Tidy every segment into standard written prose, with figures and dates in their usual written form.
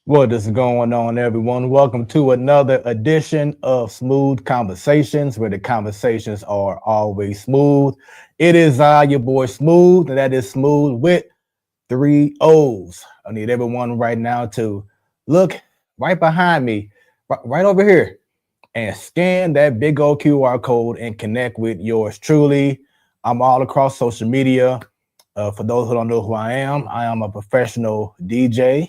What is going on, everyone? Welcome to another edition of Smooth Conversations, where the conversations are always smooth. It is your boy Smooth, and that is Smooth with three O's. I need everyone right now to look right behind me, right over here, and scan that big old QR code and connect with yours truly. I'm all across social media. For those who don't know who I am a professional DJ,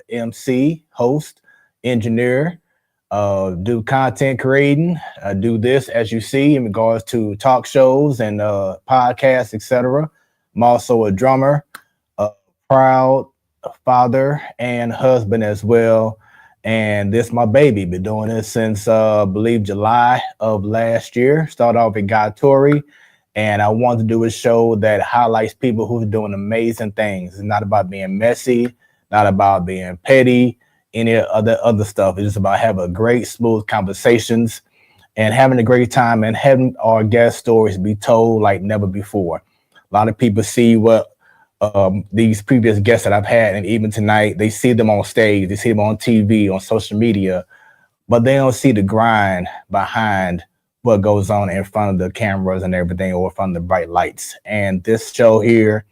MC, host, engineer, do content creating. I do this, as you see, in regards to talk shows and podcasts, etc. I'm also a drummer, a proud father and husband as well. And this my baby. Been doing this since I believe July of last year. Started off at Guy Tori, and I want to do a show that highlights people who are doing amazing things. It's not about being messy, not about being petty, any other stuff. It's just about having great, smooth conversations and having a great time and having our guest stories be told like never before. A lot of people see what these previous guests that I've had, and even tonight, they see them on stage, they see them on TV, on social media, but they don't see the grind behind what goes on in front of the cameras and everything, or in front of the bright lights. And this show here,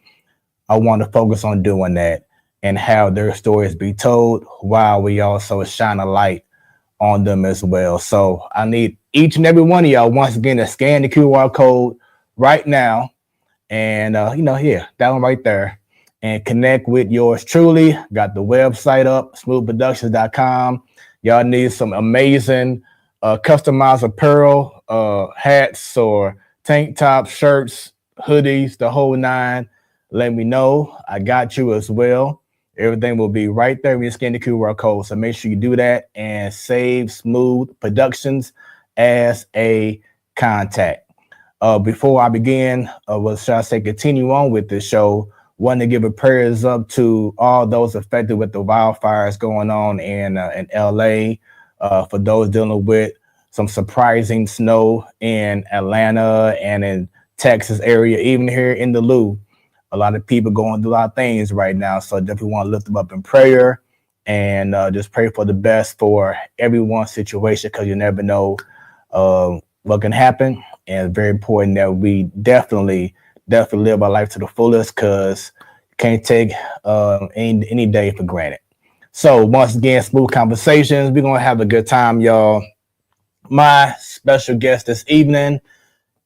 I want to focus on doing that and have their stories be told while we also shine a light on them as well. So I need each and every one of y'all once again to scan the QR code right now, and yeah, that one right there, and connect with yours truly. Got the website up, smoothproductions.com. Y'all need some amazing customized apparel, hats or tank tops, shirts, hoodies, the whole nine. Let me know. I got you as well. Everything will be right there when you scan the QR code. So make sure you do that and save Smooth Productions as a contact. Before I begin, what should I say, continue on with this show, want to give a prayers up to all those affected with the wildfires going on in LA, for those dealing with some surprising snow in Atlanta and in Texas area, even here in the Lou. A lot of people going through a lot of things right now, so definitely want to lift them up in prayer and just pray for the best for everyone's situation, because you never know what can happen. And it's very important that we definitely live our life to the fullest, because you can't take any day for granted. So once again, Smooth Conversations, we're gonna have a good time, y'all. My special guest this evening,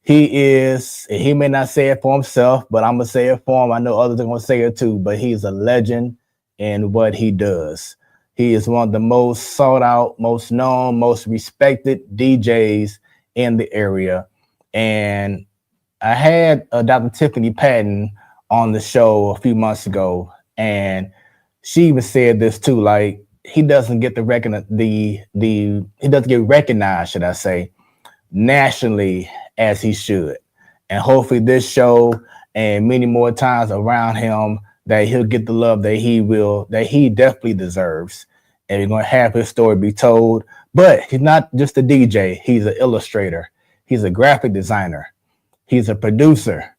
he may not say it for himself, but I'm gonna say it for him. I know others are gonna say it too, but he's a legend in what he does. He is one of the most sought out, most known, most respected DJs in the area. And I had Dr. Tiffany Patton on the show a few months ago, and she even said this too. Like, he doesn't get he doesn't get recognized, should I say, nationally as he should. And hopefully this show and many more times around him, that he'll get the love that he definitely deserves. And we're gonna have his story be told. But he's not just a DJ, he's an illustrator, he's a graphic designer, he's a producer,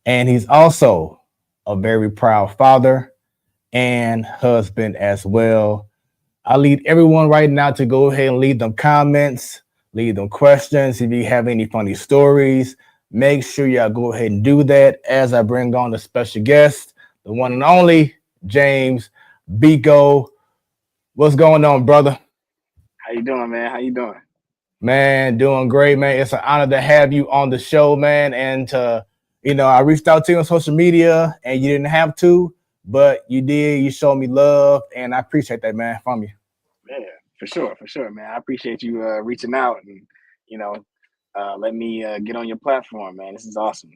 and he's also a very proud father and husband as well. I lead everyone right now to go ahead and leave them comments, leave them questions. If you have any funny stories, make sure y'all go ahead and do that as I bring on the special guest, the one and only James Biko. What's going on, brother? How you doing, man? How you doing? Man, doing great, man. It's an honor to have you on the show, man. And I reached out to you on social media, and you didn't have to, but you did. You showed me love, and I appreciate that, man, from you. Yeah, for sure, man. I appreciate you reaching out and you know let me get on your platform, man. This is awesome.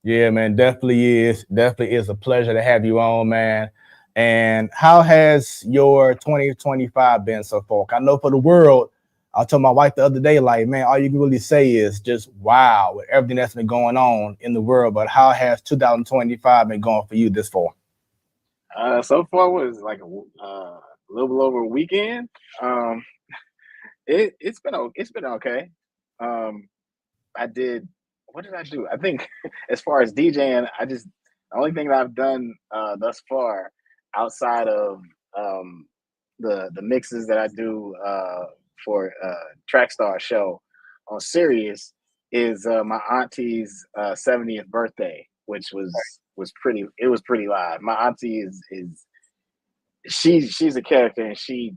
Yeah, man, definitely is a pleasure to have you on, man. And how has your 2025 been so far? I know for the world, I told my wife the other day, like, man, all you can really say is just wow with everything that's been going on in the world. But how has 2025 been going for you this far? So far was like a little bit over a weekend. Um, it's been okay. Um, I did what did I do? I think as far as DJing, the only thing that I've done thus far outside of um the mixes that I do for Trackstar show on Sirius is my auntie's 70th birthday, which was pretty. It was pretty live. My auntie is she's a character, and she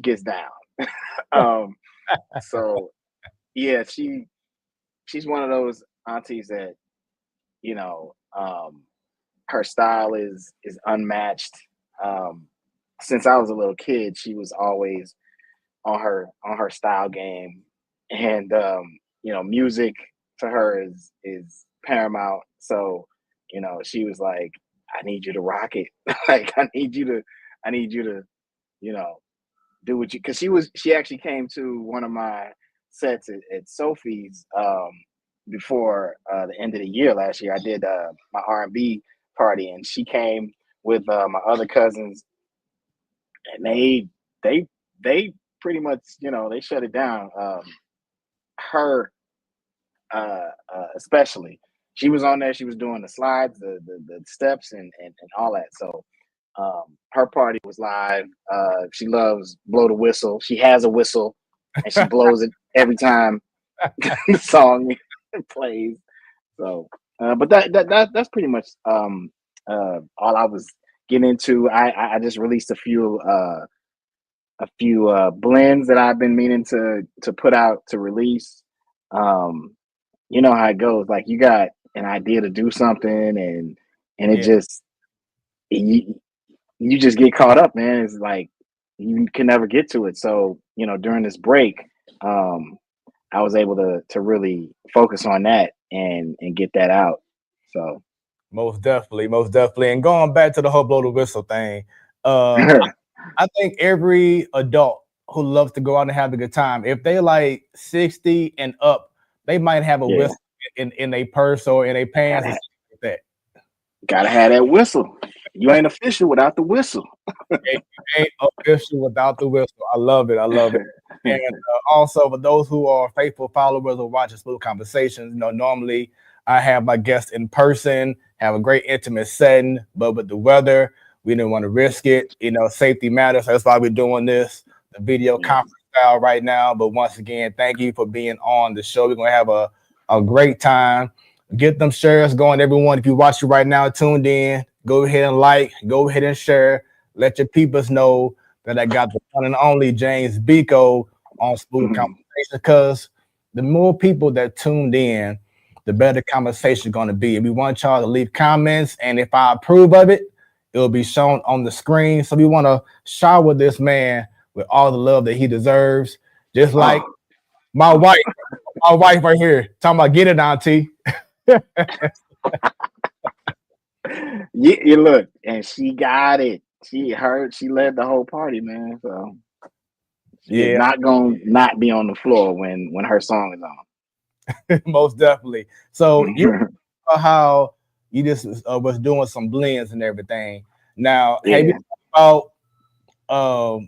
gets down. um, so yeah, she's one of those aunties that you know her style is unmatched. Um, since I was a little kid, she was always on her style game, and music to her is paramount. So she was like, I need you to rock it. Like I need you to you know do what you, because she actually came to one of my sets at Sophie's before the end of the year last year. I did my R&B party, and she came with my other cousins, and they they pretty much they shut it down. Her especially, she was on there. She was doing the slides, the steps, and all that. So her party was live. She loves blow the whistle. She has a whistle, and she blows it every time the song plays. So, but that's pretty much all I was getting into. I just released a few blends that I've been meaning to put out to release. Um, you know how it goes. Like, you got an idea to do something, and it Yeah, just you just get caught up, man. It's like you can never get to it. So during this break, um, I was able to really focus on that and get that out. So most definitely, most definitely. And going back to the whole blow the whistle thing, I think every adult who loves to go out and have a good time, if they like 60 and up, they might have a yeah, whistle in a purse or in a pants or gotta something like that. gotta have that whistle. You ain't official without the whistle. Ain't, ain't official without the whistle. I love it. I love it. And also, for those who are faithful followers or watching Smoooth Conversations, normally I have my guests in person, have a great intimate setting, but with the weather, we didn't want to risk it. Safety matters. So that's why we're doing this, the video Yeah. conference style right now. But once again, thank you for being on the show. We're going to have a great time. Get them shares going, everyone. If you're watching right now, tuned in, go ahead and go ahead and share. Let your peoples know that I got the one and only James Biko on Smoooth Mhm. Conversations, because the more people that tuned in, the better conversation going to be. And we want y'all to leave comments, and if I approve of it, it will be shown on the screen. So we want to shower this man with all the love that he deserves, just like Oh, my oh. wife, my wife right here, talking about get it, Auntie. You look, and she got it. She led the whole party, man. So she is Yeah, not gonna not be on the floor when her song is most definitely. So you on. how you just was doing some blends and everything. Now, have you Yeah. thought about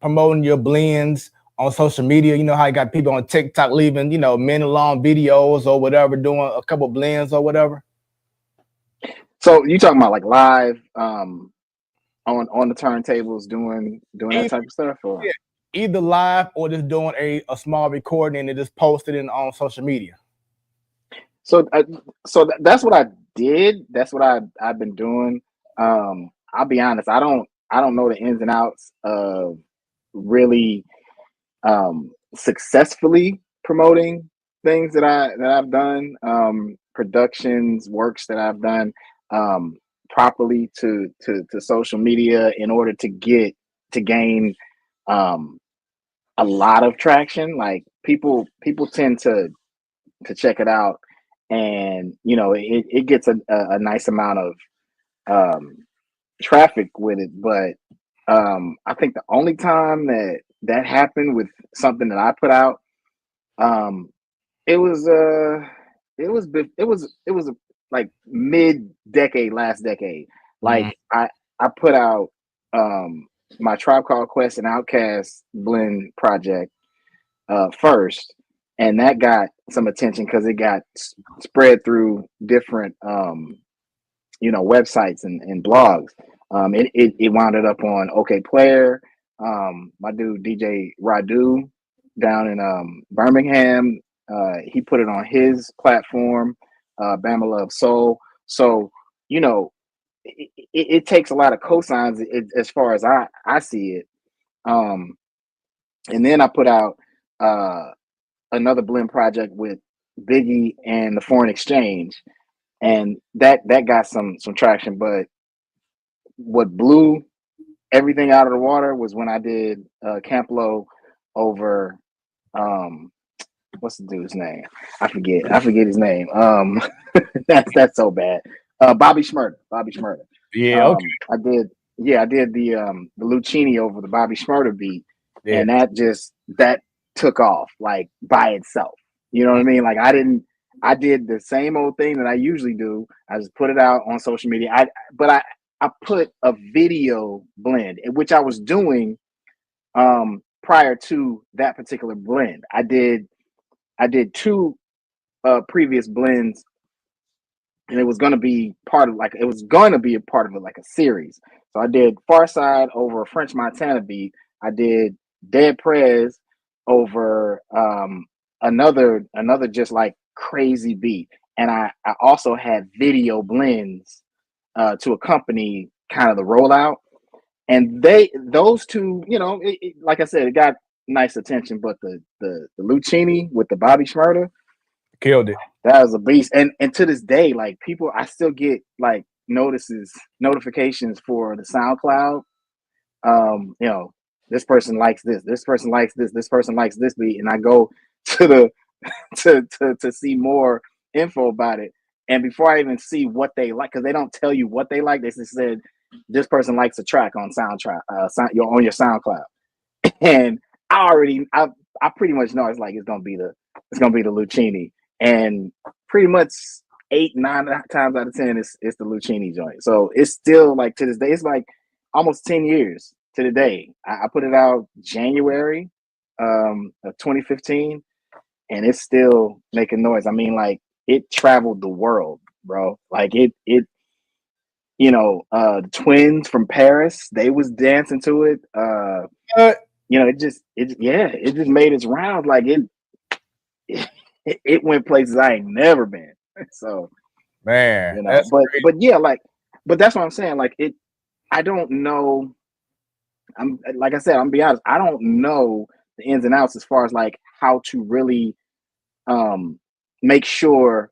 promoting your blends on social media? You know how you got people on TikTok leaving, minute long videos or whatever, doing a couple blends or whatever. So you talking about like live on the turntables doing that Either, type of stuff, or yeah, either live or just doing a small recording and just posted it on social media. so that's what I did. That's what I've been doing. I'll be honest. I don't know the ins and outs of really successfully promoting things that I've done, productions, works that I've done properly to social media in order to gain um, a lot of traction. Like, people tend to check it out, and it gets a nice amount of um, traffic with it. But I think the only time that happened with something that I put out, um, it was like mid decade, last decade. Mm. Like, I put out um my Tribe Called Quest and Outkast blend project first, and that got some attention because it got spread through different websites and blogs. It wound up on OK Player. My dude DJ Radu down in Birmingham, he put it on his platform, Bama Love Soul. So you know, it takes a lot of cosigns as far as I see it. Um, and then I put out another blend project with Biggie and the Foreign Exchange, and that got some traction. But what blew everything out of the water was when I did Camp Lo over um what's the dude's name? I forget his name. That's so bad. Bobby Shmurda. Bobby Shmurda. Yeah, okay. I did the Lucchini over the Bobby Shmurda beat, Yeah. and that took off like by itself. You know what I mean? Like I did the same old thing that I usually do. I just put it out on social media. I put a video blend, which I was doing prior to that particular blend. I did two previous blends, and it was going to be a part of it, like a series. So I did Far Side over a French Montana beat. I did Dead Prez over another just like crazy beat, and I also had video blends to accompany kind of the rollout. And those two, like I said, it got nice attention. But the Lucchini with the Bobby Shmurda, Killed it. that was a beast. And to this day, like people, I still get like notifications for the SoundCloud. This person likes this person likes this person likes this beat, and I go to the to see more info about it. And before I even see what they like, because they don't tell you what they like, they just said this person likes a track on on your SoundCloud. And I pretty much know it's gonna be the Lucchini, and pretty much 8-9 times out of 10 it's the Lucchini joint. So it's still like to this day, it's like almost 10 years to the day. I put it out January of 2015, and it's still making noise. I mean, like it traveled the world, bro. Like it the twins from Paris, they was dancing to it. It just made its rounds. Like it went places I ain't never been. So Man, that's crazy. but that's what I'm saying. Like I don't know. Like I said, I'm gonna be honest. I don't know the ins and outs as far as like how to really make sure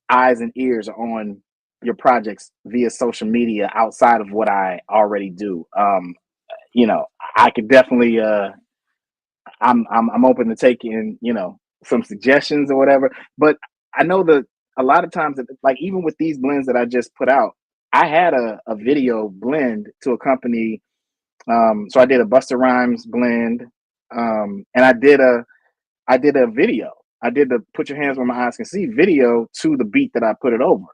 eyes and ears are on your projects via social media outside of what I already do. I could definitely I'm open to taking, some suggestions or whatever. But I know that a lot of times, like even with these blends that I just put out, I had a video blend to accompany. So I did a Busta Rhymes blend, and I did a video. I did the Put Your Hands Where My Eyes Can See video to the beat that I put it over,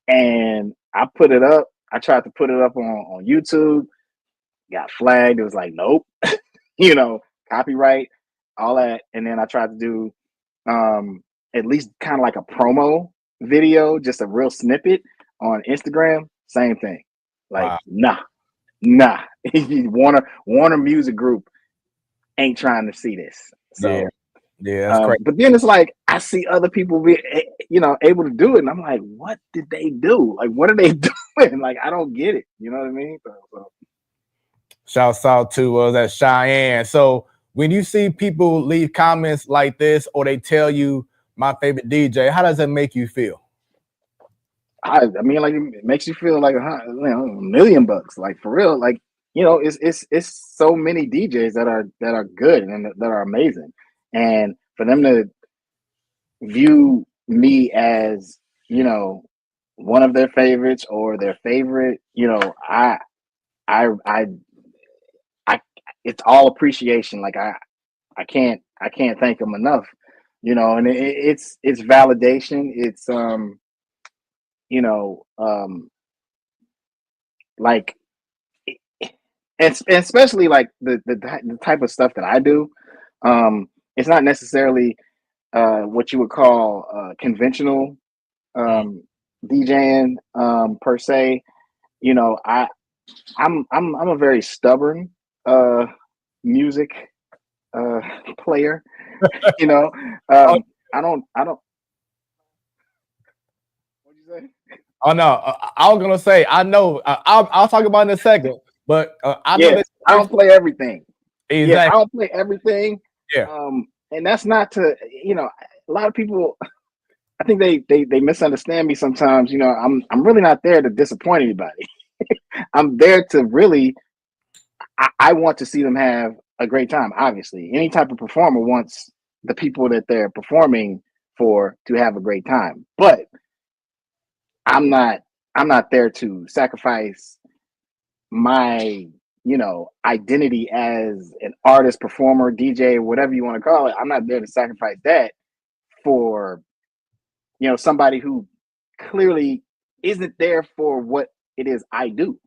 and I put it up. I tried to put it up on YouTube, got flagged. It was like, nope, copyright, all that. And then I tried to do at least kind of like a promo video, just a real snippet on Instagram. Same thing. Like, Wow. nah. Warner Music Group ain't trying to see this. So Yeah, that's crazy. but then it's like I see other people be able to do it, and I'm like, what did they do? Like, what are they doing? Like, I don't get it. You know what I mean? So. Shouts out to that Cheyenne. So when you see people leave comments like this, or they tell you my favorite DJ, how does that make you feel? I mean, like it makes you feel like $1 million, like for real. Like it's so many DJs that are good and that are amazing, and for them to view me as one of their favorites or their favorite, I it's all appreciation. Like I can't thank them enough, and it's validation. It's like, and especially like the type of stuff that I do. It's not necessarily what you would call conventional DJing per se. I I'm a very stubborn music uh player. You know, Oh, I don't. What'd you say? oh no, I was gonna say I know. I'll talk about it in a second, but I know that Yes, I don't play everything. Yes, I exactly. don't play everything. Yeah, And that's not to, a lot of people. I think they misunderstand me sometimes. I'm really not there to disappoint anybody. I'm there to really. I want to see them have a great time. Obviously, any type of performer wants the people that they're performing for to have a great time. But I'm not. I'm not there to sacrifice my identity as an artist, performer, DJ, whatever you want to call it. I'm not there to sacrifice that for somebody who clearly isn't there for what it is I do.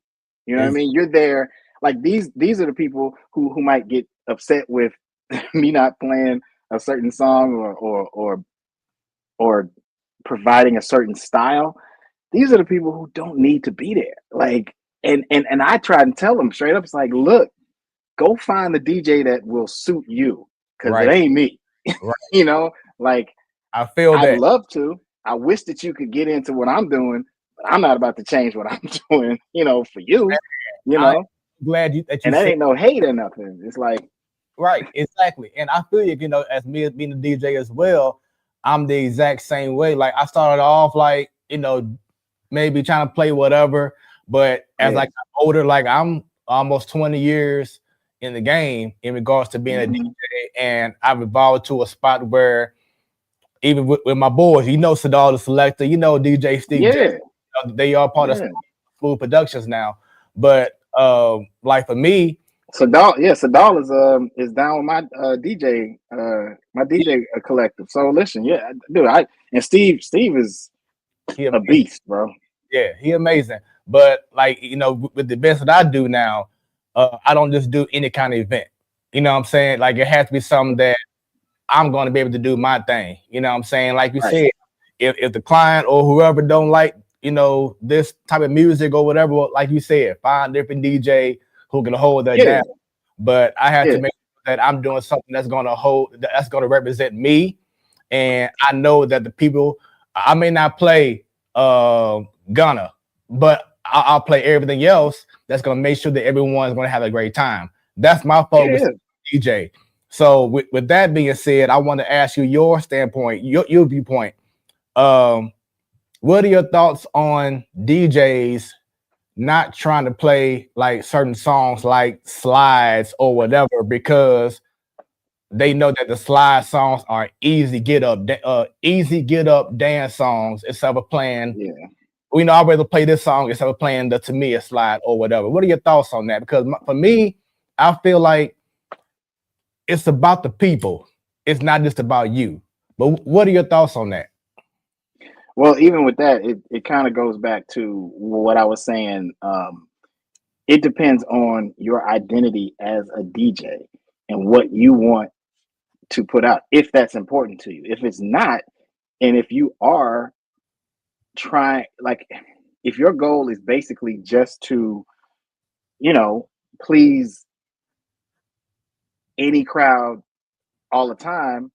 You know what I exactly. mean? You're there. Like these are the people who might get upset with me not playing a certain song or providing a certain style. These are the people who don't need to be there. Like, and I try and tell them straight up, it's like, look, go find the DJ that will suit you, because it Right, ain't me. right. you know, like, I feel I'd that. love to. I wish that you could get into what I'm doing, but I'm not about to change what I'm doing, for you, you I'm know, glad that you and that said. ain't no hate or nothing. It's like, Right, exactly. And I feel you, as me as being a DJ as well, I'm the exact same way. Like I started off like, maybe trying to play whatever, but as I yeah. got older, like I'm almost 20 years in the game in regards to being a Hmm. DJ, and I've evolved to a spot where even with my boys, Sadal the Selector, DJ Steve J, Yeah. they are part of Yeah. Smoooth Productions now. But like for me, Sadal is down with my DJ collective. So listen, yeah, dude, and Steve is he a amazing. beast, bro. Yeah, he amazing. But like, with the events that I do now, I don't just do any kind of event. You know what I'm saying? Like it has to be something that I'm going to be able to do my thing. You know what I'm saying? Like you Right. said, if the client or whoever don't like, this type of music or whatever, like you said, find different DJ who can hold that Yeah. down. But I have to Yeah. make sure that I'm doing something that's going to represent me. And I know that the people, I may not play Gunna, but I'll play everything else that's going to make sure that everyone's going to have a great time. That's my focus, Yeah. DJ. So with that being said, I want to ask you your standpoint, your viewpoint. Um, what are your thoughts on DJs not trying to play like certain songs like slides or whatever because they know that the slide songs are easy get up dance songs instead of playing. Yeah. I'd rather play this song instead of playing the Tamia slide or whatever. What are your thoughts on that? Because for me, I feel like it's about the people. It's not just about you. But what are your thoughts on that? Well, even with that, it kind of goes back to what I was saying. It depends on your identity as a DJ and what you want to put out, if that's important to you. If it's not, and if you are trying, like, if your goal is basically just to, you know, please any crowd all the time,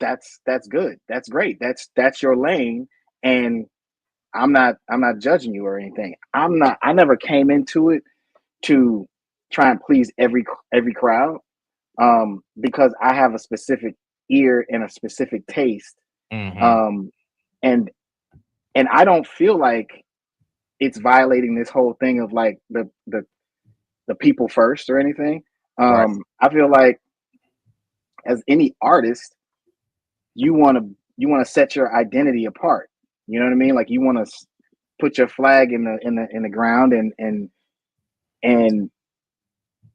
that's good. That's great. That's your lane. And I'm not judging you or anything. I never came into it to try and please every crowd, because I have a specific ear and a specific taste, Mm-hmm. um, and I don't feel like it's violating this whole thing of like the people first or anything. Right. I feel like as any artist, you want to set your identity apart. You know what I mean? Like you want to put your flag in the ground and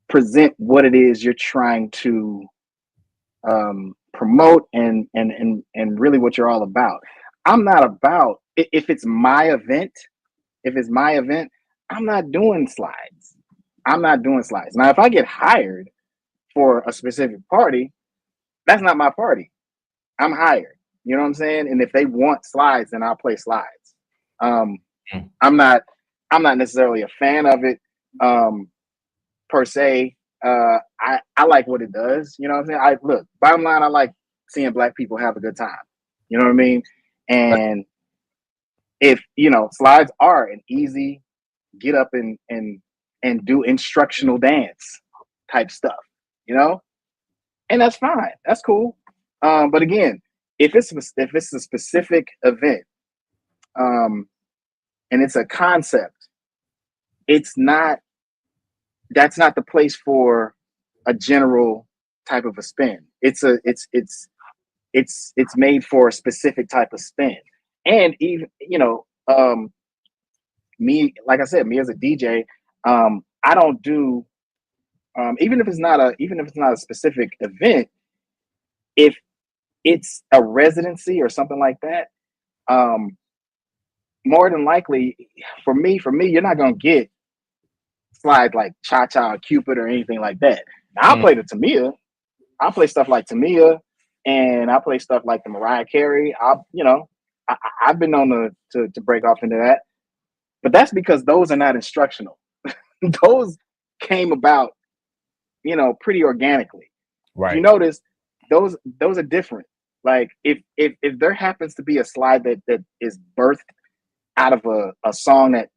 present what it is you're trying to promote and really what you're all about. I'm not about if it's my event. If it's my event, I'm not doing slides. I'm not doing slides. Now, if I get hired for a specific party, that's not my party. I'm hired. You know what I'm saying? And if they want slides, then I'll play slides. Um, Mm. I'm not. I'm not necessarily a fan of it per se. I like what it does. You know what I'm saying? I look. Bottom line, I like seeing black people have a good time. You know what I mean? And if slides are an easy get up and do instructional dance type stuff, and that's fine. That's cool. But again, if it's a specific event, um, and it's a concept, it's not that's not the place for a general type of a spin. It's made for a specific type of spin. And even me, like I said, me as a DJ, I don't do even if it's not a specific event, if it's a residency or something like that, um, more than likely for me, you're not gonna get slides like Cha Cha or Cupid or anything like that. Now I'll Mm. play the Tamia. I'll play stuff like Tamia, and I play stuff like the Mariah Carey. I've been known to break off into that, but that's because those are not instructional. Those came about, pretty organically. If you Right. notice, those are different. Like if there happens to be a slide that is birthed out of a song that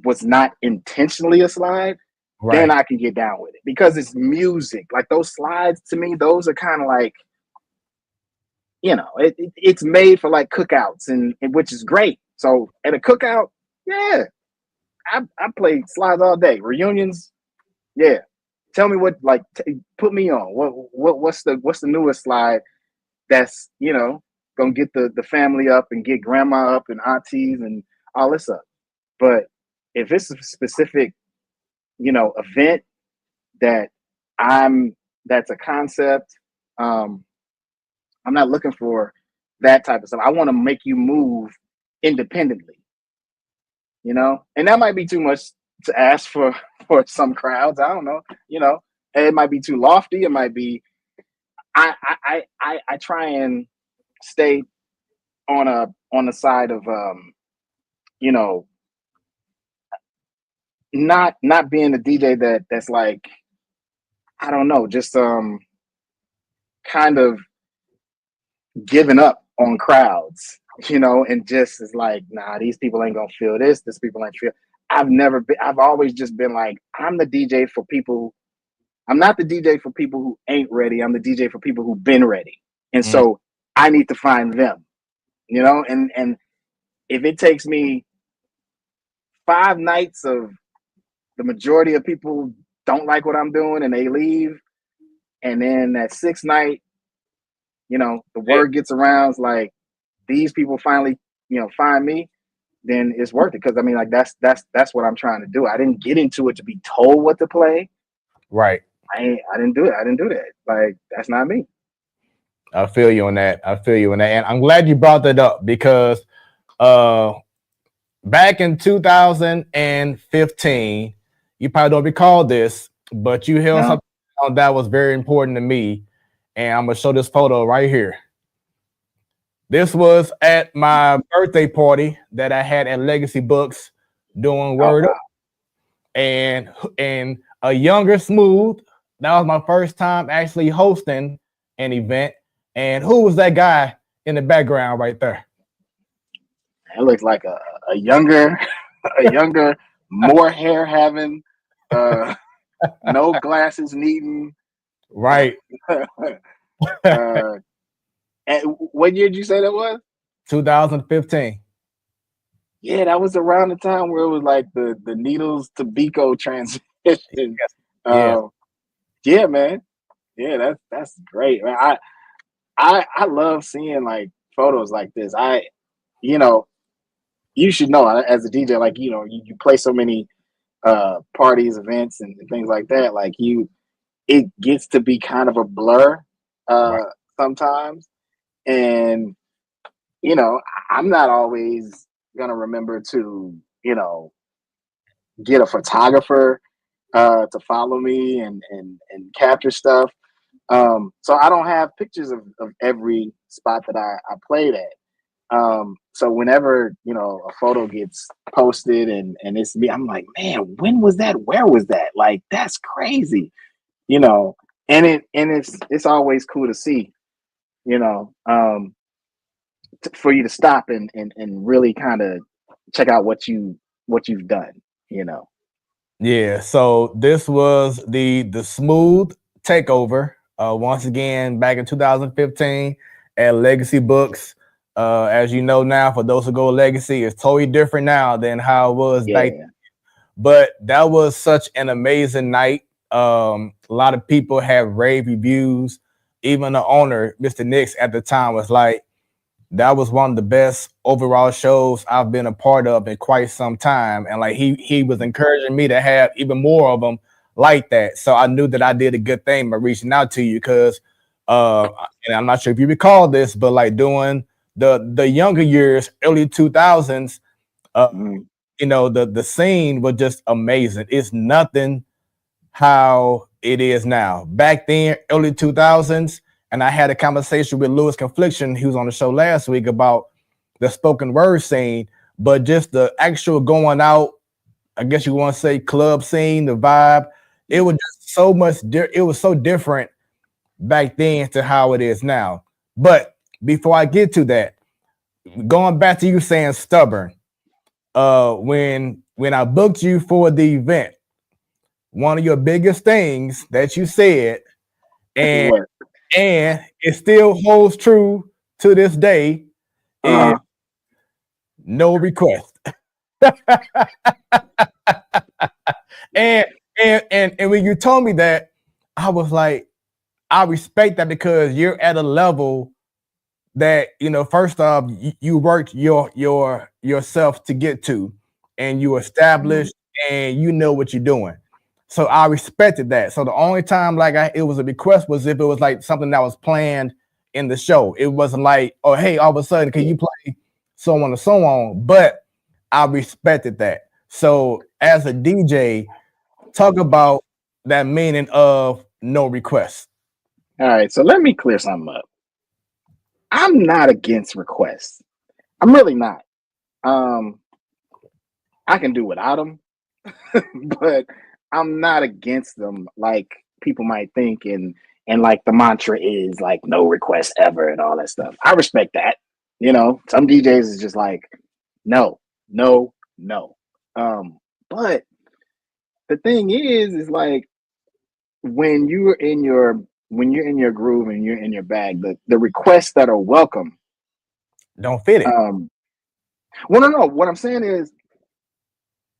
was not intentionally a slide, then Right. I can get down with it because it's music. Like those slides to me, those are kind of like, it's made for like cookouts and which is great. So at a cookout, yeah, I play slides all day. Reunions, yeah. Tell me put me on. What's the newest slide that's gonna get the family up and get grandma up and aunties and all this up. But if it's a specific event that I'm that's a concept, um, I'm not looking for that type of stuff. I want to make you move independently, and that might be too much to ask for for some crowds. I don't know, it might be too lofty. It might be. I try and stay on the side of you know not being a DJ that's like, I don't know, just kind of giving up on crowds, and just is like, nah, these people ain't gonna feel this. This people ain't feel. I've always just been like, I'm the DJ for people. I'm not the DJ for people who ain't ready. I'm the DJ for people who've been ready. And Mm. so I need to find them, and if it takes me 5 nights of the majority of people don't like what I'm doing and they leave, and then that sixth night, the It- word gets around, it's like these people finally, find me, then it's worth it. Because I mean, like that's what I'm trying to do. I didn't get into it to be told what to play. right. I didn't do it. I didn't do that. Like that's not me. I feel you on that. I feel you on that. And I'm glad you brought that up because uh back in 2015, you probably don't recall this, but you held No. something down that was very important to me. And I'm gonna show this photo right here. This was at my birthday party that I had at Legacy Books doing Oh Word Up. wow. And a younger Smooth. That was my first time actually hosting an event. And who was that guy in the background right there? It looks like a younger, a younger, more hair having, uh, no glasses needing. Right. And what year did you say that was? 2015. Yeah, that was around the time where it was like the needles to Biko transition. Yeah. Uh, yeah, man. Yeah, that's great, man. I love seeing like photos like this. You know, you should know as a DJ, like you play so many parties, events, and things like that. Like it gets to be kind of a blur Right. sometimes, and you know, I'm not always gonna remember to get a photographer to follow me and capture stuff. So I don't have pictures of every spot that I played at. So whenever a photo gets posted and it's me, I'm like, man, when was that? Where was that? Like, that's crazy, you know. And it's always cool to see, you know, for you to stop and really kind of check out what you've done, you know. Yeah, so this was the Smooth takeover. Once again, back in 2015 at Legacy Books. As you know now, for those who go Legacy, it's totally different now than how it was back. Yeah. But that was such an amazing night. A lot of people had rave reviews. Even the owner, Mr. Nix, at the time was like, that was one of the best overall shows I've been a part of in quite some time. And like he was encouraging me to have even more of them like that. So I knew that I did a good thing by reaching out to you because and I'm not sure if you recall this, but like doing the younger years, early 2000s, uh, Mhm. the scene was just amazing. It's nothing how it is now. Back then, early 2000s, and I had a conversation with Lewis Confliction, he was on the show last week, about the spoken word scene, but just the actual going out, I guess you want to say club scene, the vibe, it was just so much, it was so different back then to how it is now. But before I get to that, going back to you saying stubborn, when I booked you for the event, one of your biggest things that you said, and What? and it still holds true to this day, is Uh-huh. no request. and and when you told me that, I was like, I respect that because you're at a level that first off you worked yourself to get to, and you Mhm. established, and you know what you're doing. So I respected that. So the only time like it was a request was if it was like something that was planned in the show. It wasn't like, oh hey, all of a sudden can Yeah. you play so on and so on. But I respected that. So as a DJ, talk about that meaning of no request. All right, so let me clear something up. I'm not against requests. I'm really not. Um, I can do without them, but I'm not against them like people might think, and like the mantra is like no requests ever and all that stuff. I respect that. Some DJs is just like no, no, no. But the thing is like when you're in your when you're in your groove and you're in your bag, the requests that are welcome. Don't fit it. Um, well, no, no. What I'm saying is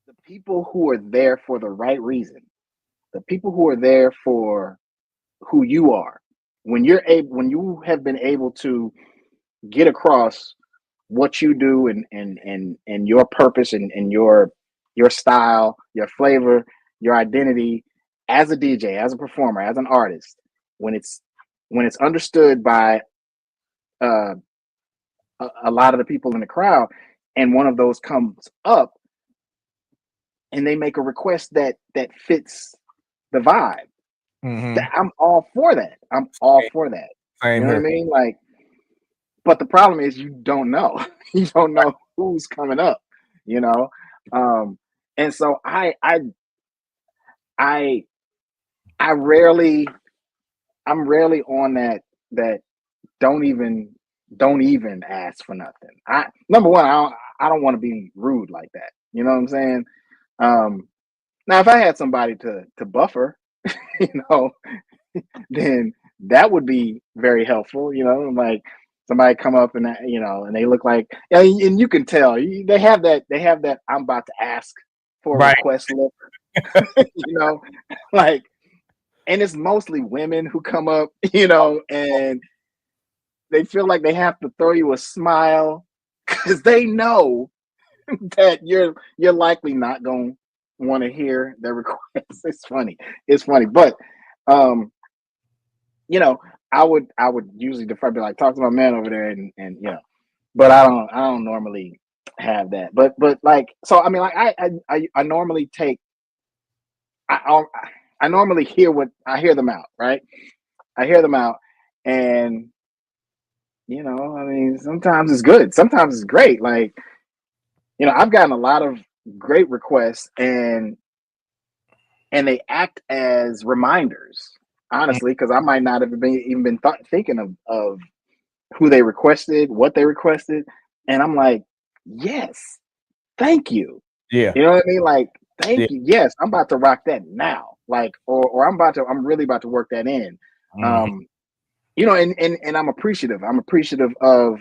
the people who are there for the right reason, the people who are there for who you are. When you have been able to get across what you do and your purpose and your style, your flavor, your identity as a DJ, as a performer, as an artist, when it's understood by uh, a lot of the people in the crowd, and one of those comes up and they make a request that fits the vibe, Mm-hmm. I'm all for that. I'm all for that. You Same know what I here. mean? Like, but the problem is you don't know. You don't know who's coming up, you know? Um, and so I I rarely I'm rarely on that don't even don't even ask for nothing. I Number one, I don't want to be rude like that. You know what I'm saying? Um, Now if I had somebody to buffer, you know, then that would be very helpful. Like somebody come up and and they look like, yeah, and you can tell they have that I'm about to ask for a Right. request look, you know, like, and it's mostly women who come up, and they feel like they have to throw you a smile because they know that you're likely not going to want to hear their request. It's funny, but um you know, I would usually defer, be like, talk to my man over there, but I don't normally have that. But like, so I mean, like, I normally take I I normally hear them out, right? I hear them out, and I mean, sometimes it's good, sometimes it's great. Like, I've gotten a lot of great requests, and they act as reminders, Mm, honestly, because I might not have even been thinking of who they requested, what they requested, and I'm like, yes, thank you. yeah, You know what I mean? Like, thank yeah. you. Yes, I'm about to rock that now. Like, or I'm really about to work that in. Mhm. Um, and I'm appreciative. I'm appreciative of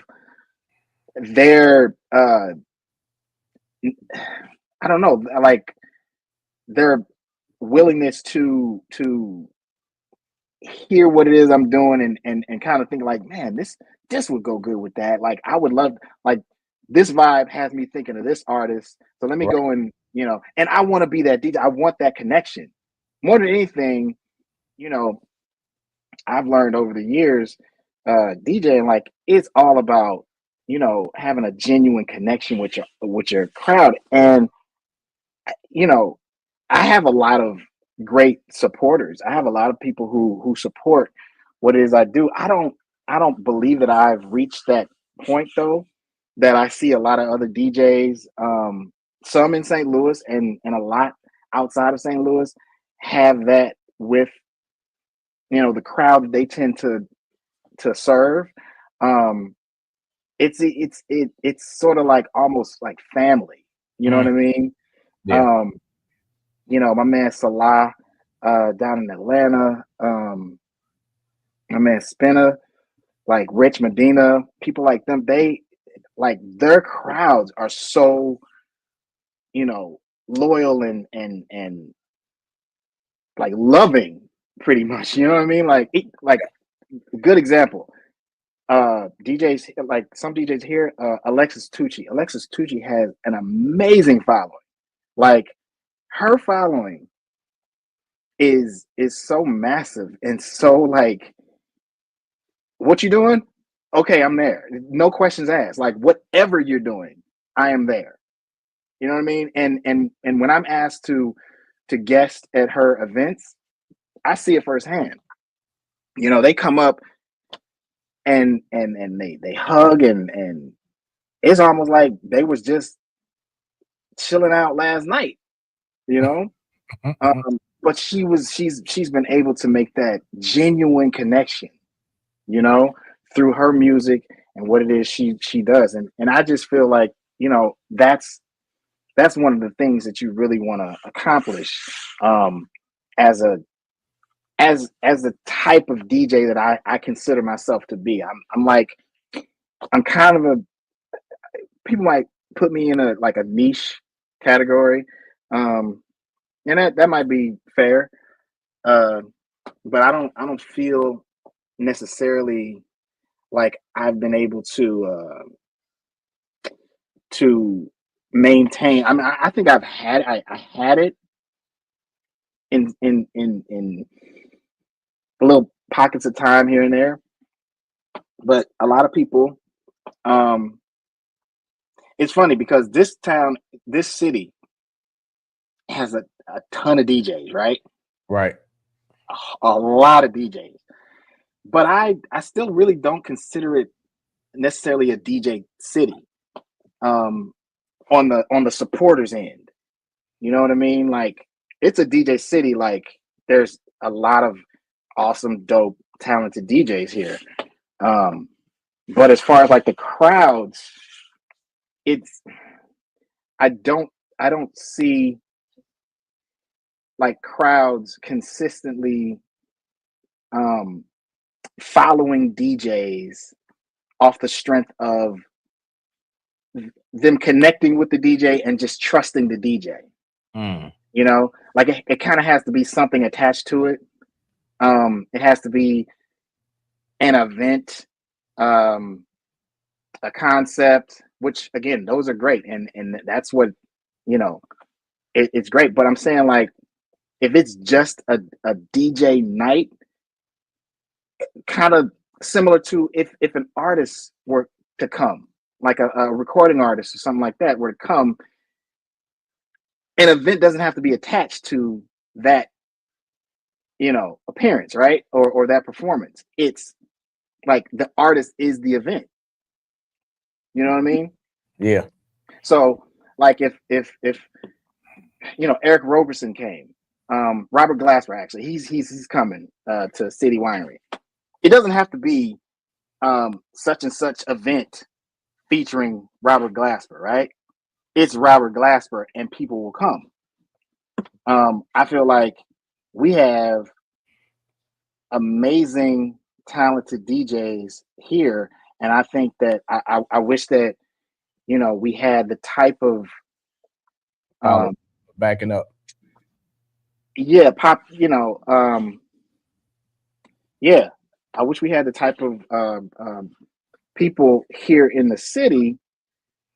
their I don't know, like their willingness to hear what it is I'm doing, and kind of think like, man, this would go good with that. Like, I would love, like, this vibe has me thinking of this artist. So let me Right. go and I want to be that DJ. I want that connection more than anything. You know, I've learned over the years, DJing, like, it's all about having a genuine connection with your crowd, and you know I have a lot of great supporters. I have a lot of people who support what it is I do. I don't believe that I've reached that point though. That I see a lot of other DJs, some in St. Louis and a lot outside of St. Louis, have that with the crowd that they tend to serve. Um, it's sort of like almost like family. You know Mm, what I mean? yeah. Um, my man Salah down in Atlanta, my man Spinner, like Rich Medina, people like them, they like their crowds are so, loyal and like loving pretty much. You know what I mean? Like good example. DJs like some DJs here, Alexis Tucci. Alexis Tucci has an amazing following. Like her following is so massive and so like, what you doing? Okay, I'm there. No questions asked. Like, whatever you're doing, I am there. You know what I mean? And when I'm asked to guest at her events, I see it firsthand. They come up and they hug, and it's almost like they was just chilling out last night, you know? But she's been able to make that genuine connection, you know, through her music and what it is she does. And I just feel like, that's one of the things that you really want to accomplish, um, as a as the type of DJ that I consider myself to be. I'm like, I'm kind of a, people might put me in a like a niche category. Um, and that might be fair. Uh, but I don't feel necessarily like I've been able to maintain. I mean, I think I had it in little pockets of time here and there, but a lot of people. Um, it's funny because this city has a ton of DJs, right? Right. A lot of DJs, but I still really don't consider it necessarily a DJ city. Um, on the supporters end. You know what I mean? Like, it's a DJ city. Like, there's a lot of awesome, dope, talented DJs here. Um, but as far as like the crowds, it's I don't I don't see like crowds consistently um following DJs off the strength of them connecting with the DJ and just trusting the DJ. Mm, Like it kind of has to be something attached to it. It has to be an event, um, a concept, which again, those are great, and that's what you know. It's great, but I'm saying, like, if it's just a DJ night, kind of similar to if an artist were to come, like a recording artist or something like that, were to come, an event doesn't have to be attached to that appearance, right? Or that performance. It's like the artist is the event. You know what I mean? Yeah. So like if Eric Roberson came, Robert Glasper actually, he's coming to City Winery. It doesn't have to be such and such event featuring Robert Glasper, right? It's Robert Glasper and people will come. I feel like we have amazing, talented DJs here, and I think that I wish that we had the type of Backing up. pop. Yeah, I wish we had the type of people here in the city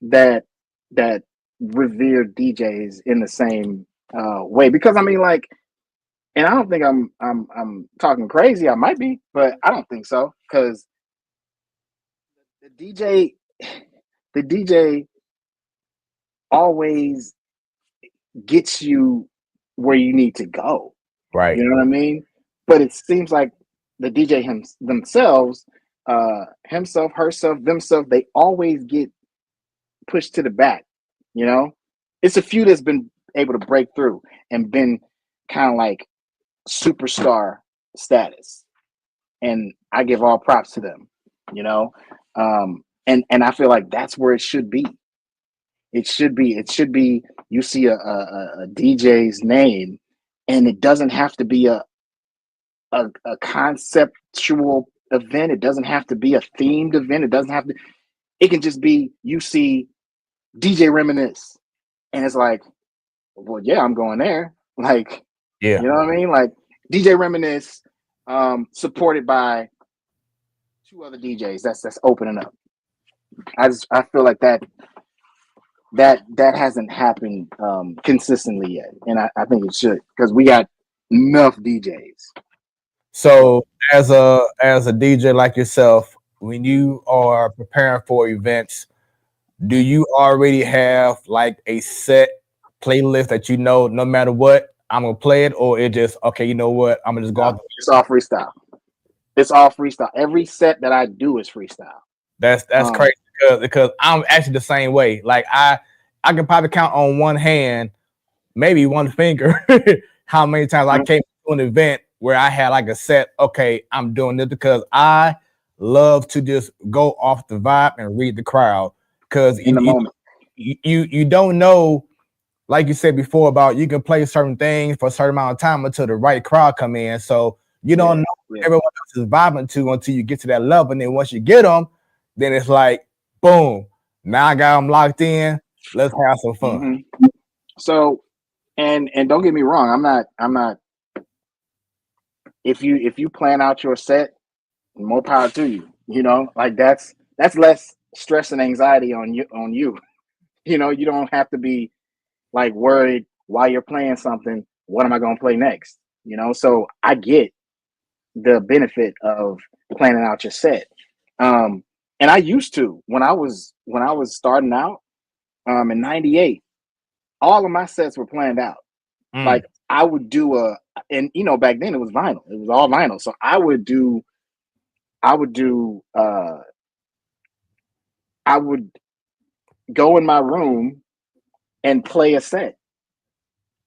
that revere DJs in the same way. Because I mean, like, and I don't think I'm talking crazy. I might be, but I don't think so. Because the DJ, the DJ always gets you where you need to go. Right. You know what I mean? But it seems like the DJ themselves, himself, herself, themselves, they always get pushed to the back. It's a few that's been able to break through and been kind of like superstar status, and I give all props to them. And I feel like that's where it should be. It should be. You see a DJ's name, and it doesn't have to be a conceptual event. It doesn't have to be a themed event. It doesn't have to. It can just be you see DJ Reminisce, and it's like, well, yeah, I'm going there. Like, Yeah. you know what I mean? Like DJ Reminisce, supported by 2 other DJs. That's opening up. I feel like that hasn't happened consistently yet, and I think it should, because we got enough DJs. So as a DJ like yourself, when you are preparing for events, do you already have like a set playlist that no matter what I'm gonna play it, or it just okay, you know what, I'm gonna just go off. It's all freestyle. It's all freestyle. Every set that I do is freestyle. That's crazy because I'm actually the same way. Like I can probably count on one hand, maybe one finger, how many times I came to an event where I had like a set. Okay, I'm doing this because I love to just go off the vibe and read the crowd, because in the moment. You don't know, like you said before, about you can play certain things for a certain amount of time until the right crowd come in. So you don't know what everyone else is vibing to until you get to that level. And then once you get them, then it's like, boom, now I got them locked in. Let's have some fun. Mm-hmm. So, and don't get me wrong, I'm not. If you plan out your set, more power to you. Like that's less stress and anxiety on you. You don't have to be like worried while you're playing something. What am I going to play next? So I get the benefit of planning out your set. And I used to, when I was starting out, in '98, all of my sets were planned out. Like I would do and back then it was vinyl. It was all vinyl. So I would go in my room and play a set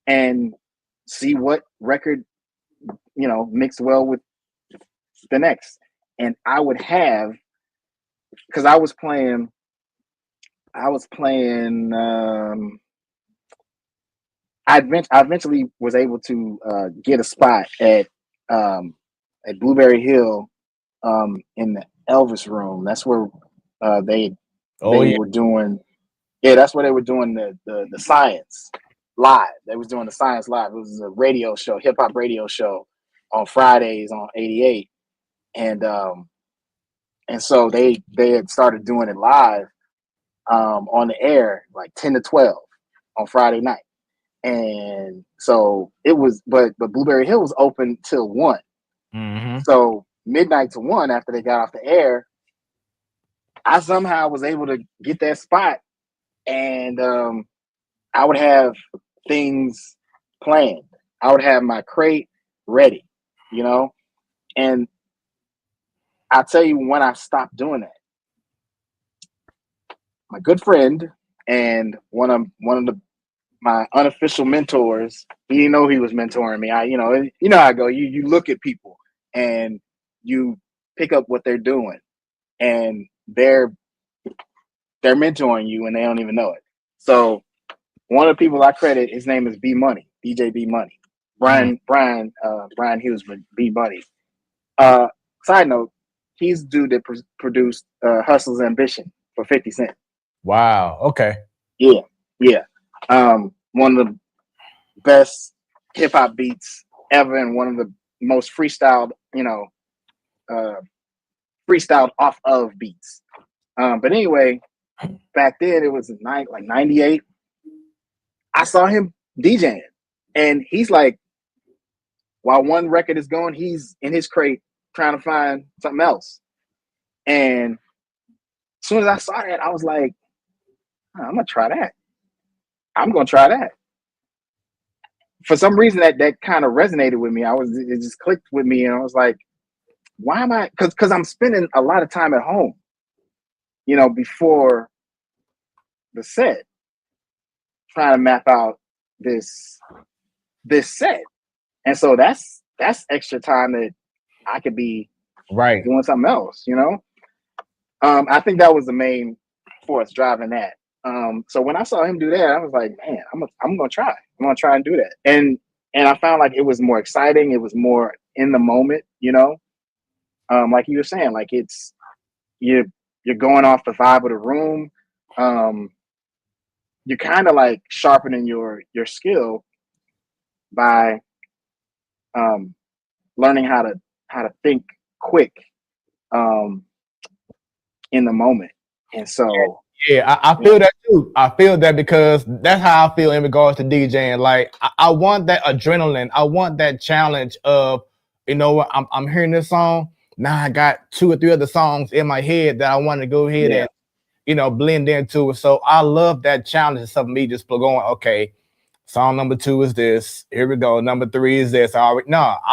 and see what record mixed well with the next. And I would have, because I was playing I eventually was able to get a spot at Blueberry Hill, in the Elvis room. That's where they were doing. Yeah, that's where they were doing the science live. They was doing the science live. It was a radio show, hip hop radio show, on Fridays on 88, and so they had started doing it live on the air like 10 to 12 on Friday night. And so it was, but Blueberry Hill was open till 1. Mm-hmm. So midnight to 1, after they got off the air, I somehow was able to get that spot, and I would have things planned. I would have my crate ready, and I'll tell you when I stopped doing that. My good friend and one of my unofficial mentors, he didn't know he was mentoring me. You know how I go. You look at people and you pick up what they're doing, and they're mentoring you and they don't even know it. So one of the people I credit, his name is B Money, DJ B Money, Brian Hughes, but B Money. Side note, he's the dude that produced Hustle's Ambition for 50 Cent. Wow. Okay. Yeah, yeah. One of the best hip hop beats ever, and one of the most freestyled, freestyled off of beats. But anyway, back then it was like 98. I saw him DJing, and he's like, while one record is going, he's in his crate trying to find something else. And as soon as I saw that, I was like, I'm gonna try that. I'm gonna try that. For some reason, that kind of resonated with me. It just clicked with me, and I was like, why am I? Because I'm spending a lot of time at home, before the set, trying to map out this set. And so that's extra time that I could be doing something else, I think that was the main force driving that. So when I saw him do that, I was like, man, I'm gonna try. I'm gonna try and do that. And I found like it was more exciting. It was more in the moment, like you were saying, like you're going off the vibe of the room. You're kind of like sharpening your skill by learning how to think quick in the moment. And so yeah, I feel that too. I feel that because that's how I feel in regards to DJing. Like I want that adrenaline. I want that challenge of, what, I'm hearing this song. Now I got 2 or 3 other songs in my head that I want to go ahead and blend into it. So I love that challenge of me just going, okay, song number 2 is this. Here we go. Number 3 is this. I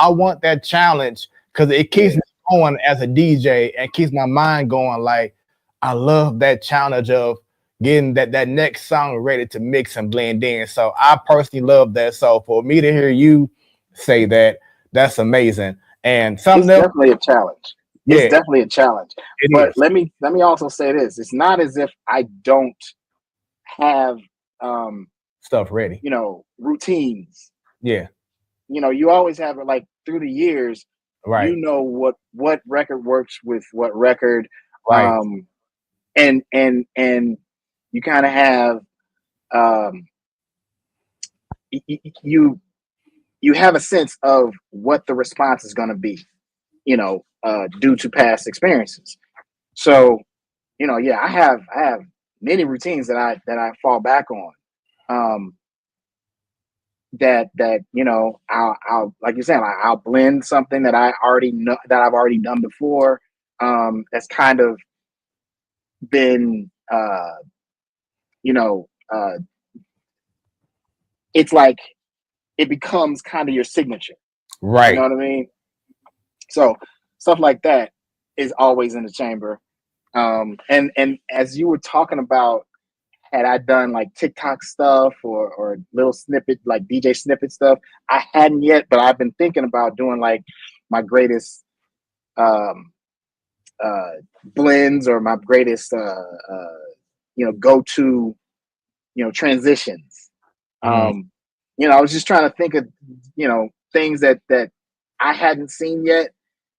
want that challenge because it keeps me going as a DJ and keeps my mind going. Like I love that challenge of getting that next song ready to mix and blend in. So I personally love that. So for me to hear you say that, that's amazing. And something it's definitely a challenge. Yeah, it's definitely a challenge. But is. let me also say this: it's not as if I don't have Stuff ready. Routines. Yeah. You always have it, like through the years. Right. What record works with what record. Right. And you kind of have you have a sense of what the response is going to be, due to past experiences. So, I have many routines that I fall back on. That I'll like you said, I'll blend something that I already know that I've already done before. That's kind of been it's like it becomes kind of your signature. Right. You know what I mean? So stuff like that is always in the chamber. And as you were talking about, had I done like TikTok stuff or little snippet, like DJ snippet stuff, I hadn't yet, but I've been thinking about doing like my greatest blends or my greatest go-to transitions. I was just trying to think of things that I hadn't seen yet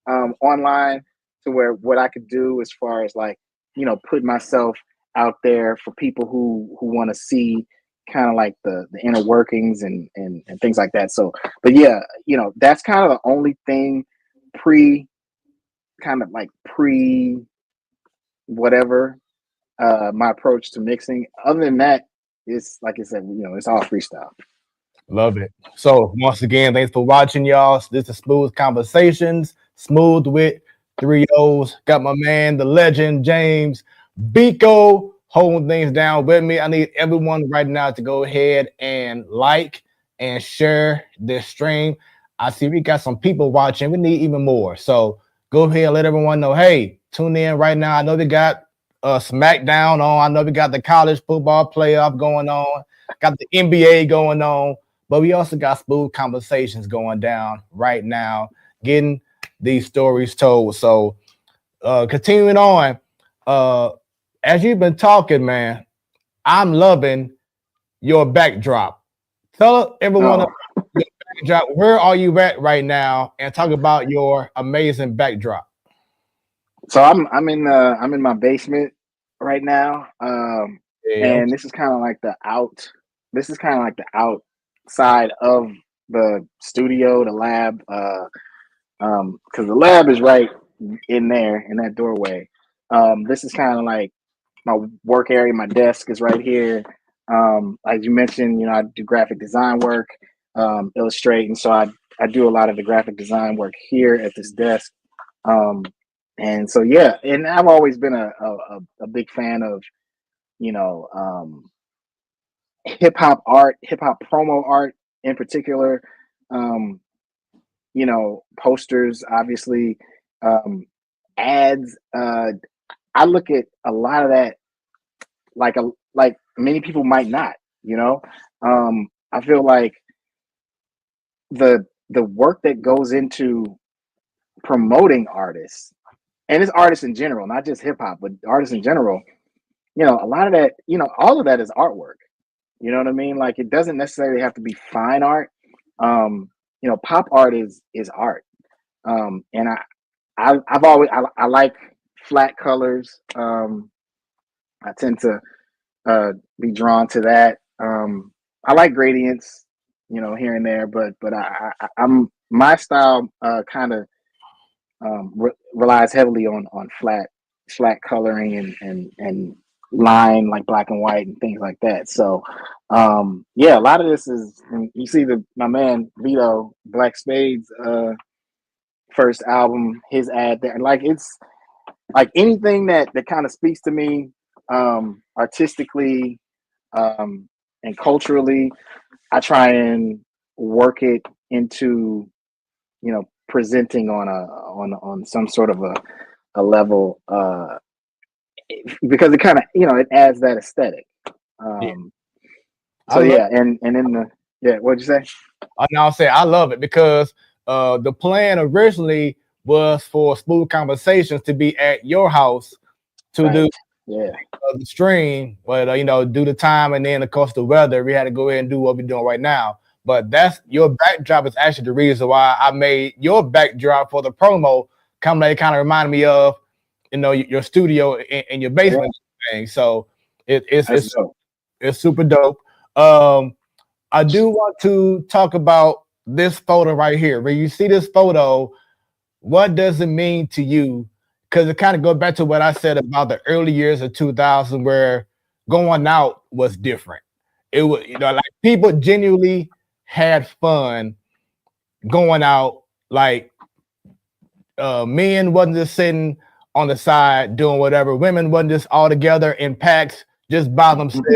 online, to where what I could do as far as like put myself out there for people who want to see kind of like the inner workings and things like that. So, but yeah, that's kind of the only thing pre whatever my approach to mixing. Other than that, it's like I said, it's all freestyle. Love it. So once again, thanks for watching, y'all. This is Smoooth Conversations. Smooth with 3 O's. Got my man, the legend, James Biko, holding things down with me. I need everyone right now to go ahead and like and share this stream. I see we got some people watching. We need even more. So go ahead and let everyone know, hey, tune in right now. I know we got SmackDown on. I know we got the college football playoff going on, got the NBA going on, but we also got Smoooth Conversations going down right now, getting these stories told. So continuing on, uh, as you've been talking, man, I'm loving your backdrop. Tell everyone Oh, about your backdrop. Where are you at right now? And talk about your amazing backdrop. so I'm in my basement right now, Yeah, and this is kind of like the out. This is kind of like the outside of the studio, the lab, because the lab is right in there in that doorway. This is kind of like my work area. My desk is right here. As you mentioned, I do graphic design work, illustrate, and so I do a lot of the graphic design work here at this desk. Um, and so yeah, and I've always been a big fan of you know um, hip hop art, hip hop promo art in particular. Um, posters, obviously, um, ads. I look at a lot of that like many people might not. You know, I feel like the work that goes into promoting artists, and it's artists in general, not just hip hop, but artists in general. A lot of that, all of that is artwork. You know what I mean? Like it doesn't necessarily have to be fine art. Pop art is art. And I've always I like flat colors. I tend to be drawn to that. I like gradients, here and there, but I'm my style kind of relies heavily on flat coloring and line like black and white and things like that. So yeah, a lot of this is, and you see my man Vito Black Spades first album, his ad there, like it's like anything that kind of speaks to me artistically and culturally. I try and work it into presenting on some sort of a level because it kind of it adds that aesthetic. yeah. Um, I so love. yeah, and in the yeah, what'd you say? Now I'll say I love it because the plan originally was for Smooth Conversations to be at your house to do Right. Yeah. the stream, but due to time and then of course the weather, we had to go ahead and do what we're doing right now. But that's your backdrop is actually the reason why I made your backdrop for the promo. It kind of reminded me of your studio in your Yeah. basement thing. So That's dope. it's super dope. Um, I do want to talk about this photo right here. When you see this photo, what does it mean to you? Because it kind of goes back to what I said about the early years of 2000, where going out was different. It was, like people genuinely had fun going out. Like men wasn't just sitting on the side doing whatever. Women wasn't just all together in packs just by themselves.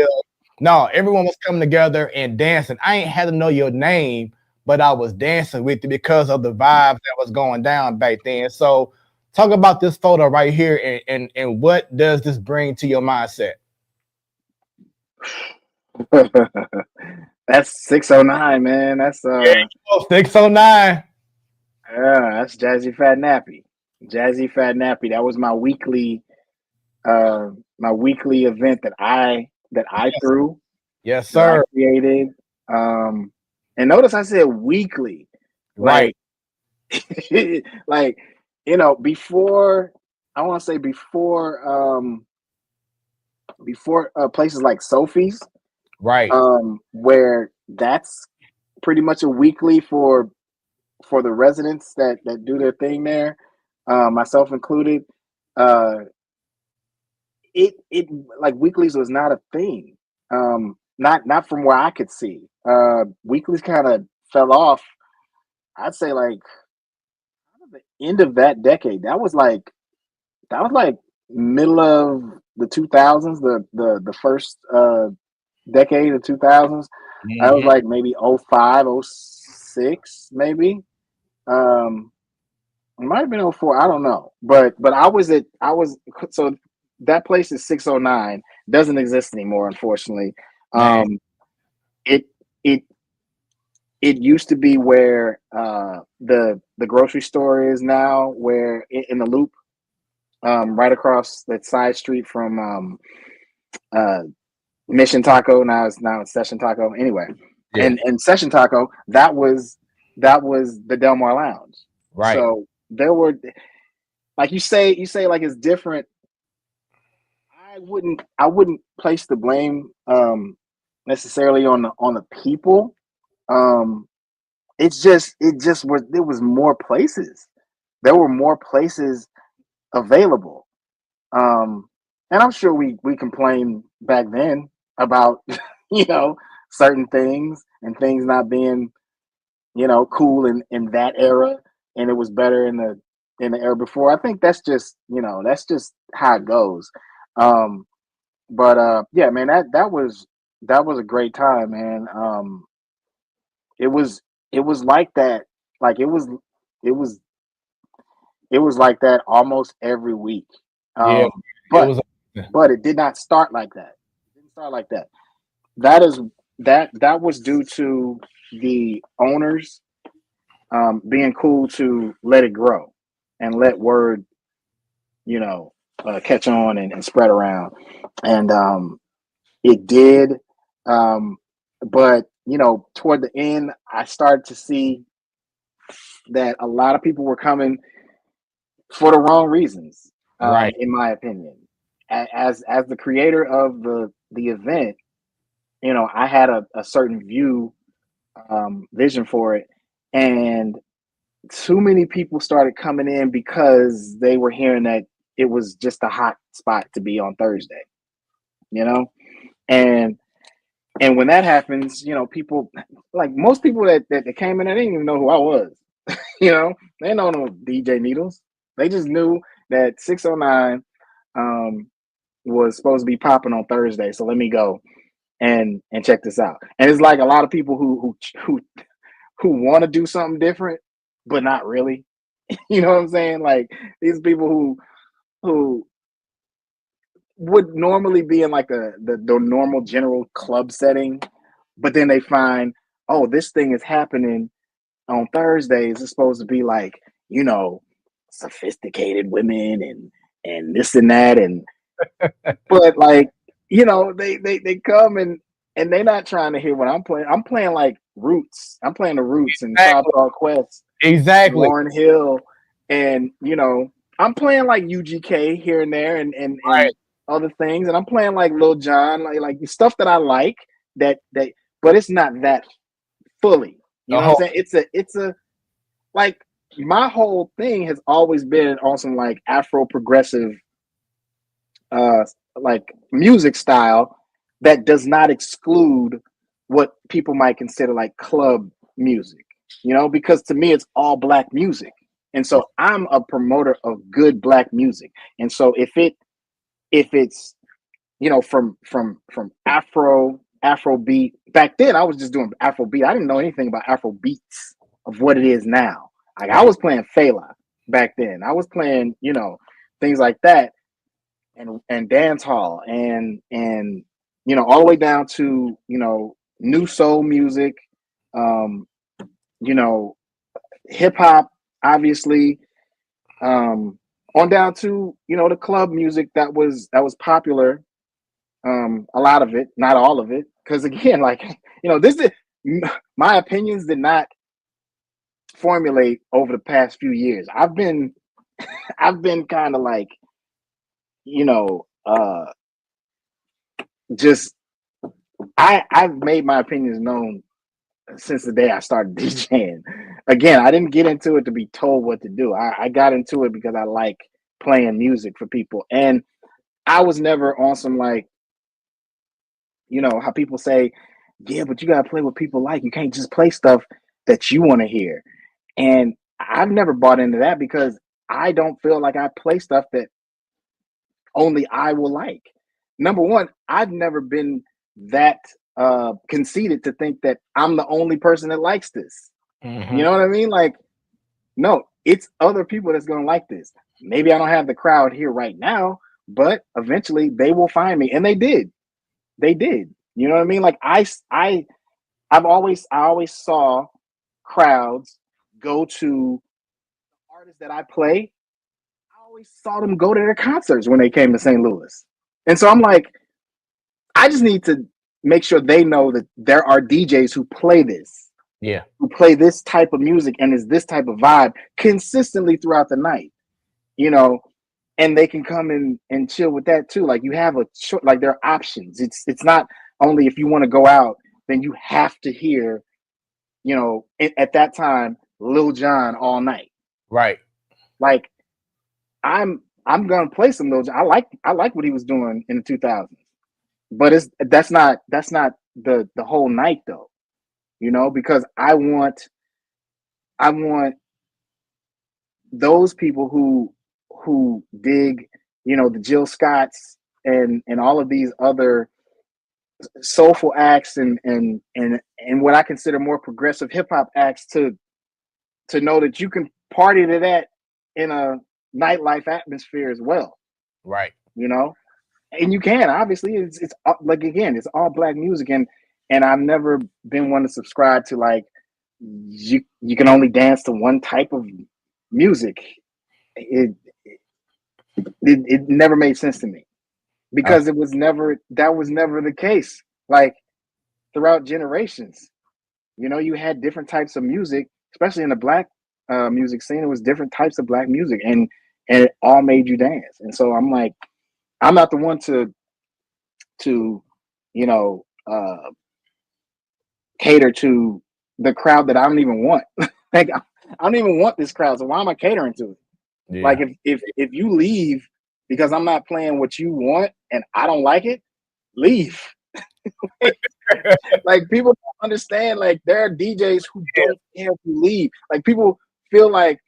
No, everyone was coming together and dancing. I ain't had to know your name, but I was dancing with you because of the vibes that was going down back then. So talk about this photo right here and what does this bring to your mindset? That's 609, man. That's Yeah, 609. yeah, that's Jazzy Fat Nappy. Jazzy Fat Nappy. That was my weekly event that I Yes, threw, yes, that I sir. created. And notice I said weekly. Right, Like like before, I want to say before places like Sophie's, right. where that's pretty much a weekly for the residents that do their thing there, myself included. Uh, it like weeklies was not a thing. Not from where I could see. Weeklies kind of fell off. I'd say like the end of that decade. That was like middle of the 2000s, the first decade of 2000s. I was Mhm. like maybe oh 05, oh 06, maybe. Um, It might have been '04. I don't know, but I was so that place is 609, doesn't exist anymore, unfortunately. Dang. It it it used to be where the grocery store is now, where in the Loop, right across that side street from uh, Mission Taco. Now it's Session Taco. Anyway, Yeah. and Session Taco, that was the Del Mar Lounge. Right. So there were, like you say like it's different. I wouldn't place the blame necessarily on the people. Um, it just was, there was more places. There were more places available. Um, and I'm sure we complained back then about you know certain things and things not being cool in that era, and it was better in the era before. I think that's just how it goes. Um, but yeah, man, that was a great time, man. It was it was like that. Like it was it was like that almost every week. Yeah. Um, It but was. but it did not start like that. It didn't start like that. That is that was due to the owners being cool to let it grow and let word, you know, catch on and spread around. And it did. Um, but toward the end, I started to see that a lot of people were coming for the wrong reasons, Right. in my opinion. As the creator of the event, I had a certain vision for it, and too many people started coming in because they were hearing that it was just a hot spot to be on Thursday, you know, and when that happens, people, like most people that came in, they didn't even know who I was. They don't know DJ Needles. They just knew that 609 um, was supposed to be popping on Thursday. So let me go and check this out. And it's like a lot of people who want to do something different, but not really. You know what I'm saying? Like these people who would normally be in like the normal general club setting, but then they find, oh, this thing is happening on Thursdays. It's supposed to be like, you know, sophisticated women and this and that, and but like, they come and they're not trying to hear what I'm playing. I'm playing like Roots. I'm playing the Roots and Tribe Exactly. Called Quest and Exactly. Lauryn Hill, and I'm playing like UGK here and there, and Right. other things, and I'm playing like Lil Jon, like stuff that I like, that but it's not that fully. You The know what I'm whole. saying? It's a like, my whole thing has always been on some like Afro progressive uh like music style that does not exclude what people might consider like club music, because to me it's all black music. And so I'm a promoter of good black music. And so if it's from Afro beat. Back then I was just doing Afro beat. I didn't know anything about Afro beats of what it is now. Like I Right. was playing Fela back then. I was playing, things like that, and dance hall, and all the way down to new soul music, um, you know hip hop, obviously, um, on down to the club music that was popular. A lot of it, not all of it, because again, like this is my opinions did not formulate over the past few years. I've been kind of like just I've made my opinions known since the day I started DJing. Again, I didn't get into it to be told what to do. I got into it because I like playing music for people, and I was never on some, like, how people say, yeah, but you gotta play what people like. You can't just play stuff that you want to hear. And I've never bought into that because I don't feel like I play stuff that only I will like. Number one, I've never been that conceited to think that I'm the only person that likes this. You Hmm. know what I mean? Like, no, it's other people that's gonna like this. Maybe I don't have the crowd here right now, but eventually they will find me, and they did. They did. You know what I mean? Like I always saw crowds go to artists that I play. I always saw them go to their concerts when they came to St. Louis. And so I'm like, I just need to make sure they know that there are DJs who play this, Yeah. who play this type of music and is this type of vibe consistently throughout the night, you know, and they can come in and chill with that too. Like you have like there are options. It's not only if you want to go out, then you have to hear, you know, at that time, Lil Jon all night. Right. Like I'm gonna play some Lil Jon. I like what he was doing in the 2000s, but that's not the whole night though, you know, because I want those people who dig, you know, the Jill Scotts and all of these other soulful acts and what I consider more progressive hip hop acts to know that you can party to that in a nightlife atmosphere as well, Right. you know, and you can obviously it's like again it's all black music and I've never been one to subscribe to like you can only dance to one type of music. It it never made sense to me because that was never the case. Like throughout generations, you know, you had different types of music, especially in the black music scene. It was different types of black music, and it all made you dance. And so I'm like, I'm not the one to you know cater to the crowd that I don't even want. Like I don't even want this crowd. So why am I catering to it? Like Yeah. if you leave because I'm not playing what you want and I don't like it, leave. Like people don't understand. Like there are DJs who don't care if you leave. Like people feel like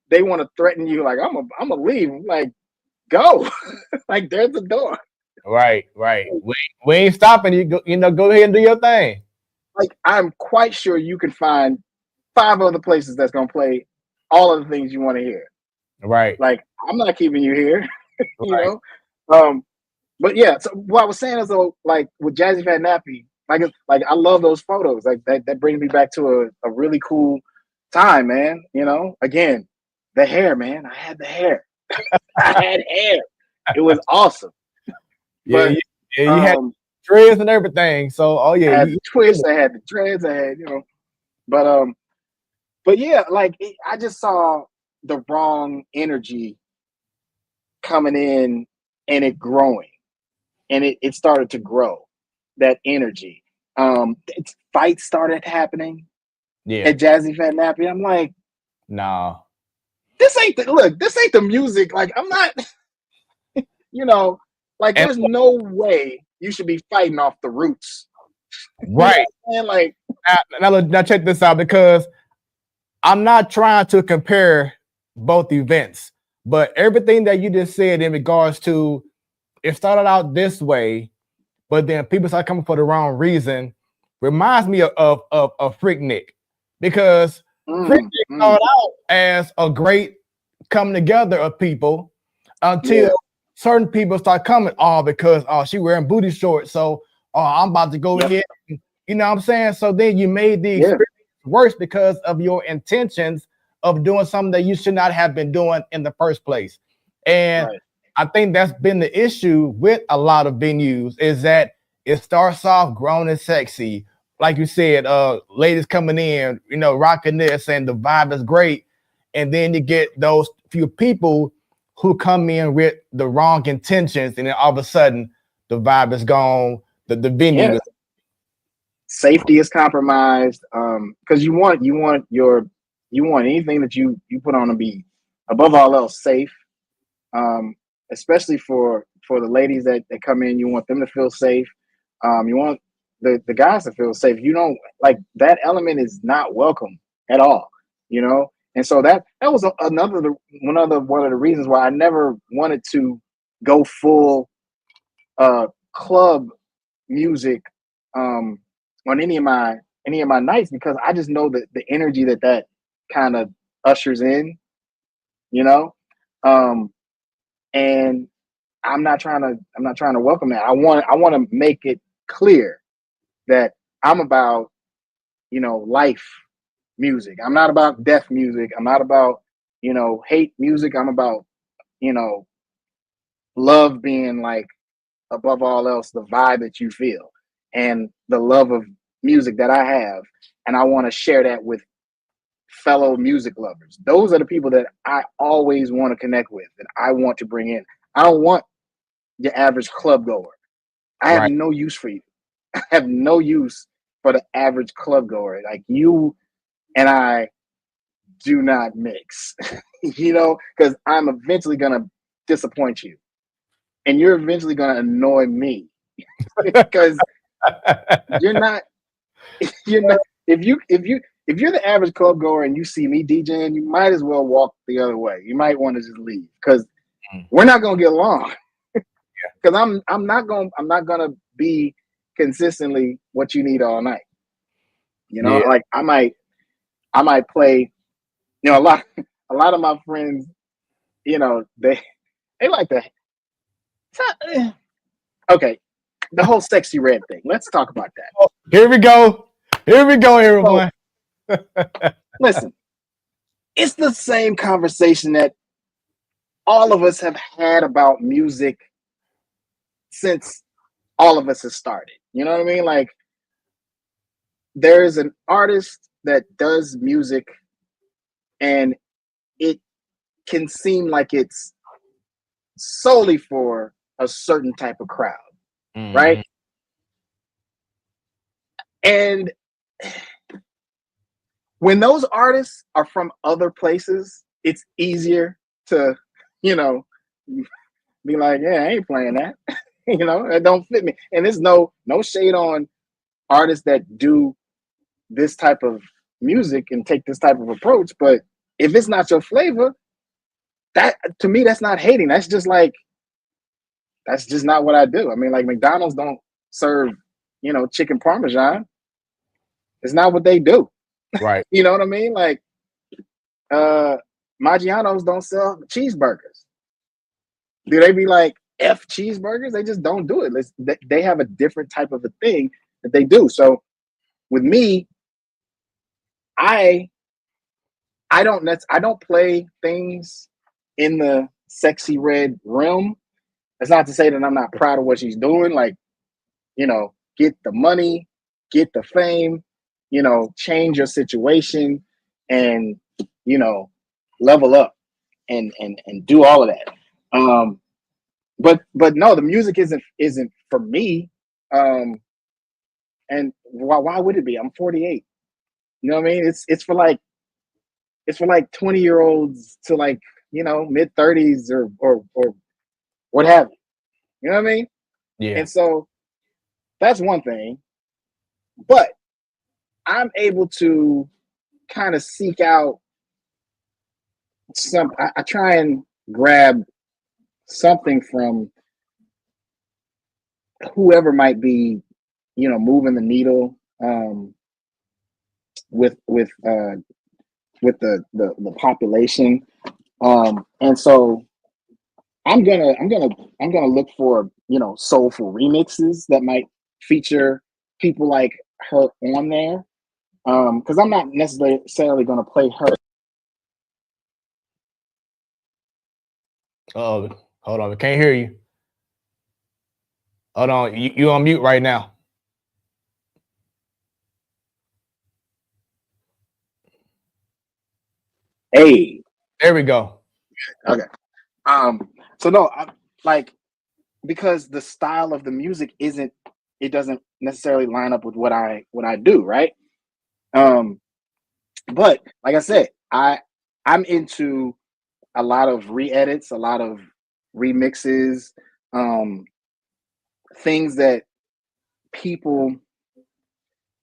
they want to threaten you. Like I'm a leave. I'm like go. Like there's the door. Right. Right. We ain't stopping you. Go, you know, go ahead and do your thing. Like I'm quite sure you can find 5 other places that's gonna play all of the things you want to hear. Right. Like I'm not keeping you here. You Right. know. But yeah, so what I was saying is though, like with Jazzy Fat Nappy, like I love those photos. Like that brings me back to a really cool time, man. You know, again, the hair, man. I had the hair. I had hair. It was awesome. Yeah. But You had dreads and everything. So, oh yeah, I had you the twists, I had the dreads, I had, you know, but yeah, like I just saw the wrong energy coming in and it growing. And it started to grow that energy. Fights started happening yeah. at Jazzy Fat Nappy. I'm like, Nah. this ain't this ain't the music. Like, I'm not, you know, like And there's no way you should be fighting off the roots. You know right. what I'm saying? Like, Now check this out because I'm not trying to compare both events, but everything that you just said in regards to it started out this way, but then people start coming for the wrong reason reminds me of Freaknik because Freaknik started out as a great coming together of people until certain people start coming because she wearing booty shorts, so I'm about to go ahead, you know what I'm saying? So then you made the experience worse because of your intentions of doing something that you should not have been doing in the first place. And I think that's been the issue with a lot of venues is that it starts off grown and sexy. Like you said, ladies coming in, you know, rocking this and the vibe is great. And then you get those few people who come in with the wrong intentions, and then all of a sudden the vibe is gone, the venue is safety is compromised. Because you want anything that you put on to be above all else safe. Especially for the ladies that come in, you want them to feel safe. You want the guys to feel safe. You don't like that element is not welcome at all, you know. And so that was one of the reasons why I never wanted to go full club music on any of my nights because I just know that the energy that kind of ushers in you know, um, and I'm not trying to welcome that. I want to make it clear that I'm about, life music. I'm not about death music. I'm not about, hate music. I'm about, you know, love being like above all else the vibe that you feel and the love of music that I have, and I want to share that with fellow music lovers. Those are the people that I always want to connect with, that I want to bring in. I don't want your average club goer. I have Right. no use for you. I have no use for the average club goer. Like, you and I do not mix, because I'm eventually gonna disappoint you, and you're eventually gonna annoy me because you're not, you're not. If you're the average club goer and you see me DJing, you might as well walk the other way. You might want to just leave because we're not gonna get along. Because I'm not gonna be consistently what you need all night. Yeah. Like I might play. A lot of my friends, they like to. Okay, the whole sexy red thing. Let's talk about that. Here we go. Here we go, So everyone. listen, it's the same conversation that all of us have had about music since all of us have started. You know what I mean? Like, there's an artist that does music and it can seem like it's solely for a certain type of crowd, right? Mhm. And when those artists are from other places, it's easier to, you know, be like, yeah, I ain't playing that. It don't fit me. And there's no shade on artists that do this type of music and take this type of approach, but if it's not your flavor, that, to me, that's not hating. That's just not what I do. I mean, like, McDonald's don't serve, chicken parmesan. It's not what they do. Right. You know what I mean? Like, uh Maggiano's don't sell cheeseburgers. Do they be like F cheeseburgers? They just don't do it. They have a different type of a thing that they do. So with me, I I don't play things in the sexy red realm. That's not to say that I'm not proud of what she's doing. Like, get the money, get the fame, change your situation, and you know, level up and do all of that. Um, but no, the music isn't for me. Um, and why would it be? I'm 48. You know what I mean? It's for like 20-year-olds to, like, mid 30s or what have you. You know what I mean? Yeah. And so that's one thing. But I'm able to kind of seek out I try and grab something from whoever might be, moving the needle, with the population. And so I'm gonna look for, soulful remixes that might feature people like her on there. Because I'm not necessarily gonna play her. Oh, hold on. We can't hear you. Hold on. You on mute right now. Hey, There we go. okay. So no, like, because the style of the music it doesn't necessarily line up with what I do, right? Um, but like I said, I'm into a lot of re-edits, a lot of remixes, um, things that people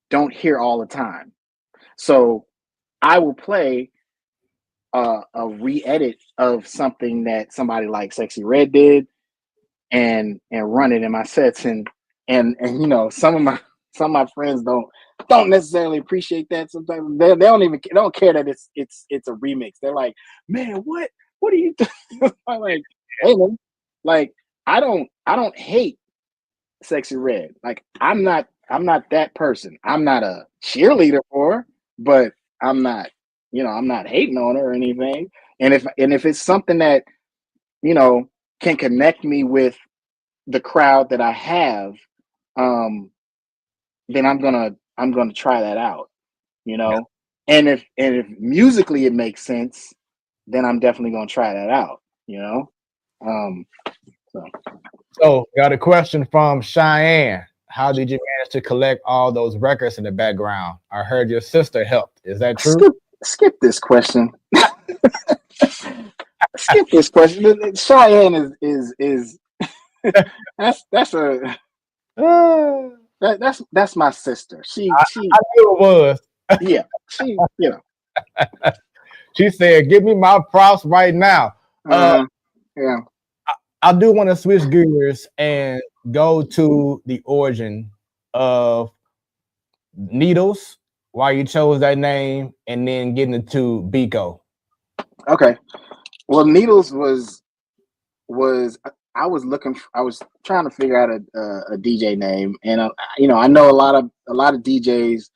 don't hear all the time. So I will play a re-edit of something that somebody like Sexy Red did, and run it in my sets, and some of my friends don't necessarily appreciate that. Sometimes they don't care that it's a remix. They're like, man, what what are you doing? I'm like, hey man, like I don't hate Sexy Red. Like I'm not that person. I'm not a cheerleader for her, but I'm not, I'm not hating on her or anything. And if it's something that, you know, can connect me with the crowd that I have, um, then I'm gonna try that out, you Yeah. know. And if musically it makes sense, then I'm definitely gonna try that out, you know. Um, so So, got a question from Cheyenne. How did you manage to collect all those records in the background? I heard your sister helped. Is that true? skip this question. Skip this question. Cheyenne is that's a I that's my sister. She knew it was. yeah, she. She said, "Give me my props right now." Uh, Yeah. I do want to switch gears and go to the origin of Needles, why you chose that name, and then getting into Biko. Okay. Well, Needles was I was trying to figure out a DJ name, and I know a lot of DJs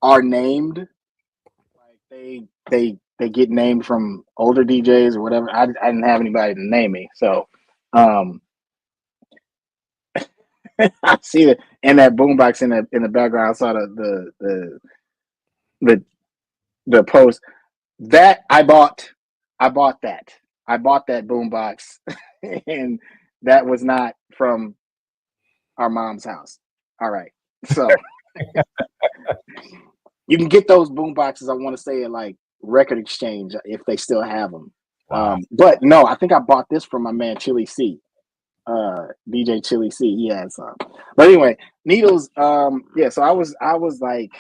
are named, like they get named from older DJs or whatever. I didn't have anybody to name me, so um I see that and that boombox in the background. I saw the the post that I bought that. I bought that boombox, and that was not from our mom's house. All right, so you can get those boom boxes. I want to say at like Record Exchange if they still have them. Wow. But no, I think I bought this from my man Chili C, DJ Chili C. He had some. But anyway, Needles. Yeah. So I was like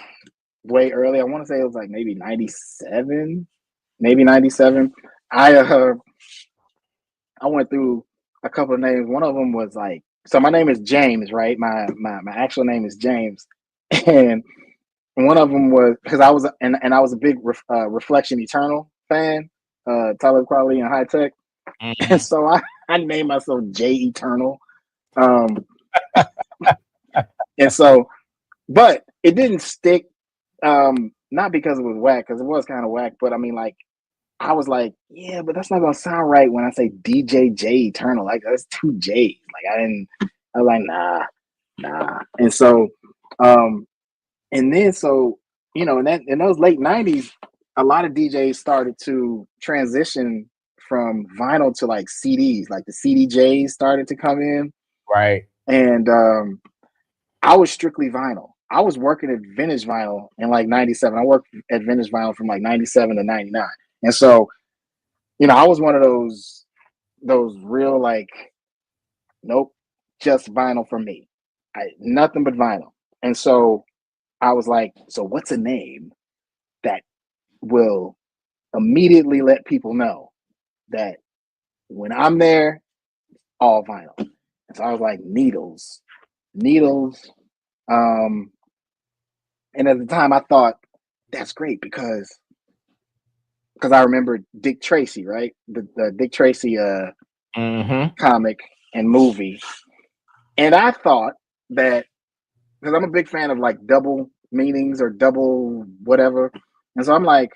way early. I want to say it was like maybe 97, maybe 97. I uh I went through a couple of names. One of them was like, so my name is James, right? My actual name is James, and one of them was because I was a big Reflection Eternal fan, Talib Kweli and High Tech, and Mhm. so I named myself J Eternal, um, and so but it didn't stick, not because it was whack, because it was kind of whack, but I mean like I was like, yeah, but that's not gonna sound right when I say DJ J Eternal. Like that's two J's. Like I didn't. I was like, nah. And so, um, and then so in those late '90s, a lot of DJs started to transition from vinyl to like CDs. Like the CDJs started to come in, Right. and I was strictly vinyl. I was working at Vintage Vinyl in like '97. I worked at Vintage Vinyl from like '97 to '99, and so I was one of those real like, nope, just vinyl for me. Nothing but vinyl. And so I was like, so what's a name that will immediately let people know that when I'm there, all vinyl. And so I was like, Needles. Needles. Um, and at the time I thought that's great because I remember Dick Tracy, right? The Dick Tracy Mm-hmm. comic and movie. And I thought that because I'm a big fan of like double meanings or double whatever. And so I'm like,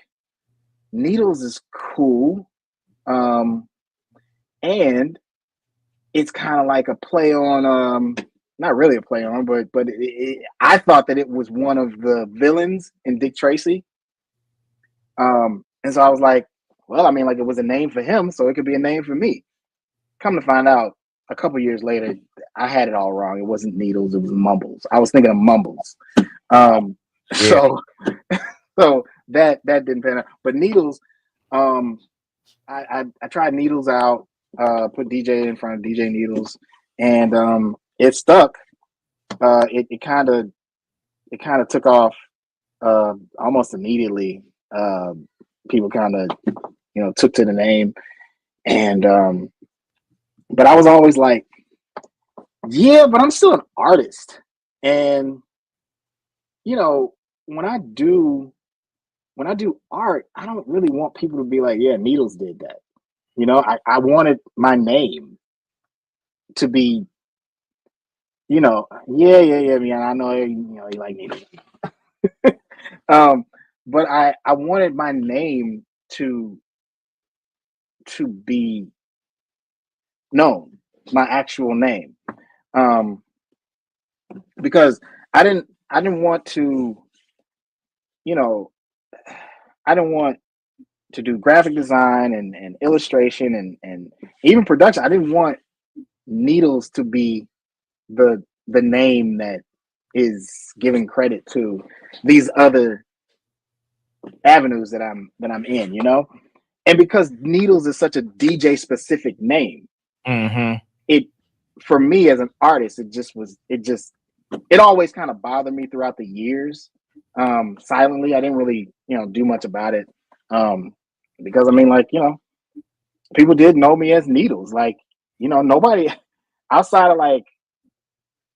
Needles is cool. Um, and it's kind of like a play on, not really a play on, but I thought that it was one of the villains in Dick Tracy. And so I was like, well, I mean, like it was a name for him, so it could be a name for me. Come to find out, a couple years later, I had it all wrong. It wasn't Needles, it was Mumbles. I was thinking of Mumbles. Um, Yeah. so so that didn't pan out. But Needles, um, I tried Needles out, put DJ in front of DJ Needles, and it stuck. It kind of took off almost immediately. People kind of took to the name, and but I was always like, yeah, but I'm still an artist, and you know when I do when I do art, I don't really want people to be like, yeah, Needles did that. You know, I wanted my name to be, yeah, man. I know, you like me. Um, but I wanted my name to be known, my actual name, um, because I didn't want to, you know, I didn't want to do graphic design and illustration and even production. I didn't want Needles to be the name that is giving credit to these other avenues that I'm in, and because Needles is such a DJ specific name, Mm-hmm. it for me as an artist, it always kind of bothered me throughout the years. Silently, I didn't really do much about it, because I mean, like, people did know me as Needles, like, nobody outside of like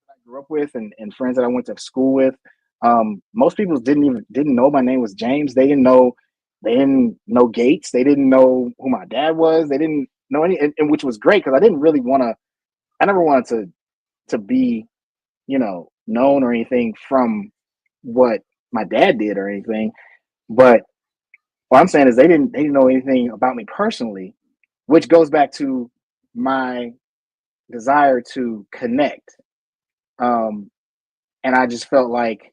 I grew up with and friends that I went to school with. Most people didn't know my name was James. They didn't know Gates. They didn't know who my dad was. They didn't know any, and which was great because I didn't really want to. I never wanted to be, known or anything from what my dad did or anything. But what I'm saying is they didn't know anything about me personally, which goes back to my desire to connect. Um, and I just felt like,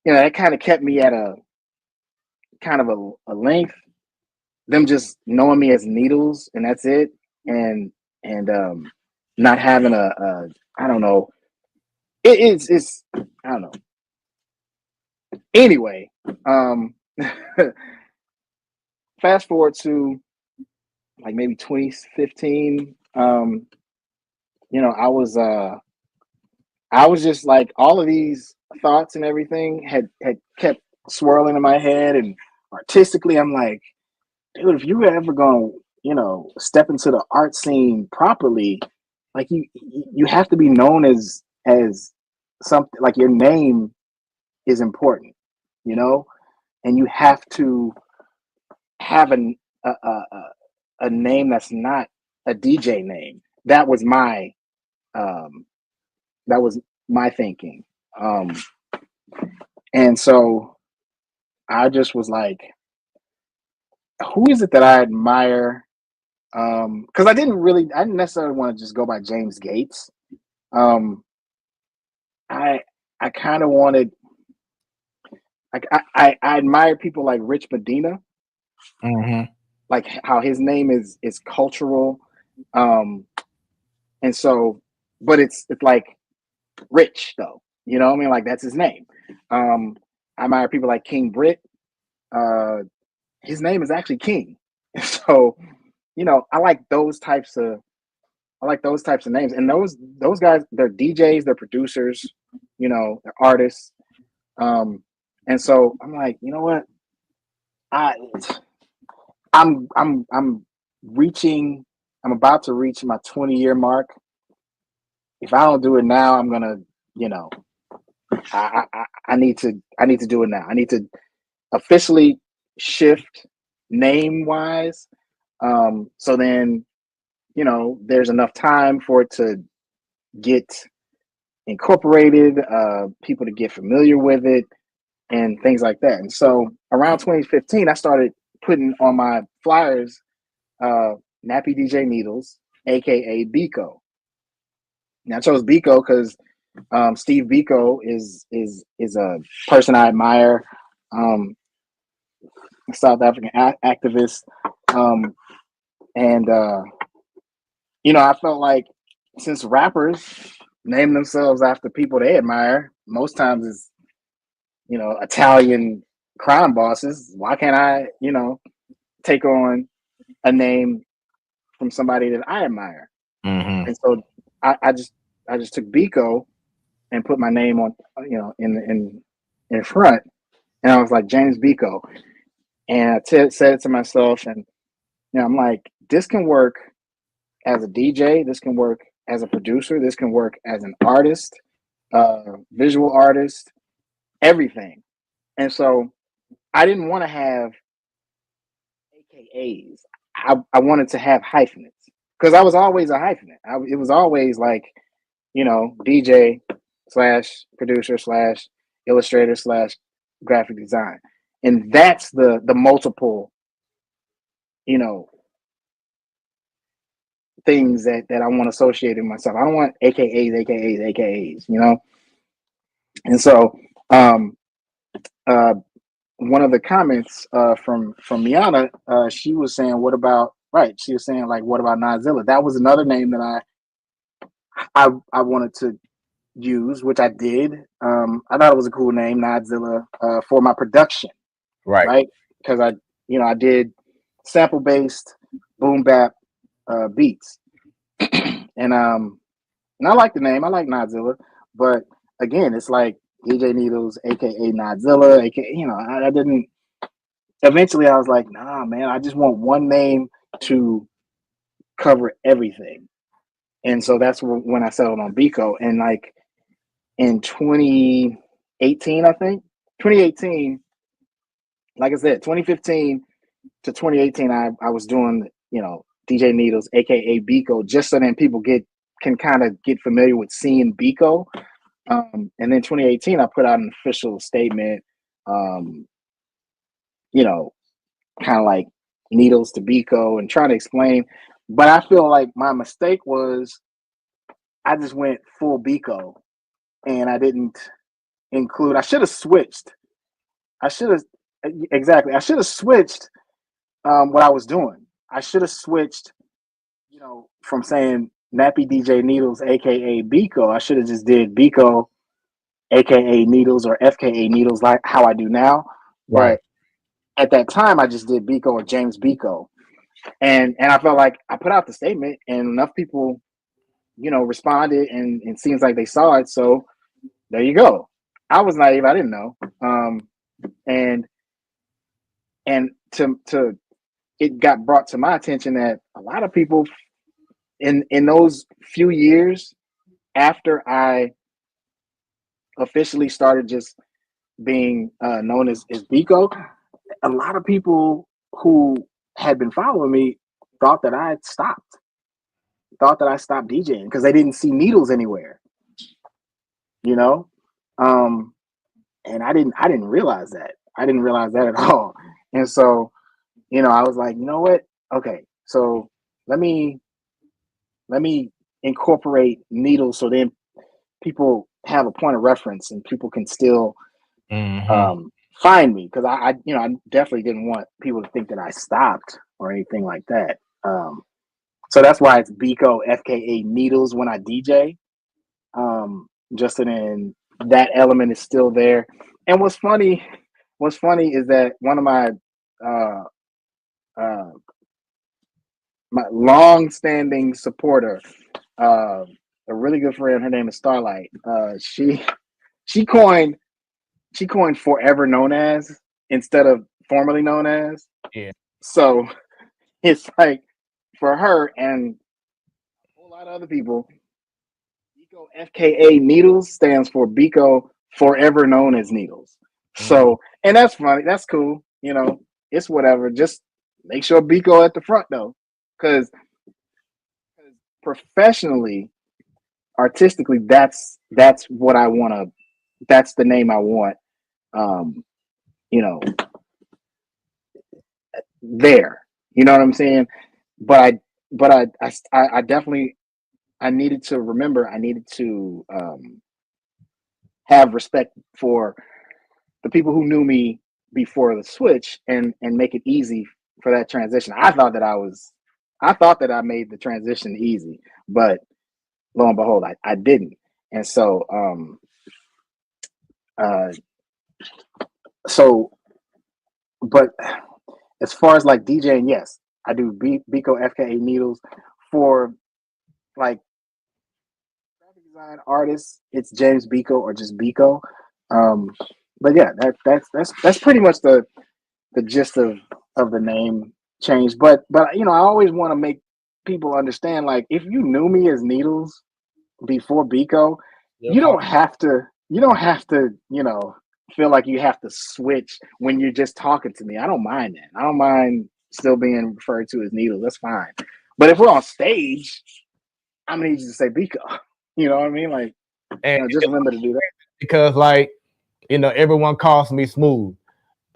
that kind of kept me at a kind of a length. Them just knowing me as Needles and that's it, and not having a I don't know. It's I don't know. Anyway, um, fast forward to like maybe 2015. I was just like all of these thoughts and everything had kept swirling in my head, and artistically, I'm like, dude, if you were ever gonna, step into the art scene properly, like you have to be known as something, like your name is important, you know, and you have to have a, a, a a name that's not a DJ name. Um that was my thinking. Um and so I just was like, who is it that I admire? Because I didn't necessarily want to just go by James Gates. Um I I kind of wanted, like, I admire people like Rich Medina, Mm-hmm. like how his name is cultural. um and so, but it's like Rich though, you know what I mean, like that's his name. um I admire people like King Britt. uh his name is actually King. So, I like those types of names, and those guys, they're DJs, they're producers, they're artists. Um and so I'm like, you know what, I I'm reaching I'm about to reach my 20-year mark. If I don't do it now, I'm gonna, you know, I need to do it now. I need to officially shift name wise. So then, there's enough time for it to get incorporated, people to get familiar with it, and things like that. And so around 2015, I started putting on my flyers, uh, Nappy DJ Needles, aka Biko. Now I chose Biko because, Steve Biko is a person I admire, um, a South African activist, um, and I felt like, since rappers name themselves after people they admire, most times is, Italian crime bosses. Why can't I, take on a name from somebody that I admire? Mm-hmm. And so I just took Biko and put my name on, in front, and I was like, James Biko. And said it to myself, and I'm like, this can work as a DJ, this can work as a producer, this can work as an artist, visual artist, everything. And so I didn't want to have AKAs. I wanted to have hyphenates because I was always a hyphenate. It was always like, DJ slash producer slash illustrator slash graphic design, and that's the multiple, you know, things that I want associated with myself. I don't want AKAs, And so, um, uh, one of the comments from Miana, she was saying, "What about right?" She was saying like, "What about Nodzilla?" That was another name that I wanted to use, which I did. I thought it was a cool name, Nodzilla, for my production, Right. right? Because I did sample based boom bap beats, and I like the name. I like Nodzilla, but again, it's like DJ Needles, aka Nodzilla, aka I didn't. Eventually, I was like, nah, man, I just want one name to cover everything, and so that's when I settled on Biko. And like in 2018, I think 2018, like I said, 2015 to 2018, I was doing DJ Needles, aka Biko, just so then people can kind of get familiar with seeing Biko. And then 2018, I put out an official statement, um, you know, kind of like Needles to Biko and trying to explain. But I feel like my mistake was I just went full Biko and I didn't include. I should have switched. I should have exactly. I should have switched what I was doing. I should have switched, from saying Nappy DJ Needles, aka Biko. I should have just did Biko, aka Needles, or FKA Needles, like how I do now. Right. But at that time, I just did Biko or James Biko, and I felt like I put out the statement, and enough people, responded, and it seems like they saw it. So there you go. I was naive. I didn't know. And to it got brought to my attention that a lot of people in those few years after I officially started just being known as Biko, a lot of people who had been following me thought that I had stopped DJing because they didn't see Needles anywhere, you know. Um, and I didn't realize that. I didn't realize that at all. And so, I was like, you know what? Okay, so let me incorporate Needles so then people have a point of reference and people can still Mm-hmm. find me because I definitely didn't want people to think that I stopped or anything like that. So that's why it's Biko FKA Needles when I DJ. Just so then that element is still there. And what's funny is that one of uh, uh, my long-standing supporter, uh, a really good friend, her name is Starlight. She coined forever known as instead of formerly known as. Yeah. So it's like for her and a whole lot of other people, Biko FKA Needles stands for Biko forever known as Needles. Mm-hmm. So and that's funny. That's cool. It's whatever. Just make sure Biko at the front though, because professionally, artistically, that's what I want to. That's the name I want. Um, you know, there. You know what I'm saying? But I definitely I needed to remember. I needed to have respect for the people who knew me before the switch and make it easy for that transition. I thought that I made the transition easy, but lo and behold, I didn't. And uh, so, but as far as like DJing, yes, I do Biko FKA Needles for like graphic design artists. It's James Biko or just Biko. Um, but yeah, that's pretty much the gist of the name change. But I always want to make people understand like if you knew me as Needles before Biko, You're you hard. don't have to feel like you have to switch when you're just talking to me. I don't mind that. I don't mind still being referred to as Needles. That's fine. But if we're on stage, I'm gonna need you to say Biko. You know what I mean? Like, And just remember to do that. because like, everyone calls me Smooth.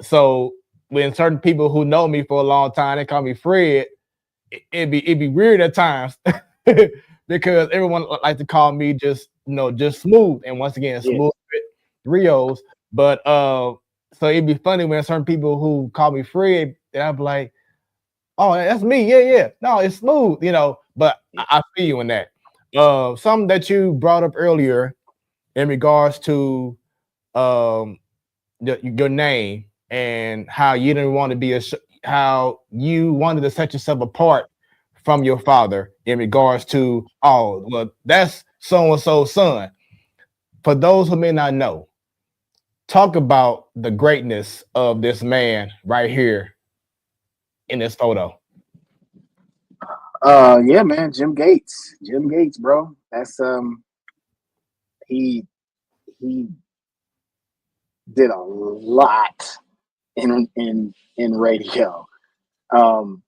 So when certain people who know me for a long time, they call me Fred, it'd be weird at times because everyone like to call me just Smooth. And once again, Yeah. Smooth with Rios. But so it'd be funny when certain people who call me Fred, and I'd be like, oh, that's me. Yeah, yeah. No, it's Smooth, but Yeah. I feel you in that. Something that you brought up earlier in regards to um your name and how you didn't want to be how you wanted to set yourself apart from your father in regards to, oh, well, that's so and so's son. For those who may not know, talk about the greatness of this man right here in this photo. Yeah, man, Jim Gates. Jim Gates, bro. That's he he did a lot in radio. Um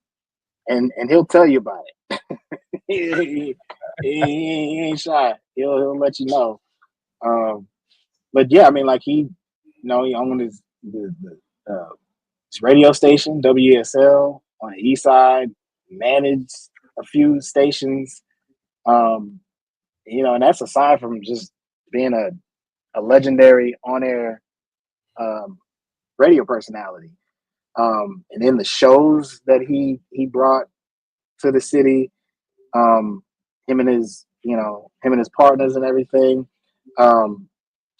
and he'll tell you about it. He ain't shy. He'll let you know. But yeah, I mean, like he owned his radio station WSL on the east side, managed a few stations. Um, and that's aside from just being a legendary on air um, radio personality. And then the shows that he brought to the city, um, him and his partners and everything. Um,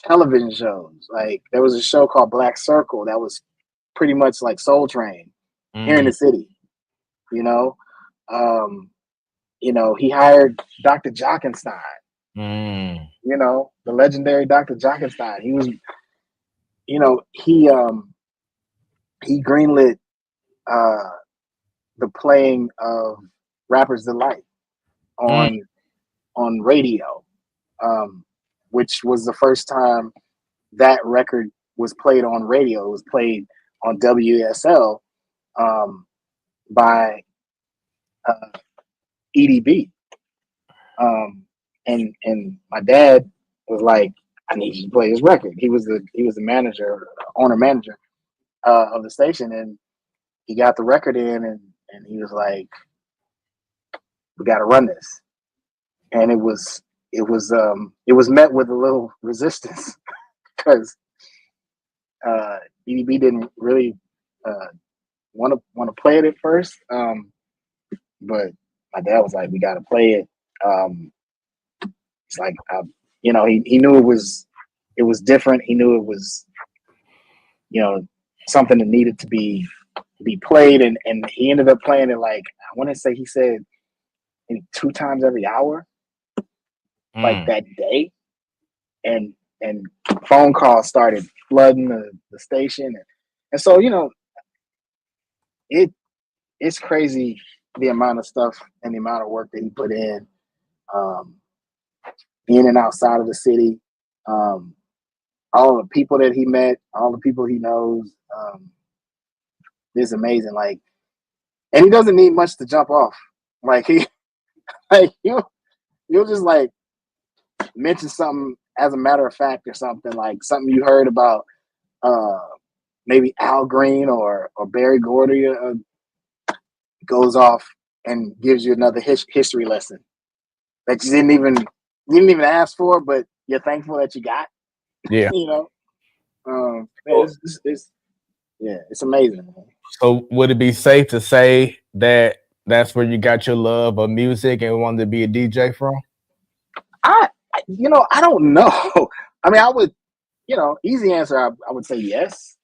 Television shows, like there was a show called Black Circle that was pretty much like Soul Train here in the city. You know, um, he hired Dr. Jockenstein. Mm. The legendary Dr. Jockenstein. He was, he greenlit uh, the playing of Rapper's Delight Mm. on radio, which was the first time that record was played on radio. It was played on WSL by EDB. And my dad was like, I need you to play this record. He was the manager, owner manager of the station, and he got the record in, and he was like, we got to run this. And it was met with a little resistance because EDB didn't really want to play it at first, but my dad was like, we got to play it. It's like he knew it was different. He knew it was something that needed to be played, and he ended up playing it, like I want to say he said in 2 times every hour, like that day, and phone calls started flooding the station, and so it's crazy the amount of stuff and the amount of work that he put um, in and outside of the city. All the people that he met, all the people he knows, is amazing. Like, and he doesn't need much to jump off. Like you'll just like mention something as a matter of fact or something, like something you heard about maybe Al Green or Barry Gordy, goes off and gives you another history lesson that you didn't even ask for, but you're thankful that you got. Yeah. It's amazing, man. So would it be safe to say that that's where you got your love of music and wanted to be a DJ from? I don't know. I mean, I would, easy answer. I would say yes.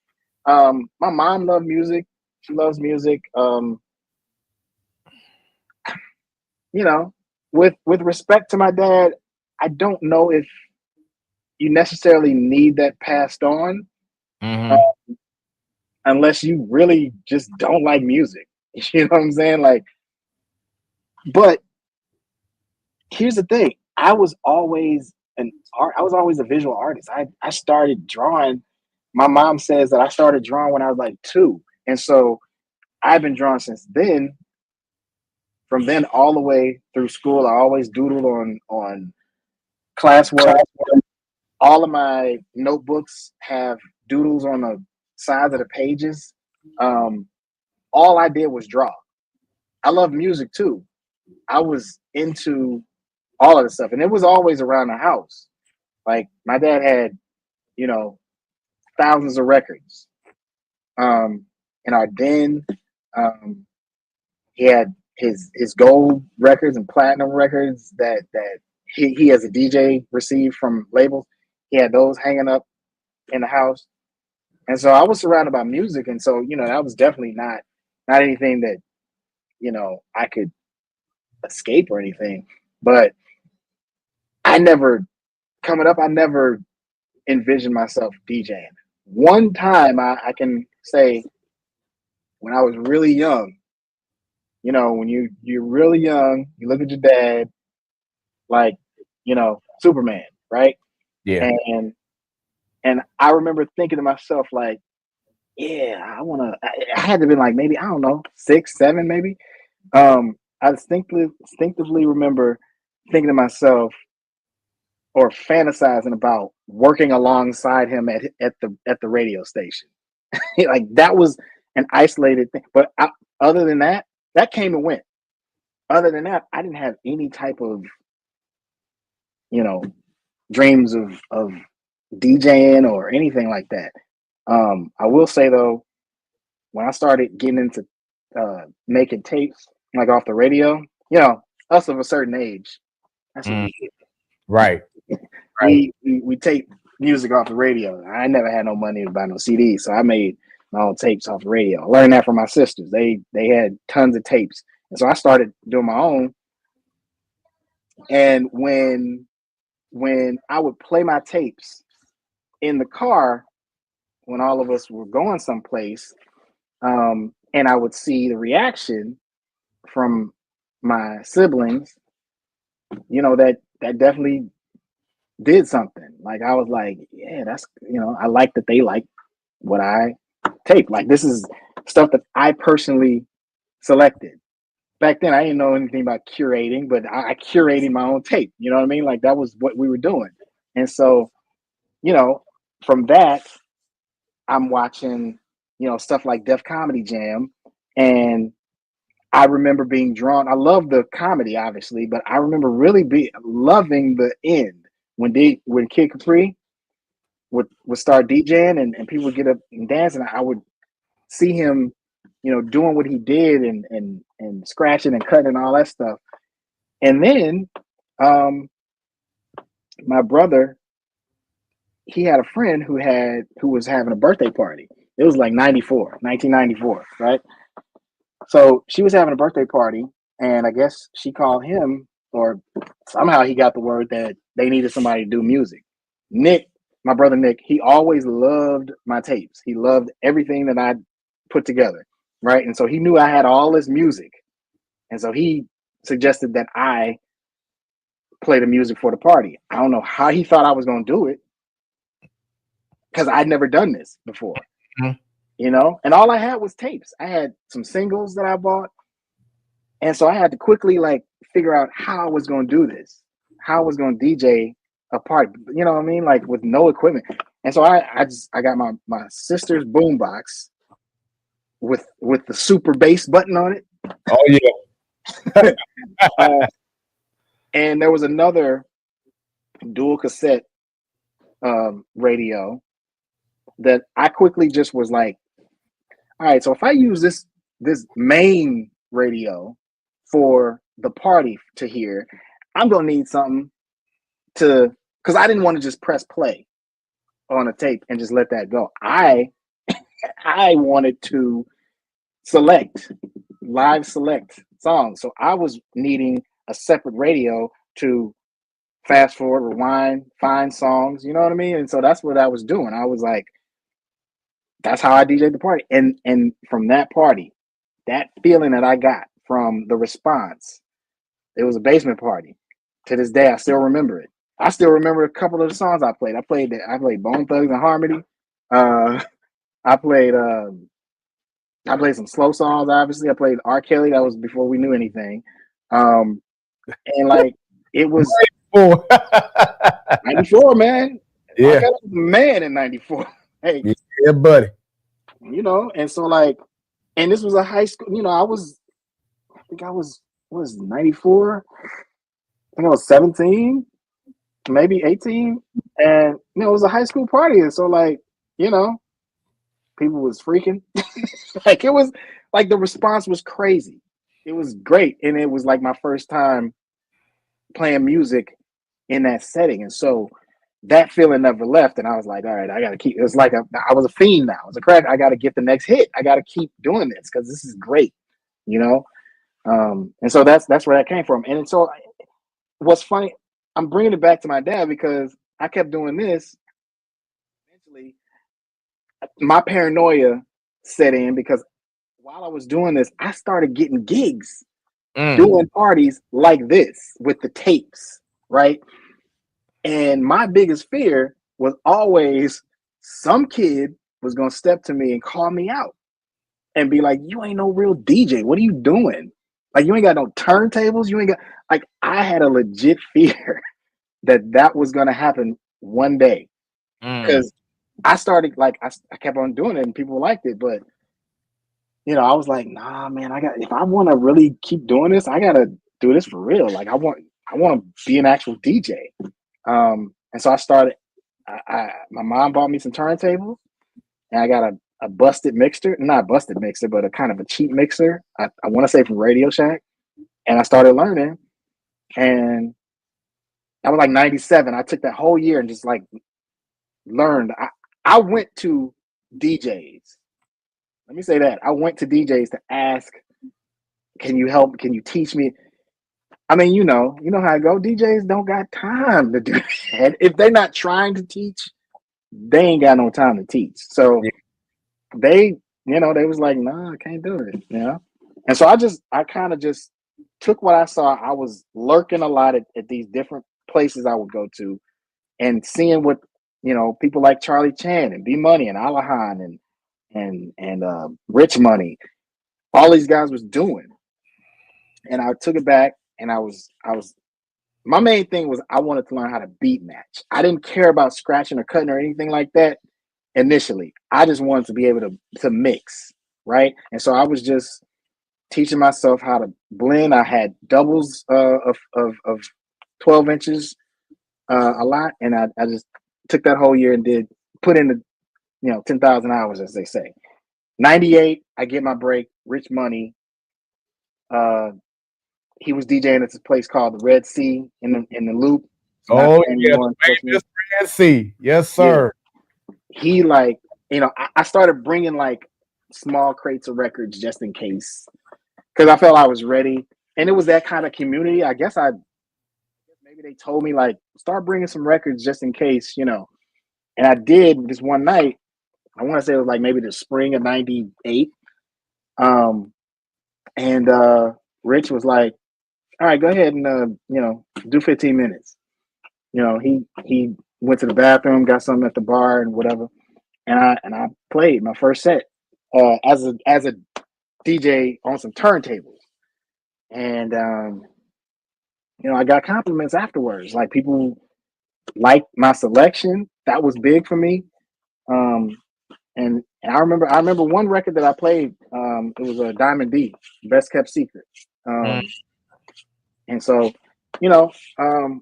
My mom loved music. She loves music. With respect to my dad, I don't know if you necessarily need that passed on, unless you really just don't like music. You know what I'm saying? Like, but here's the thing. I was always a visual artist. I started drawing. My mom says that I started drawing when I was like 2. And so I've been drawing since then. From then all the way through school, I always doodled on classwork. All of my notebooks have doodles on the sides of the pages. Um, all I did was draw. I love music too. I was into all of the stuff, and it was always around the house. Like my dad had, you know, thousands of records in our den. Um, he had his gold records and platinum records that he as a DJ received from labels. He had those hanging up in the house, and so I was surrounded by music, and so that was definitely not anything that I could escape or anything. But I never coming up, I never envisioned myself DJing. One time I can say when I was really young, when you're really young, you look at your dad like, Superman, right? Yeah. And I remember thinking to myself like, yeah, I had to be like maybe, I don't know, 6, 7 maybe. I instinctively remember thinking to myself or fantasizing about working alongside him at the radio station. Like that was an isolated thing. But other than that, that came and went. Other than that, I didn't have any type of, you know, dreams of DJing or anything like that. I will say though, when I started getting into making tapes like off the radio, us of a certain age, that's what Mm, we did. right. Right. We tape music off the radio. I never had no money to buy no CDs, so I made my own tapes off the radio. I learned that from my sisters. They had tons of tapes, and so I started doing my own. And when I would play my tapes in the car when all of us were going someplace, and I would see the reaction from my siblings, that definitely did something. Like I was like, yeah, that's I like that they like what I tape. Like this is stuff that I personally selected. Back then I didn't know anything about curating, but I curated my own tape. You know what I mean? Like that was what we were doing. And so, you know, from that, I'm watching, stuff like Def Comedy Jam. And I remember being drawn. I love the comedy, obviously, but I remember really be loving the end when Kid Capri would start DJing and people would get up and dance, and I would see him, doing what he did and scratching and cutting and all that stuff. And then um, my brother, he had a friend who was having a birthday party. It was like 1994, right? So she was having a birthday party, and I guess she called him, or somehow he got the word that they needed somebody to do music. Nick, my brother Nick, he always loved my tapes. He loved everything that I put together, right? And so he knew I had all this music, and so he suggested that I play the music for the party. I don't know how he thought I was going to do it because I'd never done this before, Mhm. and all I had was tapes. I had some singles that I bought. And so I had to quickly like figure out how I was going to do this, how I was going to DJ a party, you know what I mean? Like with no equipment. And so I got my sister's boombox with the super bass button on it. Oh yeah. Uh, and there was another dual cassette radio that I quickly just was like, all right, so if I use this main radio for the party to hear, I'm gonna need something because I didn't want to just press play on a tape and just let that go. I wanted to select select songs, so I was needing a separate radio to fast forward, rewind, find songs. You know what I mean? And so that's what I was doing. I was like, that's how I DJed the party, and from that party, that feeling that I got from the response, it was a basement party. To this day, I still remember it. I still remember a couple of the songs I played. I played Bone Thugs and Harmony. I played I played some slow songs. Obviously, I played R. Kelly. That was before we knew anything. Um, and like it was Oh. 94, man. R. Yeah. Kelly was the man in 94. Hey, Yeah, buddy. you know, and so like, and this was a high school. You know, I think I was 94. I think I was 17, maybe 18, and you know, it was a high school party, and so like, you know, people was freaking. Like it was like the response was crazy. It was great, and it was like my first time playing music in that setting, and so that feeling never left. And I was like, all right, I got to keep. It's like I was a fiend now. I was a crack. I got to get the next hit. I got to keep doing this because this is great, you know. And so that's where that came from. And so what's funny, I'm bringing it back to my dad because I kept doing this. Eventually, my paranoia set in because while I was doing this, I started getting gigs doing parties like this with the tapes, right? And my biggest fear was always some kid was gonna step to me and call me out and be like, "You ain't no real DJ. What are you doing? Like, you ain't got no turntables. You ain't got." Like, I had a legit fear that was gonna happen one day because I started like I kept on doing it and people liked it, but you know, I was like, nah, man, if I want to really keep doing this, I gotta do this for real. Like, I want to be an actual DJ. And so I started. My mom bought me some turntables, and I got a busted mixer, not a busted mixer, but a kind of a cheap mixer. I want to say from Radio Shack, and I started learning, and I was like 97. I took that whole year and just like learned. I went to DJs. Let me say that I went to DJs to ask, "Can you help? Can you teach me?" I mean, you know how I go. DJs don't got time to do that. If they're not trying to teach, they ain't got no time to teach. So they, they was like, "Nah, I can't do it." And so I kind of just took what I saw. I was lurking a lot at these different places I would go to, and seeing what people like Charlie Chan and B Money and Alahan and Rich Money, all these guys was doing, and I took it back, and I was my main thing was I wanted to learn how to beat match. I didn't care about scratching or cutting or anything like that initially. I just wanted to be able to mix, right? And so I was just teaching myself how to blend. I had doubles of 12 inches a lot, and I just took that whole year and put in the 10,000 hours, as they say. 98, I get my break. Rich Money. He was DJing at this place called the Red Sea in the Loop. Oh yeah, the famous Red Sea. Yes, sir. Yeah. He like, I started bringing like small crates of records just in case, because I felt I was ready, and it was that kind of community. I guess maybe they told me like start bringing some records just in case, And I did this one night. I want to say it was like maybe the spring of '98. And Rich was like, all right, go ahead and do 15 minutes. He went to the bathroom, got something at the bar and whatever, and I played my first set as a DJ on some turntables, and I got compliments afterwards. Like people liked my selection. That was big for me. And I remember one record that I played. It was a Diamond D, Best Kept Secret. And so,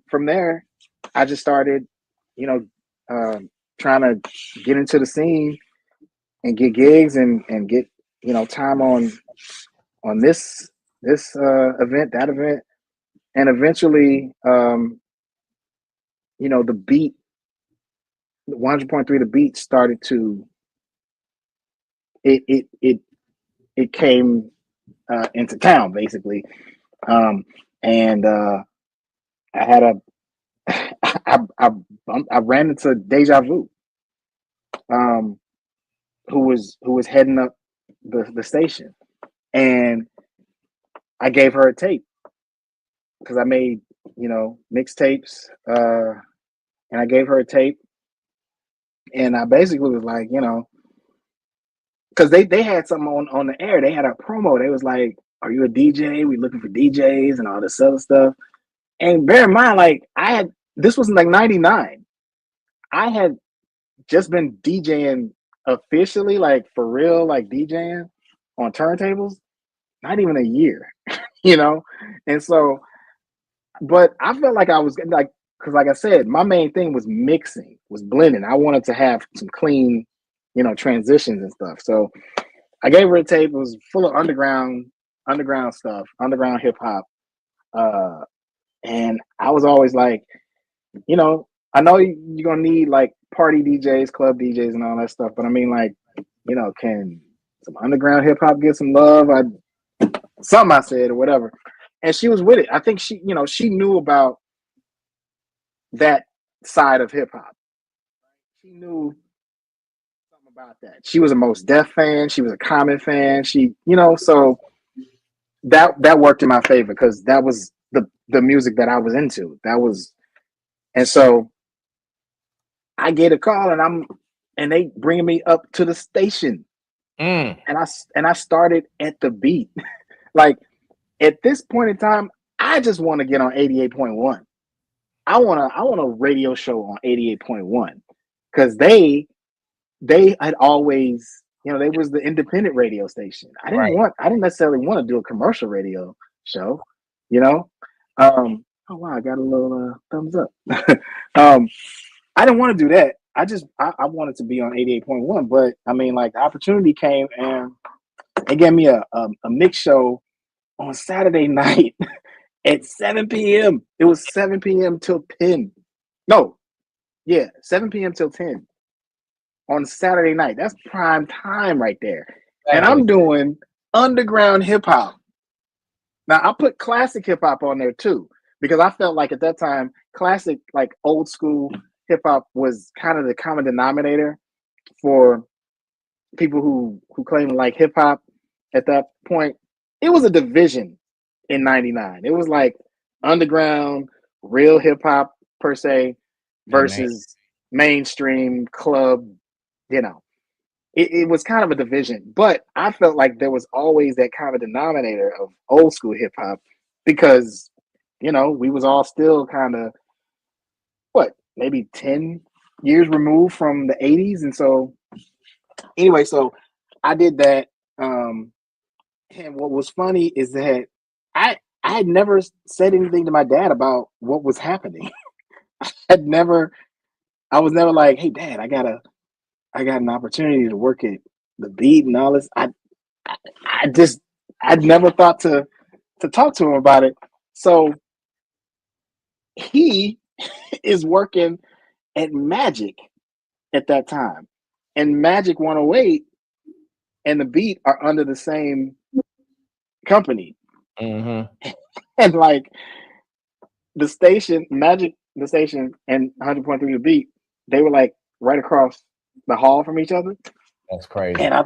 from there, I just started, trying to get into the scene and get gigs and get, time on this event, that event, and eventually, the beat, 100.3, the beat started to it came into town basically, and I had a I ran into Deja Vu, um, who was heading up the station, and I gave her a tape because I made mixtapes, and I gave her a tape, and I basically was like, because they had something on the air. They had a promo. They was like, "Are you a DJ? We looking for DJs and all this other stuff." And bear in mind, like this was like '99. I had just been DJing officially, like for real, like DJing on turntables, not even a year, you know? And so, but I felt like I was like, because like I said, my main thing was mixing, was blending. I wanted to have some clean, transitions and stuff. So I gave her a tape. It was full of underground stuff, underground hip hop. Uh, and I was always like, I know you're gonna need like party DJs, club DJs, and all that stuff. But I mean, like, can some underground hip hop get some love? Something I said or whatever, and she was with it. I think she knew about that side of hip hop. She knew something about that. She was a Mos Def fan. She was a Common fan. So that worked in my favor because that was the music that I was into. And so I get a call and they bring me up to the station. Mm. And I started at the beat. Like at this point in time, I just want to get on 88.1. I want a radio show on 88.1 because they had always, they was the independent radio station. I didn't necessarily want to do a commercial radio show, oh wow, I got a little thumbs up. I didn't want to do that. I wanted to be on 88.1, but I mean, like the opportunity came and they gave me a mix show on Saturday night at 7 p.m. It was 7 p.m. till 10. No, yeah, 7 p.m. till 10 on Saturday night. That's prime time right there. And I'm doing underground hip hop. Now I put classic hip hop on there too, because I felt like at that time, classic, like old school hip hop was kind of the common denominator for people who claim like hip hop at that point. It was a division in '99. It was like underground, real hip hop per se versus mainstream club, It was kind of a division, but I felt like there was always that common denominator of old school hip hop because, we was all still kind of maybe 10 years removed from the 80s. And so anyway, so I did that. And what was funny is that I had never said anything to my dad about what was happening. I was never like, hey dad, I got an opportunity to work at the beat and all this. I'd never thought to talk to him about it. So he is working at Magic at that time. And Magic 108 and the beat are under the same company. Mm-hmm. And like the station, Magic, the station, and 100.3 the beat, they were like right across the hall from each other. That's crazy. And I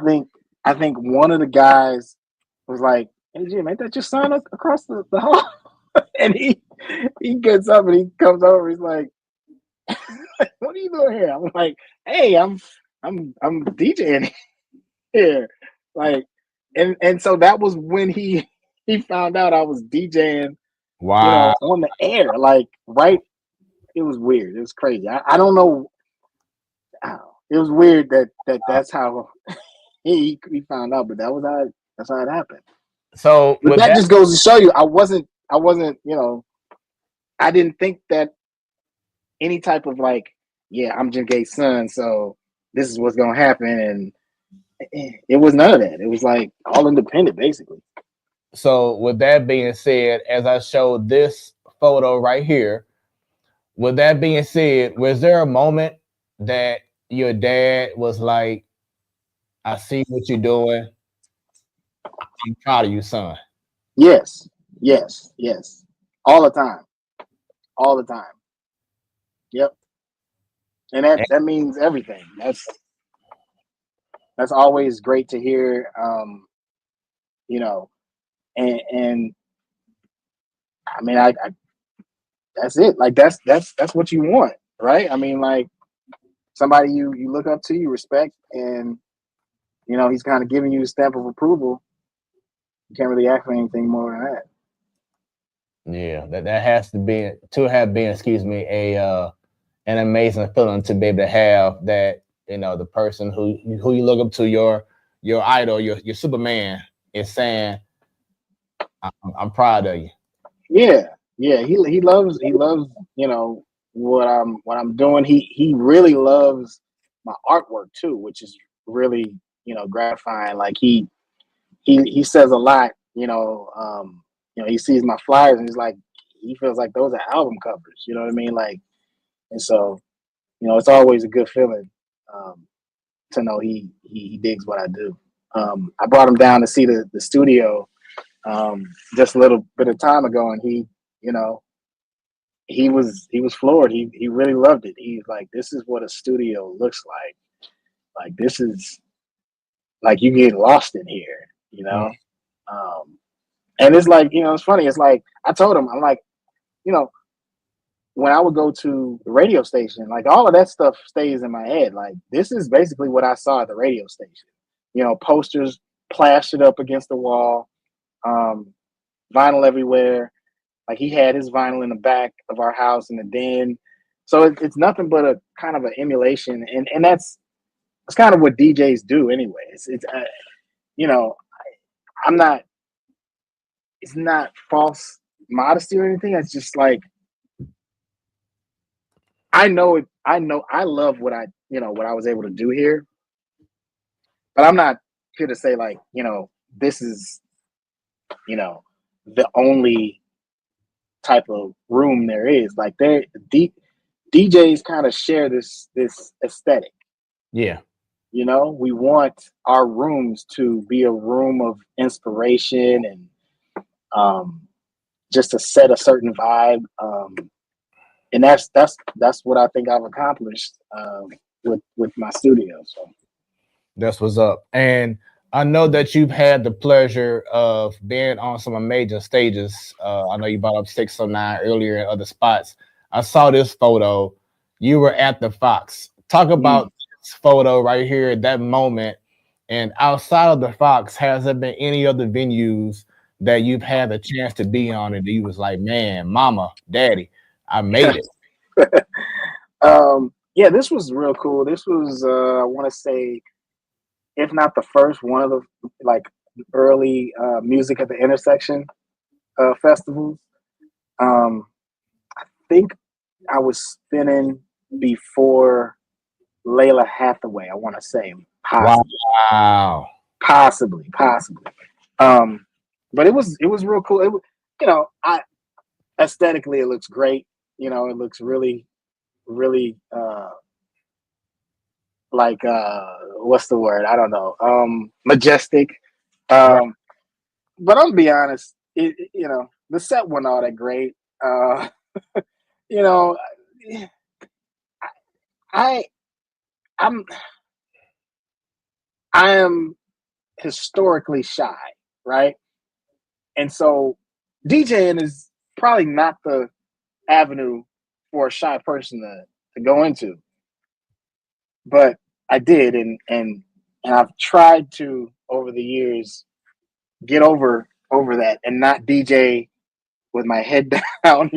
think one of the guys was like, "Hey Jim, ain't that your son across the hall?" And he gets up and he comes over. He's like, "What are you doing here?" I'm like, "Hey, I'm DJing here." Like, and so that was when he found out I was DJing. Wow. On the air, like right. It was weird. It was crazy. I don't know. It was weird that's how he found out, but that's how it happened. So But that just goes to show you, I wasn't. I didn't think that any type of like, yeah, I'm Jim Gates' son, so this is what's gonna happen, and it was none of that. It was like all independent, basically. So with that being said, as I showed this photo right here, with that being said, was there a moment that your dad was like, I see what you're doing. I'm proud of you, son? Yes. All the time. All the time. Yep. And that means everything. That's always great to hear. And I mean, I that's it. Like that's what you want, right? I mean, like somebody you look up to, you respect, and he's kind of giving you a stamp of approval. You can't really ask for anything more than that. Yeah, that has to have been, excuse me, a an amazing feeling to be able to have that, the person who you look up to, your idol, your Superman, is saying, I'm proud of you. Yeah, yeah. He loves what I'm doing. He really loves my artwork too, which is really gratifying. Like he says a lot. He sees my flyers and he's like, he feels like those are album covers. You know what I mean? Like, and so it's always a good feeling um, to know he digs what I do. I brought him down to see the studio just a little bit of time ago, and you know, he was floored. He really loved it. He's like, this is what a studio looks like. Like this is like you get lost in here, Mm. Um, and it's like it's funny. It's like I told him, I'm like, you know, when I would go to the radio station, like all of that stuff stays in my head. Like this is basically what I saw at the radio station. Posters plastered up against the wall, um, vinyl everywhere. Like he had his vinyl in the back of our house in the den. So it's nothing but a kind of an emulation, and that's kind of what DJs do anyway. It's you know I'm not. It's not false modesty or anything. It's just like I know it. I know I love what I was able to do here, but I'm not here to say like this is you know the only type of room there is. Like DJs kind of share this aesthetic. Yeah, We want our rooms to be a room of inspiration and just to set a certain vibe. And that's what I think I've accomplished with my studio. So that's what's up. And I know that you've had the pleasure of being on some amazing stages. I know you brought up 609 earlier in other spots. I saw this photo. You were at the Fox. Talk mm. about this photo right here, that moment. And outside of the Fox, has there been any other venues that you've had the chance to be on and you was like, man, mama, daddy, I made it? Yeah, this was real cool. This was I want to say, if not the first, one of the like early music at the intersection festivals. Um, I think I was spinning before Layla Hathaway. I want to say possibly, Wow. possibly. Um, but it was real cool. I aesthetically it looks great. It looks really really like what's the word? I don't know. Majestic. Right. Um, but I'm gonna be honest. The set wasn't all that great. You know, I I'm I am historically shy, right? And so DJing is probably not the avenue for a shy person to go into. But I did, and I've tried to over the years get over that and not DJ with my head down,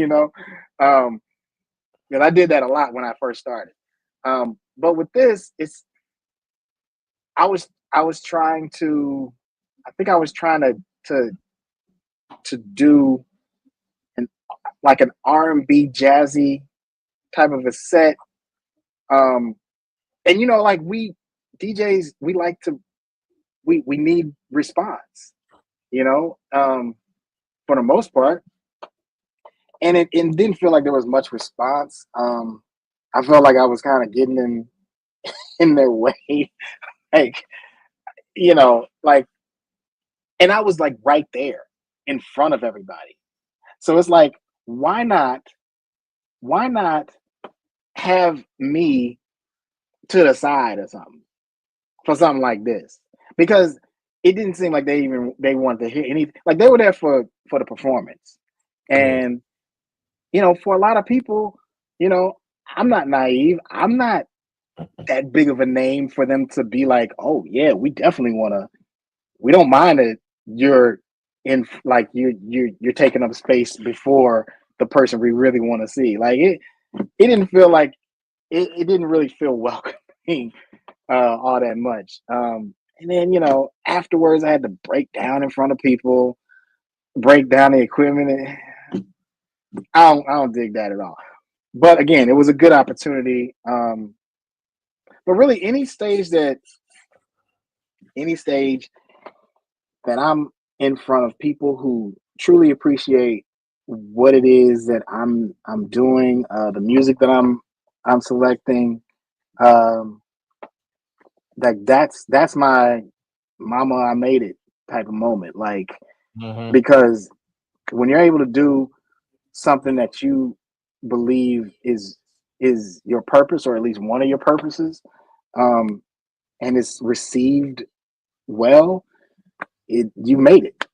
Um, and I did that a lot when I first started. But with this, I was trying to I think I was trying to to do an like an R&B jazzy type of a set. Um, and like we DJs, we like to we need response, for the most part. And it didn't feel like there was much response. I felt like I was kind of getting in their way, like like, and I was like right there in front of everybody. So it's like, why not? Why not have me to the side or something for something like this? Because it didn't seem like they wanted to hear anything. Like they were there for the performance, Yeah. and for a lot of people, I'm not naive. I'm not. that big of a name for them to be like, oh yeah, we definitely want to. We don't mind that you're in, like you're taking up space before the person we really want to see. Like it didn't feel like it didn't really feel welcoming all that much. And then afterwards, I had to break down in front of people, break down the equipment. And I don't dig that at all. But again, it was a good opportunity. But really, any stage that I'm in front of people who truly appreciate what it is that I'm doing, the music that I'm selecting, um, like that's my mama I made it type of moment. Like, Mm-hmm. because when you're able to do something that you believe is your purpose, or at least one of your purposes, um, and it's received well, you made it.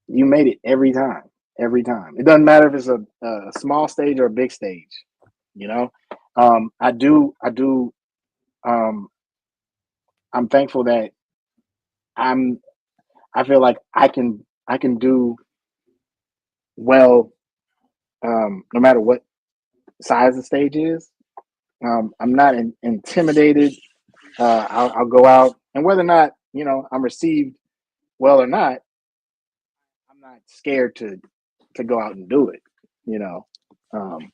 You made it every time. Every time. It doesn't matter if it's a small stage or a big stage. You know, I do. I do. Um, I'm thankful that I'm. I feel like I can do well, no matter what size the stage is. I'm not intimidated. I'll go out, and whether or not I'm received well or not, I'm not scared to go out and do it. You know, um,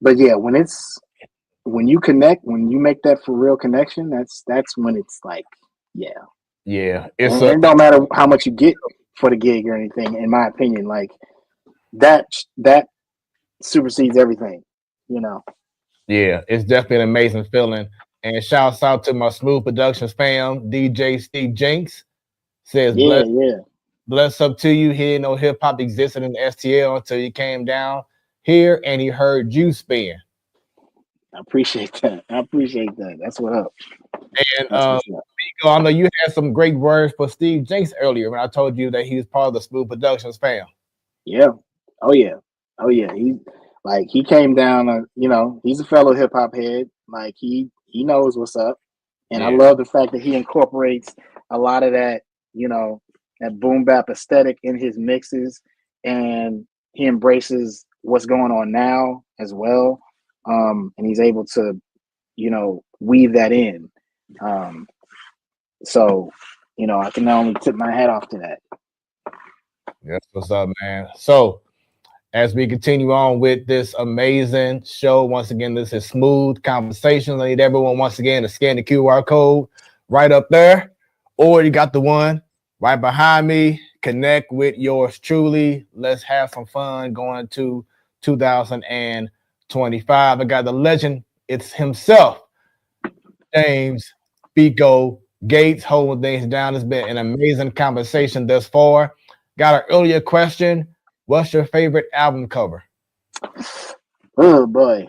but yeah, when you connect, when you make that for real connection, that's when it's like, yeah. Yeah, it's And a it don't matter how much you get for the gig or anything. In my opinion, like that supersedes everything. You know. yeah, it's definitely an amazing feeling. And shouts out to my Smoooth Productions fam, DJ Steve Jenks says Yeah, yeah. bless up to you. He didn't know hip hop existed in the STL until you came down here and he heard you spin. I appreciate that. I appreciate that. That's what up. And That's what's up. Biko, I know you had some great words for Steve Jenks earlier when I told you that he was part of the Smoooth Productions fam. Yeah. Oh yeah. Oh yeah. He came down. He's a fellow hip hop head. Like he knows what's up, and I Yeah, love the fact that he incorporates a lot of that. You know, that boom bap aesthetic in his mixes, and he embraces what's going on now as well. And he's able to weave that in. Um, so I can only tip my hat off to that. that's what's up, man. So as we continue on with this amazing show. Once again, this is Smoooth Conversations. I need everyone once again to scan the QR code right up there, or you got the one right behind me. Connect with yours truly. Let's have some fun going to 2025. I got the legend. It's himself, James Biko Gates, holding things down. It's been an amazing conversation thus far. Got an earlier question. What's your favorite album cover? Oh boy.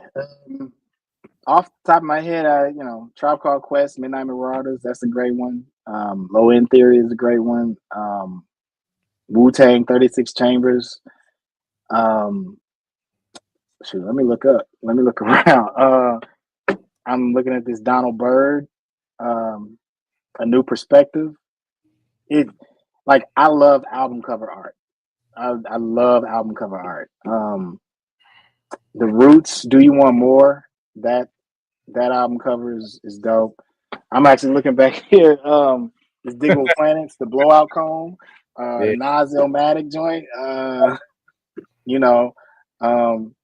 Off the top of my head, Tribe Called Quest, Midnight Marauders, that's a great one. Low End Theory is a great one. Wu Tang, 36 Chambers. Um, Shoot, let me look up. Let me look around. I'm looking at this Donald Byrd, um, A New Perspective. It like I love album cover art. I love album cover art. The Roots, Do You Want More? That album cover is dope. I'm actually looking back here. This Diggable Planets, the Blowout Comb, the Yeah, Nas Illmatic joint. You know, um,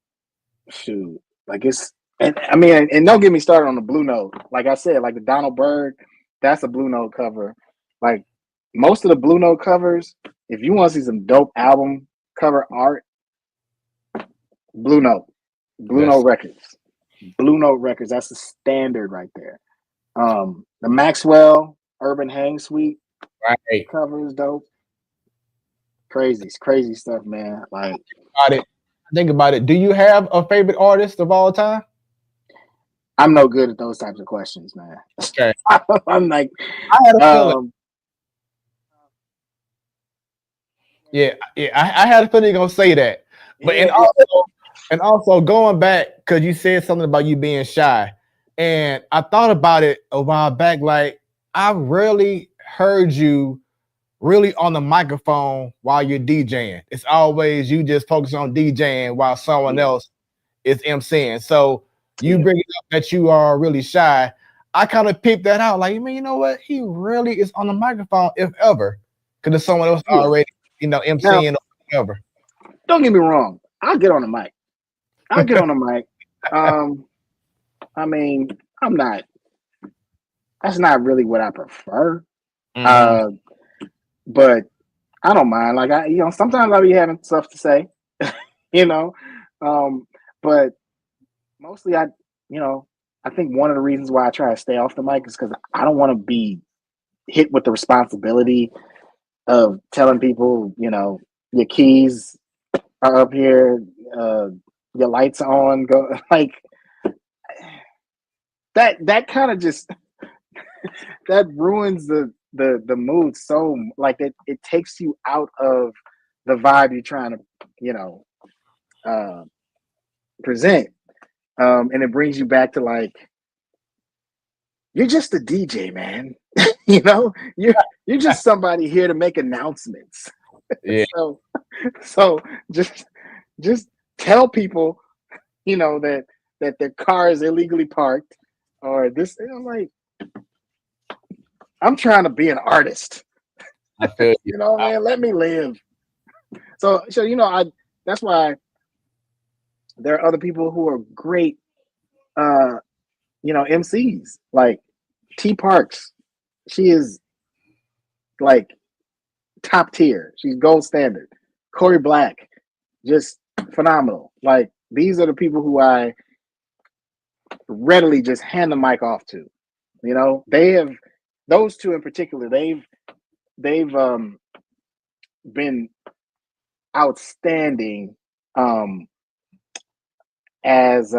shoot, like it's. And I mean, and don't get me started on the Blue Note. Like I said, like the Donald Byrd, that's a Blue Note cover. Like most of the Blue Note covers, if you want to see some dope album cover art, Blue Note, Blue Note that's Records, Blue Note Records. That's the standard right there. The Maxwell Urban Hang Suite right. cover is dope. Crazy, crazy stuff, man. Like About it. Think about it. Do you have a favorite artist of all time? I'm no good at those types of questions, man. Okay. I'm like, I had a feeling. um, Yeah, yeah. I had a feeling you're gonna say that. But yeah, and also going back, because you said something about you being shy. And I thought about it a while back. Like, I rarely heard you really on the microphone while you're DJing. It's always you just focus on DJing while someone Yeah, else is MCing. So you yeah, bring it up that you are really shy. I kind of peeped that out. Like, man, you know what? He really is on the microphone, if ever, because there's someone else yeah. already, Now, MCing or whatever. don't get me wrong. I'll get on the mic. I'll get on the mic. Um, I mean, I'm not. That's not really what I prefer. Mm-hmm. Uh, but I don't mind. Like sometimes I'll be having stuff to say. You know, um, but mostly I think one of the reasons why I try to stay off the mic is because I don't want to be hit with the responsibility of telling people, your keys are up here, your lights on, go like that kind of just that ruins the mood so like it takes you out of the vibe you're trying to, you know, uh present. And it brings you back to like you're just a DJ, man. You're just somebody here to make announcements. Yeah, So so just just tell people, that their car is illegally parked or this. And I'm like, I'm trying to be an artist. I feel you. Man, let me live. So I that's why there are other people who are great MCs like T Parks. She is like top tier. She's gold standard. Corey Black, just phenomenal. Like these are the people who I readily just hand the mic off to. They have those two in particular. They've been outstanding as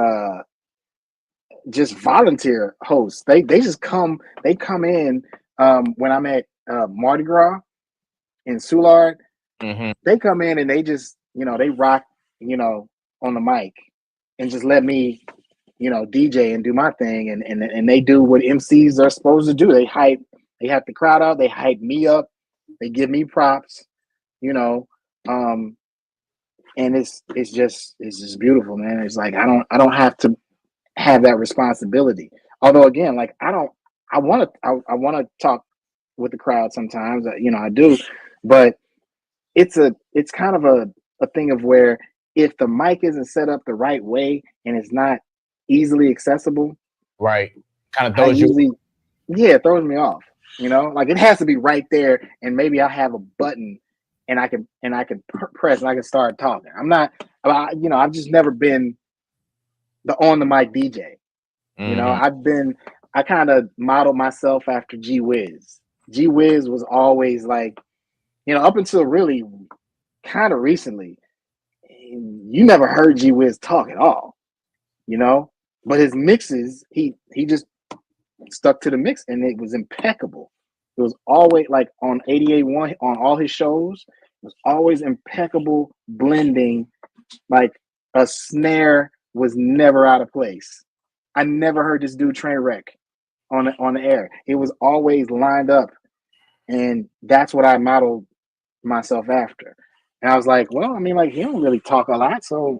just volunteer hosts. They just come in when I'm at Mardi Gras in Soulard. Mm-hmm. They come in and they just they rock on the mic and just let me DJ and do my thing, and they do what MCs are supposed to do. They have the crowd out, they hype me up, they give me props, you know. Um and it's just beautiful, man. It's like I don't have to have that responsibility. Although again, like I want to talk with the crowd sometimes, I do, but it's kind of a thing of where if the mic isn't set up the right way and it's not easily accessible, Right. Kind of I throws you. usually, yeah, it throws me off. Like it has to be right there, and maybe I have a button, and I can press and I can start talking. I'm not, I've just never been the on the mic DJ. Mm-hmm. I kind of modeled myself after G Wiz. G Wiz was always like, up until really kind of recently, you never heard G Wiz talk at all, but his mixes, he just stuck to the mix and it was impeccable. It was always like on 88.1 on all his shows, it was always impeccable blending. Like a snare was never out of place. I never heard this dude train wreck on the air. It was always lined up, and that's what I modeled myself after. And I was like, well, I mean, like he don't really talk a lot, so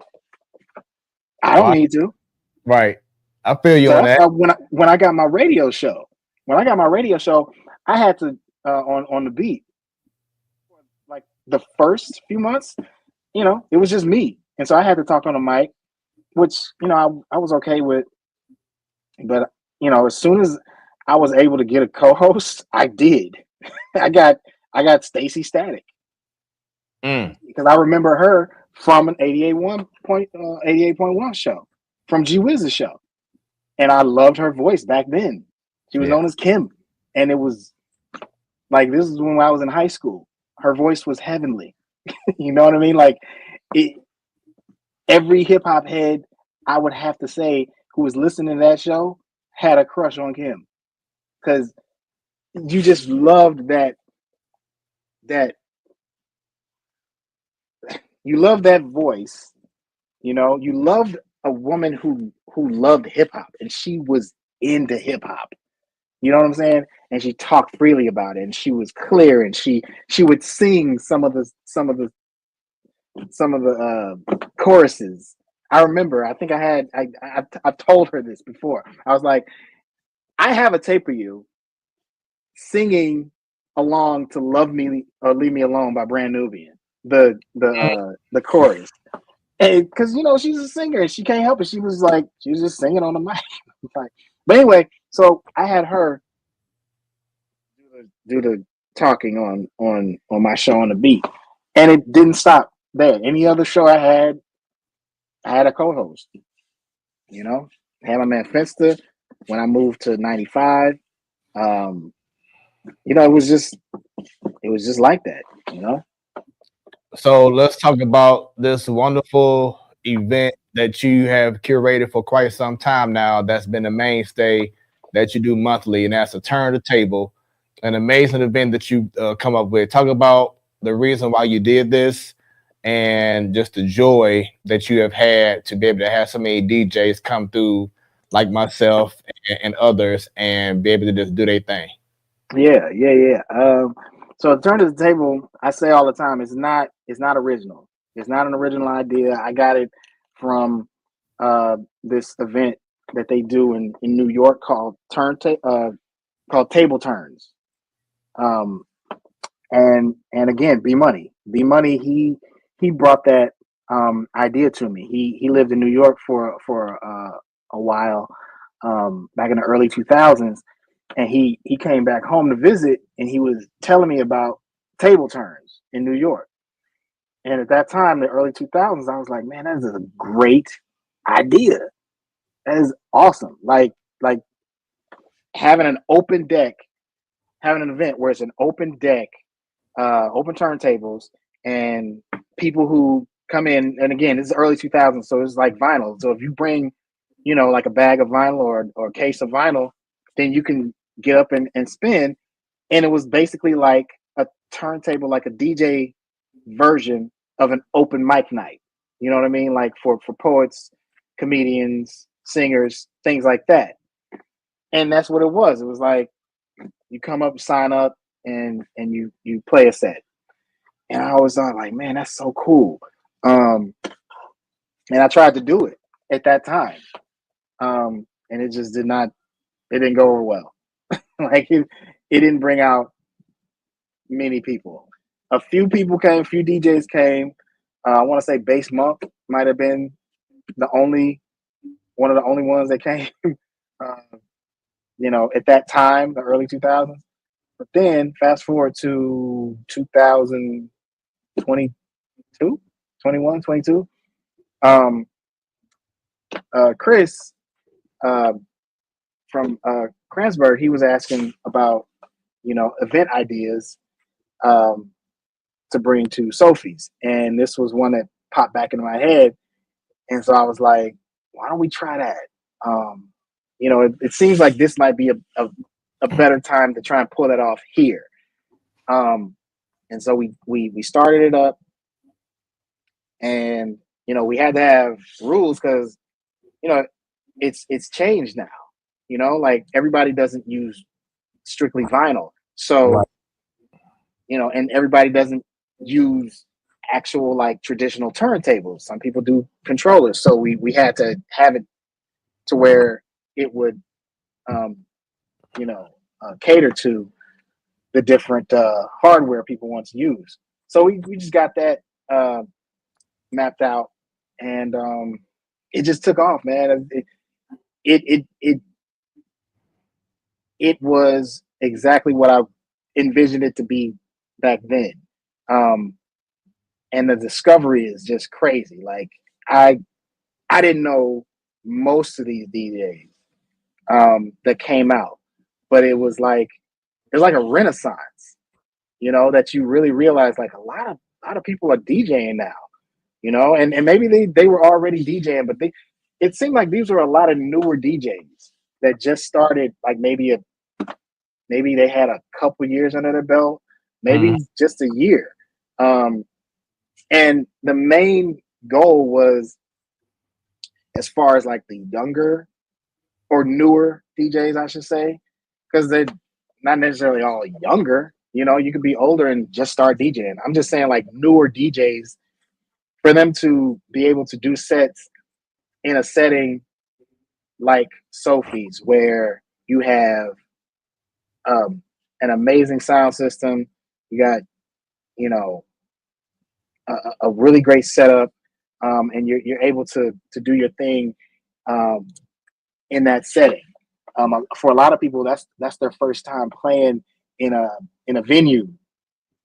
I don't Right. need to. Right. I feel you So on that's that. why when I got my radio show, I had to on the beat. Like the first few months, it was just me, and so I had to talk on the mic, which I was okay with. But as soon as I was able to get a co-host, I did. I got Stacy Static Mm. because I remember her from an 88.1 show, from G Wiz's show, and I loved her voice back then. She was Yeah. known as Kim, and it was like this is when I was in high school. Her voice was heavenly. You know what I mean? Like it, every hip hop head, I would have to say, who was listening to that show had a crush on Kim because you just loved that you loved that voice. You loved a woman who loved hip hop, and she was into hip hop. You know what I'm saying? And she talked freely about it, and she was clear, and she would sing some of the choruses. I remember. I think I've told her this before. I was like, I have a tape of you singing along to "Love Me or Leave Me Alone" by Brand Nubian, the chorus, because you know she's a singer and she can't help it. She was just singing on the mic. But anyway, so I had her do the talking on my show on the beat, and it didn't stop there. Any other show I had a co-host. You know, I had my man Finster when I moved to 95. You know, it was just like that. You know. So let's talk about this wonderful event that you have curated for quite some time now. That's been a mainstay that you do monthly, and that's a Turn the Table, an amazing event that you come up with. Talk about the reason why you did this, and just the joy that you have had to be able to have so many DJs come through, like myself and others, and be able to just do their thing. Yeah. So Turn to the Table, I say all the time, it's not original. It's not an original idea. I got it from this event that they do in New York called Table Turns. Um, and again, B Money, he brought that idea to me. He lived in New York for a while back in the early 2000s, and he came back home to visit, and he was telling me about table turns in New York. And at that time, the early 2000s, I was like, man, that is a great idea. That is awesome. Like having an open deck, having an event where it's an open deck, open turntables, and people who come in. And again, this is early 2000s, so it's like vinyl. So if you bring, you know, like a bag of vinyl or a case of vinyl, then you can get up and spin. And it was basically like a turntable, like a DJ version of an open mic night. You know what I mean? Like for poets, comedians, singers, things like that. And that's what it was. It was like you come up, sign up, and you play a set. And I was like, man, that's so cool. And I tried to do it at that time. And it just it didn't go over well. Like it didn't bring out many people. A few people came, a few DJs came. I want to say Bass Monk might have been one of the only ones that came. uh, you know, at that time, the early 2000s. But then fast forward to 2022, 21, 22. Chris uh, from Kransberg, he was asking about, you know, event ideas um, to bring to Sophie's. And this was one that popped back into my head. And so I was like, why don't we try that? You know, it seems like this might be a better time to try and pull that off here. And so we started it up, and you know we had to have rules because you know it's changed now. You know, like everybody doesn't use strictly vinyl, so Right. you know, and everybody doesn't use actual like traditional turntables. Some people do controllers, so we had to have it to where it would um, you know cater to the different hardware people want to use. So we just got that mapped out, and it just took off, man. It it it it was exactly what I envisioned it to be back then, um, and the discovery is just crazy. Like I I didn't know most of these DJs that came out, but it was like a renaissance. You know, that you really realize like a lot of people are DJing now, you know, and maybe they were already DJing, but it seemed like these were a lot of newer DJs that just started like maybe they had a couple years under their belt, Mhm. maybe just a year. Um, and the main goal was as far as like the younger or newer DJs, I should say, because they're not necessarily all younger. You know, you could be older and just start DJing. I'm just saying, like, newer DJs, for them to be able to do sets in a setting like Sophie's, where you have an amazing sound system, you got, you know, a really great setup, and you're able to do your thing um, in that setting. For a lot of people, that's their first time playing in a venue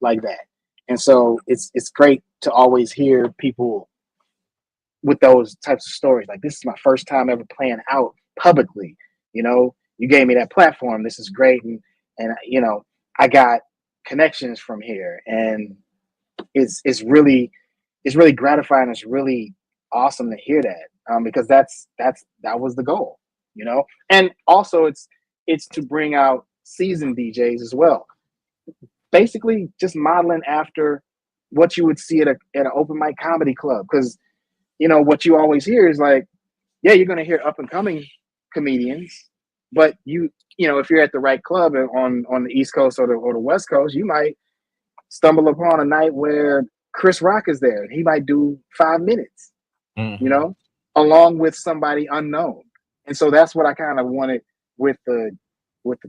like that, and so it's great to always hear people with those types of stories. Like, this is my first time ever playing out publicly. You know, you gave me that platform. This is great, and you know, I got connections from here, and it's really gratifying. It's really awesome to hear that, because that was the goal, you know. And also, it's to bring out seasoned DJs as well. Basically, just modeling after what you would see at an open mic comedy club, because you know what you always hear is like, yeah, you're going to hear up and coming comedians, but you know, if you're at the right club on the East Coast or the West Coast, you might stumble upon a night where Chris Rock is there and he might do 5 minutes, you know, along with somebody unknown. And so that's what I kind of wanted with the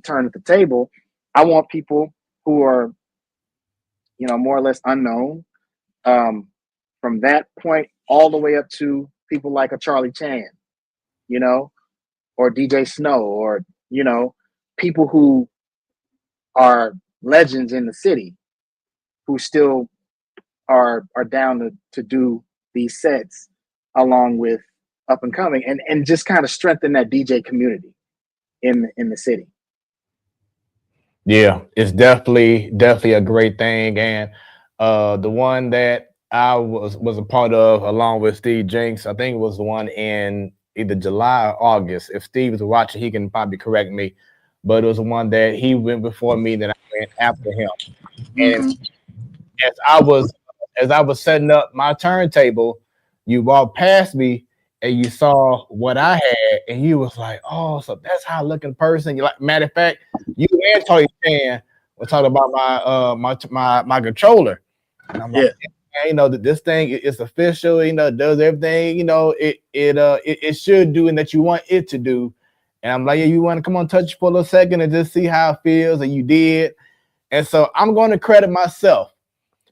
turn at the table. I want people who are, you know, more or less unknown, from that point all the way up to people like a Charlie Chan, you know, or DJ Snow, or, you know, people who are legends in the city who still are down to do these sets along with up and coming, and just kind of strengthen that DJ community in the city. Yeah, it's definitely a great thing, and the one that I was a part of along with Steve Jenks, I think it was the one in either July or August. If Steve is watching, he can probably correct me, but it was the one that he went before me, then I went after him. And Mm-hmm. as I was as I was setting up my turntable, you walked past me and you saw what I had, and you was like, "Oh, so that's how I look in person." You like, matter of fact, you and Tony Chan were talking about my controller, and I'm like, Yeah. "Man, you know that this thing is official. You know, it does everything. You know, it should do and that you want it to do." And I'm like, "Yeah, you want to come on, touch for a little second and just see how it feels," and you did. And so I'm going to credit myself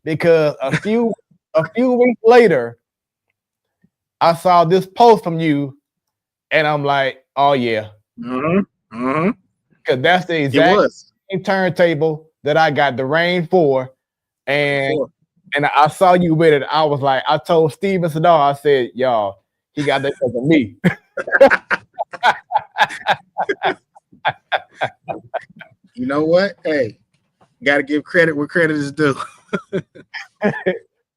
because a few weeks later, I saw this post from you, and I'm like, oh yeah, Mm-hmm. Mm-hmm. because that's the It exact was same turntable that I got the Rain for, and before. I saw you with it. I was like, I told Steven Sadar, I said, y'all, he got that because of me. You know what? Hey, got to give credit where credit is due.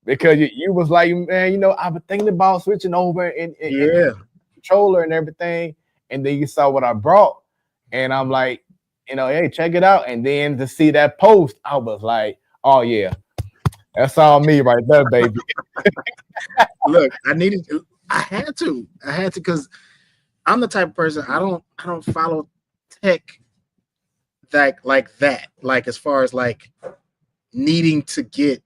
Because you was like, man, you know, I've been thinking about switching over and Yeah. controller and everything, and then you saw what I brought, and I'm like, you know, hey, check it out. And then to see that post, I was like, oh yeah, that's all me right there, baby. Look, I had to because I'm the type of person I don't follow tech like that. Like, as far as like needing to get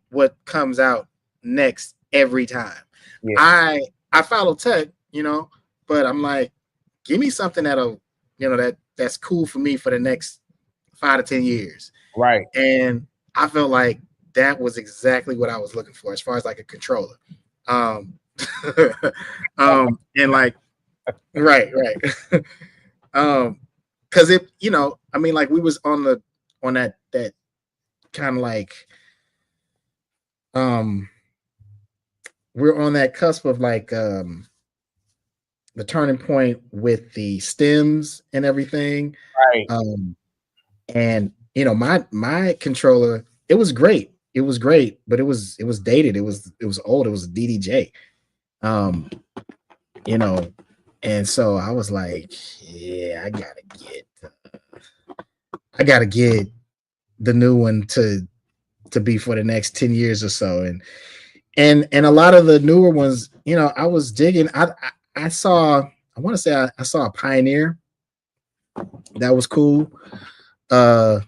what comes out next every time. Yeah. I follow tech, but I'm like, give me something that'll, that's cool for me for the next 5 to 10 years. Right. And I felt like that was exactly what I was looking for as far as like a controller. Um, and like, right. Cause it, I mean, like we was on that kind of like, we're on that cusp of like, the turning point with the stems and everything. Right. And my controller, it was great. It was great, but it was dated. It was old. It was a DDJ. Um, and so I was like, yeah, I gotta get the new one to be for the next 10 years or so. And a lot of the newer ones, I was digging. I saw I want to say I saw a Pioneer. That was cool. But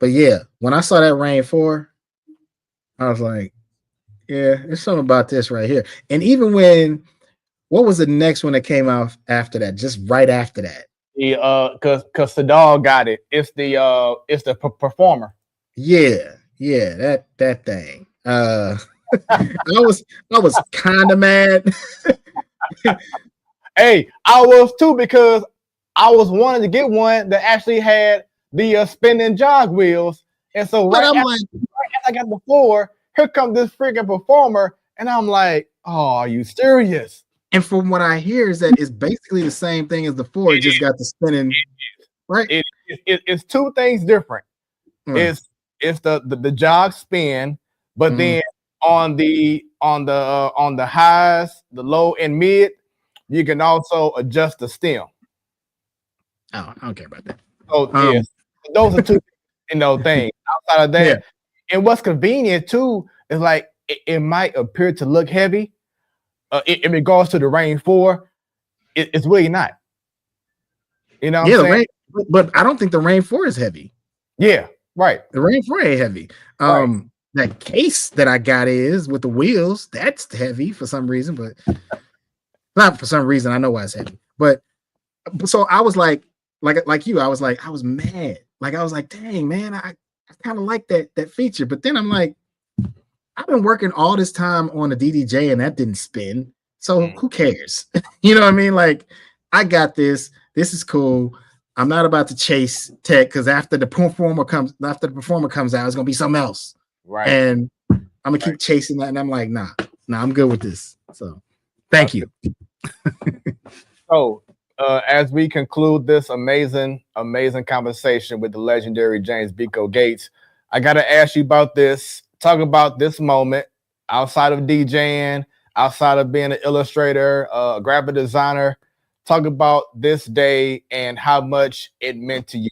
yeah, when I saw that Rain 4, I was like, yeah, there's something about this right here. And even when, what was the next one that came out after that? Just right after that. Cause the dog got it. It's the performer. Yeah, that thing. I was kind of mad. Hey, I was too because I was wanting to get one that actually had the spinning jog wheels, and so But I'm right like, after I got the 4, here comes this freaking performer, and I'm like, oh, are you serious? and from what I hear is that it's basically the same thing as the 4. It just got the spinning, right? It's two things different. Mm. It's the jog spin, but then on the highs, the low and mid, you can also adjust the stem. Oh, I don't care about that. So yes, those are two things. Outside of that, Yeah. and what's convenient too is like it might appear to look heavy. In regards to the Rain 4, it's really not. You know what I'm saying? Rain, but I don't think the Rain 4 is heavy. Yeah, right. The Rain 4 ain't heavy. Right. That case that I got is with the wheels, that's heavy for some reason, but not for some reason. I know why it's heavy. But so I was like you, I was mad. Like I was like, dang man, I kind of like that feature. But then I'm like, I've been working all this time on a DDJ and that didn't spin. So who cares? You know what I mean? Like, I got this. This is cool. I'm not about to chase tech because after the performer comes out, it's gonna be something else. Right. And I'm gonna keep chasing that. And I'm like, nah, I'm good with this. So thank you. So as we conclude this amazing conversation with the legendary James Biko Gates, I gotta ask you about this. Talk about this moment outside of DJing, outside of being an illustrator, a graphic designer. Talk about this day and how much it meant to you.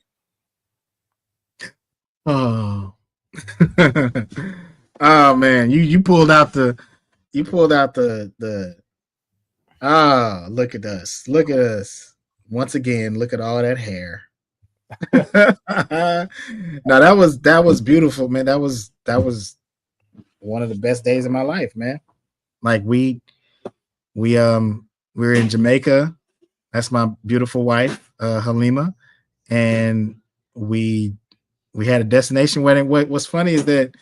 Oh, oh man, you pulled out the look at us once again. Look at all that hair. No, that was beautiful, man. That was one of the best days of my life, man. Like we were in Jamaica. That's my beautiful wife, Halima, and we had a destination wedding. What's funny is that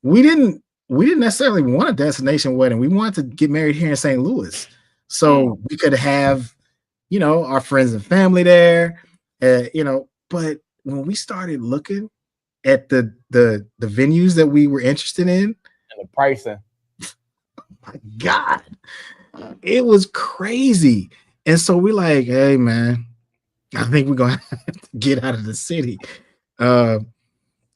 we didn't necessarily want a destination wedding. We wanted to get married here in St. Louis, so we could have, our friends and family there, But when we started looking at the venues that we were interested in and the pricing, my God, it was crazy. And so we're like, hey man, I think we're gonna have to get out of the city. And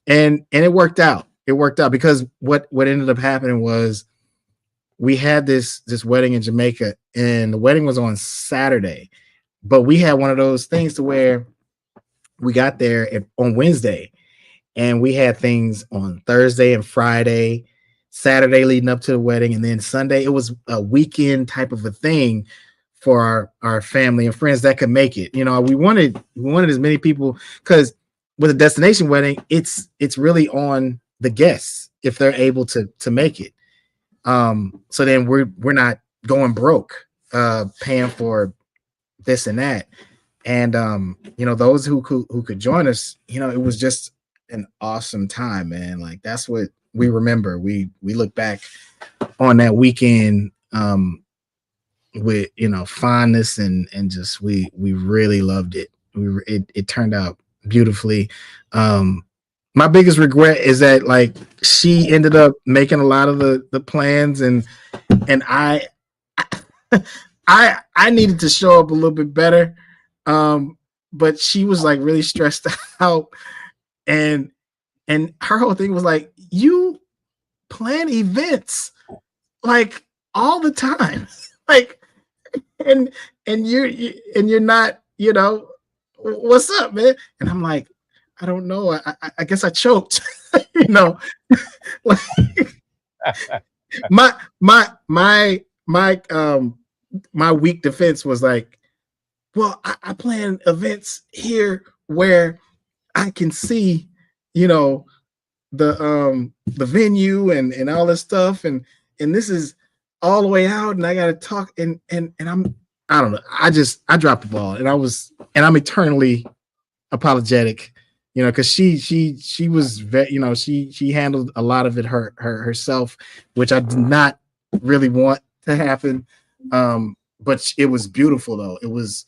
it worked out. It worked out because what ended up happening was we had this wedding in Jamaica, and the wedding was on Saturday, but we had one of those things to where we got there on Wednesday, and we had things on Thursday and Friday, Saturday leading up to the wedding, and then Sunday. It was a weekend type of a thing for our family and friends that could make it. We wanted as many people, because with a destination wedding, it's really on the guests if they're able to make it. So then we're not going broke paying for this and that. And those who could join us, it was just an awesome time, man. Like that's what we remember. We look back on that weekend with fondness and just we really loved it. It turned out beautifully. My biggest regret is that like she ended up making a lot of the plans, and I needed to show up a little bit better. But she was like really stressed out, and her whole thing was like, you plan events like all the time, like, and you're not, what's up, man? And I'm like, I don't know. I guess I choked, like, my my weak defense was like, well, I plan events here where I can see, you know, the venue and all this stuff, and this is all the way out, and I gotta talk, and I don't know. I dropped the ball, and I'm eternally apologetic, you know, because she was you know, she handled a lot of it herself, which I did not really want to happen. But it was beautiful though. It was,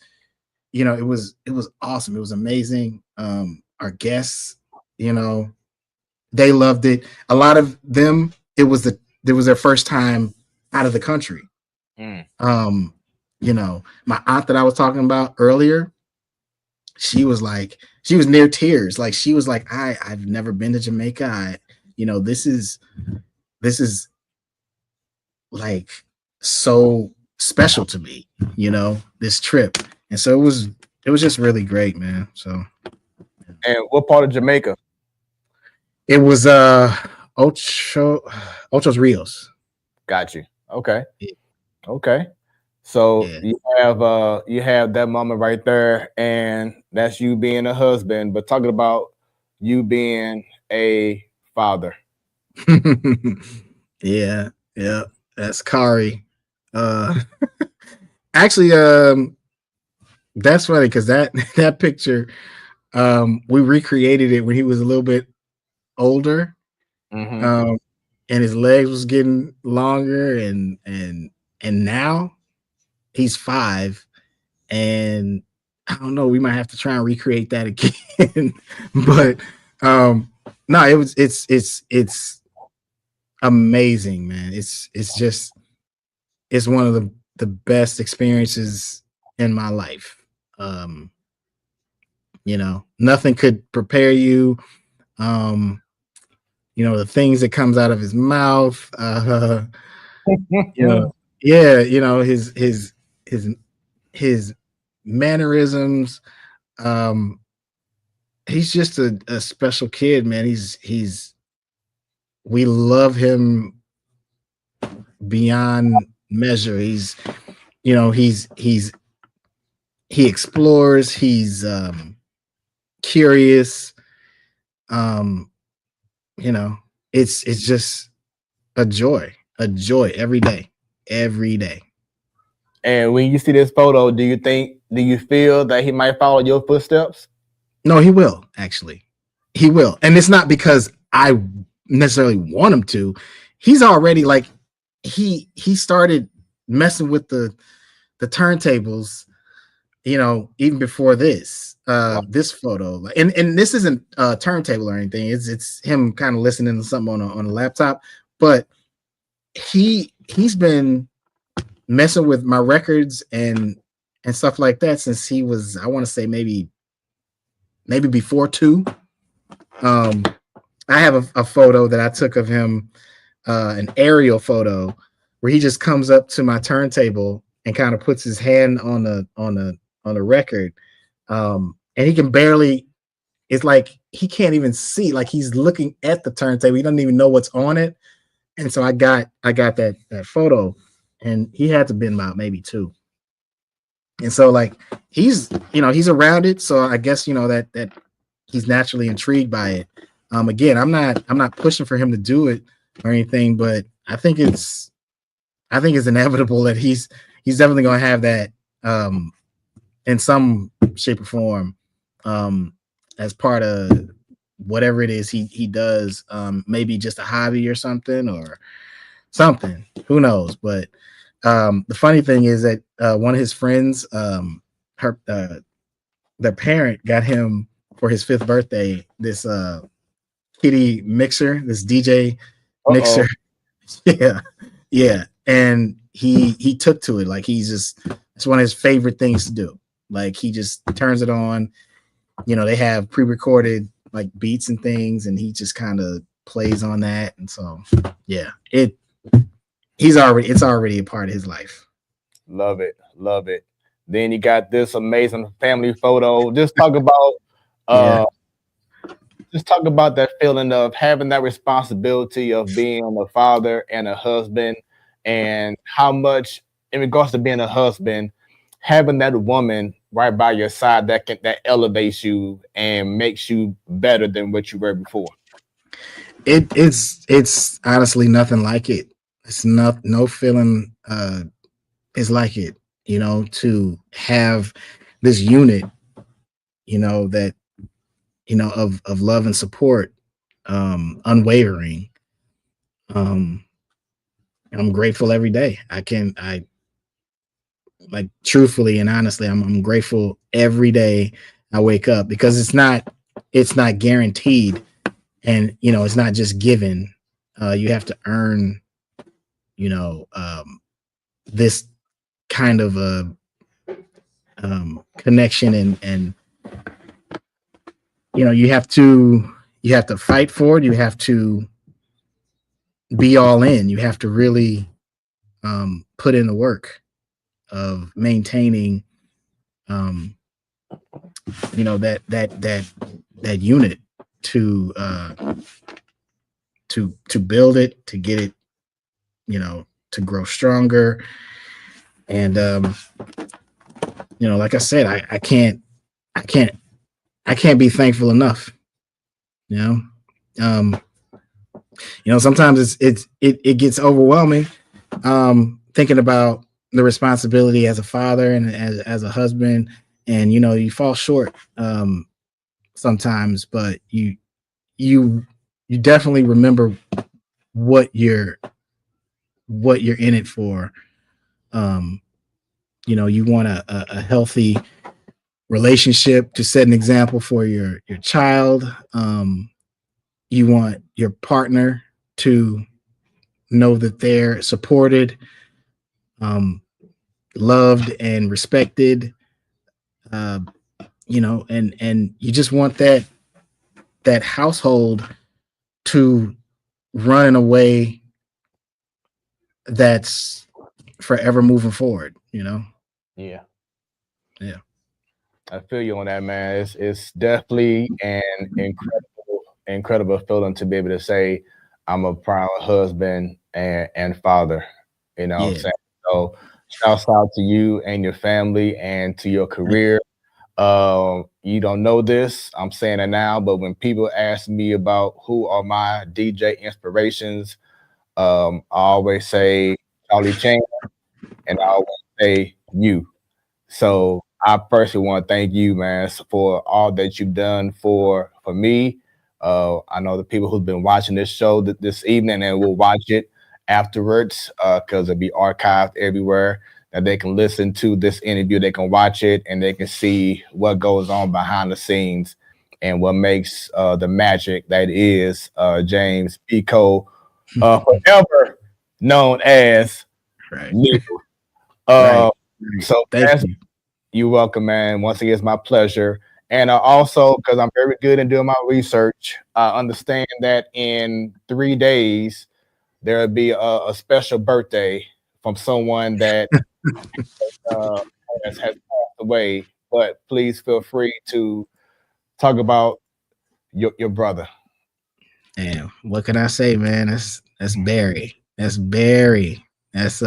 you know, it was awesome. It was amazing. Our guests, you know, they loved it. A lot of them, it was their first time out of the country. You know, my aunt that I was talking about earlier, she was near tears. Like she was like, I've never been to Jamaica. You know, this is like so special to me, you know, this trip. And so it was just really great, man. So And what part of Jamaica? it was Ocho's Rios. Got you. Okay. Okay. So Yeah. you have that moment right there, and that's you being a husband, but talking about you being a father. Yeah, that's Kari. Actually, that's funny because that picture, we recreated it when he was a little bit older, and his legs was getting longer, and now he's 5, and I don't know, we might have to try and recreate that again. But no, it's amazing, man. It's one of the best experiences in my life. You know, nothing could prepare you. You know, the things that comes out of his mouth, you know, yeah, you know, his mannerisms. He's just a special kid, man. We love him beyond measure. He's, you know, he explores, he's curious. You know, it's just a joy every day, every day. And when you see this photo, do you feel that he might follow your footsteps? No, he will, actually. He will. And it's not because I necessarily want him to. He's already like he started messing with the turntables, you know, even before this this photo. And this isn't a turntable or anything. It's him kind of listening to something on a laptop, but he's been messing with my records and stuff like that since he was, I want to say maybe before 2. I have a photo that I took of him, an aerial photo where he just comes up to my turntable and kind of puts his hand on the record, and he can barely. It's like he can't even see. Like he's looking at the turntable. He doesn't even know what's on it. And so I got that photo, and he had to been about maybe 2. And so like he's, you know, he's around it. So I guess, you know, that he's naturally intrigued by it. Again, I'm not pushing for him to do it or anything, but I think it's inevitable that he's definitely gonna have that in some shape or form, as part of whatever it is he does. Maybe just a hobby or something, who knows. But the funny thing is that one of his friends, their parent got him for his 5th birthday this kitty mixer, this DJ mixer. Yeah, and he took to it. Like it's one of his favorite things to do. Like he just turns it on. You know, they have pre-recorded like beats and things, and he just kind of plays on that. And so yeah, it's already a part of his life. Love it. Then you got this amazing family photo. Just talk about that feeling of having that responsibility of being a father and a husband, and how much in regards to being a husband, having that woman right by your side that elevates you and makes you better than what you were before? It's honestly nothing like it. It's not no feeling is like it, to have this unit, that of love and support, unwavering. Um I'm grateful every day. I like truthfully and honestly, I'm grateful every day I wake up, because it's not guaranteed, and it's not just given. You have to earn, this kind of a connection, and you have to fight for it. You have to be all in. You have to really put in the work of maintaining, um, that unit, to to build it, to get it, to grow stronger. And like I said, I can't I can't be thankful enough. You know, um, sometimes it gets overwhelming, thinking about the responsibility as a father and as a husband, and you fall short sometimes, but you you definitely remember what you're what you're in it for. Um, you want a healthy relationship to set an example for your child. You want your partner to know that they're supported, um, loved, and respected. Uh, and you just want that household to run in a way that's forever moving forward. Yeah. Yeah. I feel you on that, man. It's definitely an incredible feeling to be able to say I'm a proud husband and father. You know what I'm Yeah. saying? So shouts out to you and your family and to your Thank career. You don't know this, I'm saying it now, but when people ask me about who are my DJ inspirations, I always say Charlie Chan, and I always say you. So I personally want to thank you, man, for all that you've done for me. I know the people who've been watching this show this evening and will watch it afterwards because it'll be archived everywhere. That they can listen to this interview, they can watch it, and they can see what goes on behind the scenes and what makes the magic that is James Biko, you. forever known as Right. Lil. Right. Uh, Right. so Thank that's you. you're welcome, man. Once again, it's my pleasure. And also, because I'm very good in doing my research, I understand that in 3 days there will be a special birthday from someone that uh, has passed away. But please feel free to talk about your brother. And what can I say, man? That's Barry. That's Barry. That's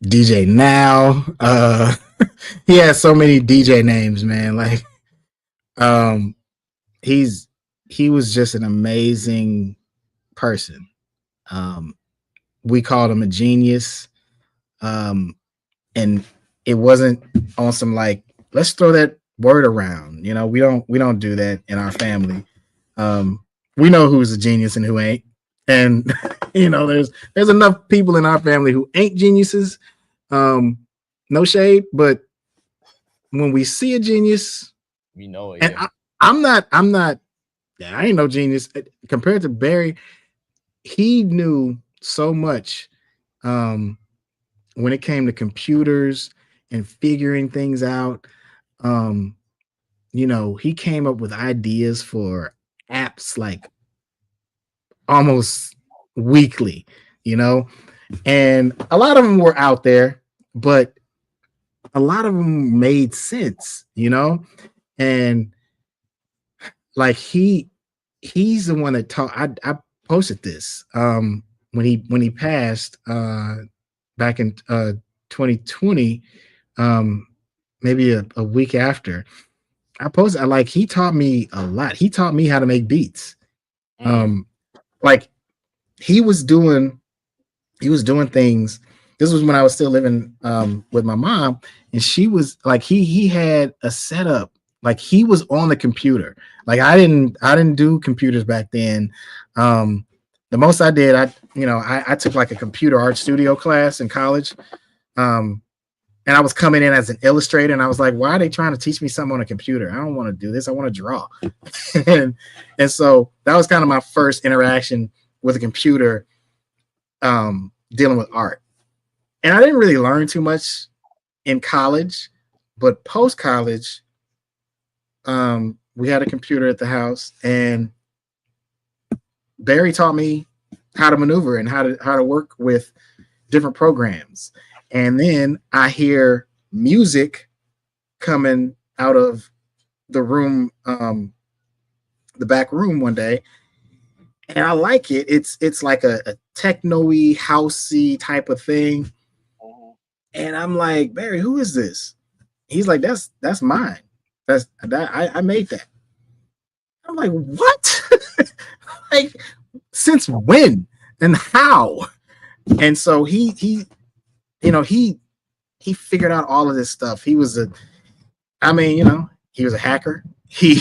DJ Now. He has so many DJ names, man. Like, um he's he was just an amazing person. Um we called him a genius. Um and it wasn't on some like, let's throw that word around. We don't do that in our family. Um, we know who's a genius and who ain't, and there's enough people in our family who ain't geniuses. Um, no shade, but when we see a genius, You know it, and yeah. I'm not, yeah, I ain't no genius compared to Barry. He knew so much. Um, when it came to computers and figuring things out. Um, he came up with ideas for apps like almost weekly, you know, and a lot of them were out there, but a lot of them made sense. And like he's the one that taught. I posted this when he passed. back in 2020, maybe a week after. I posted, like, he taught me a lot. He taught me how to make beats. Like he was doing things. This was when I was still living with my mom, and she was like, he had a setup. Like he was on the computer. Like I didn't do computers back then. The most I did, I took like a computer art studio class in college. And I was coming in as an illustrator, and I was like, why are they trying to teach me something on a computer? I don't want to do this. I want to draw. and so that was kind of my first interaction with a computer, dealing with art. And I didn't really learn too much in college, but post college, we had a computer at the house, and Barry taught me how to maneuver and how to work with different programs. And then I hear music coming out of the room, the back room one day, and I like it. It's like a techno-y, housey type of thing. And I'm like, Barry, who is this? He's like, that's mine. I made that. I'm like, what? Like, since when and how? And so he figured out all of this stuff. He was a hacker. He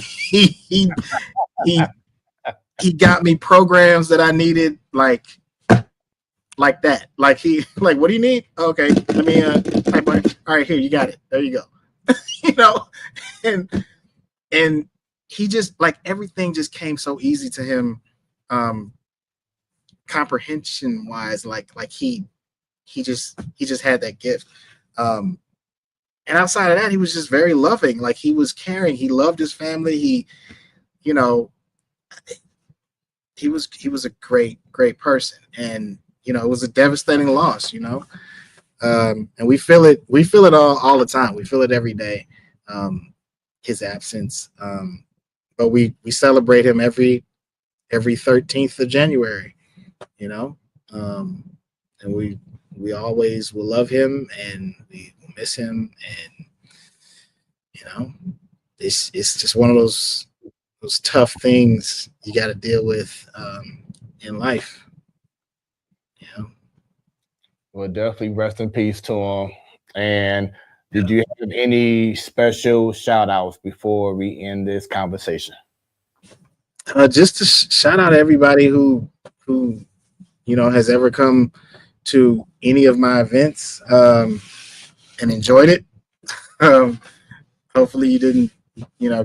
got me programs that I needed, like that. Like what do you need? Okay, let me type on. All right, here, you got it. There you go. And he just, like, everything just came so easy to him, comprehension wise. Like he just had that gift. And outside of that, he was just very loving. Like, he was caring. He loved his family. He was a great person. And it was a devastating loss. And we feel it all the time. We feel it every day, his absence. But we celebrate him every 13th of January. And we always will love him, and we will miss him. And it's just one of those tough things you got to deal with in life. Well, definitely rest in peace to him. And did you have any special shout outs before we end this conversation? Just to shout out everybody who has ever come to any of my events and enjoyed it. Hopefully you didn't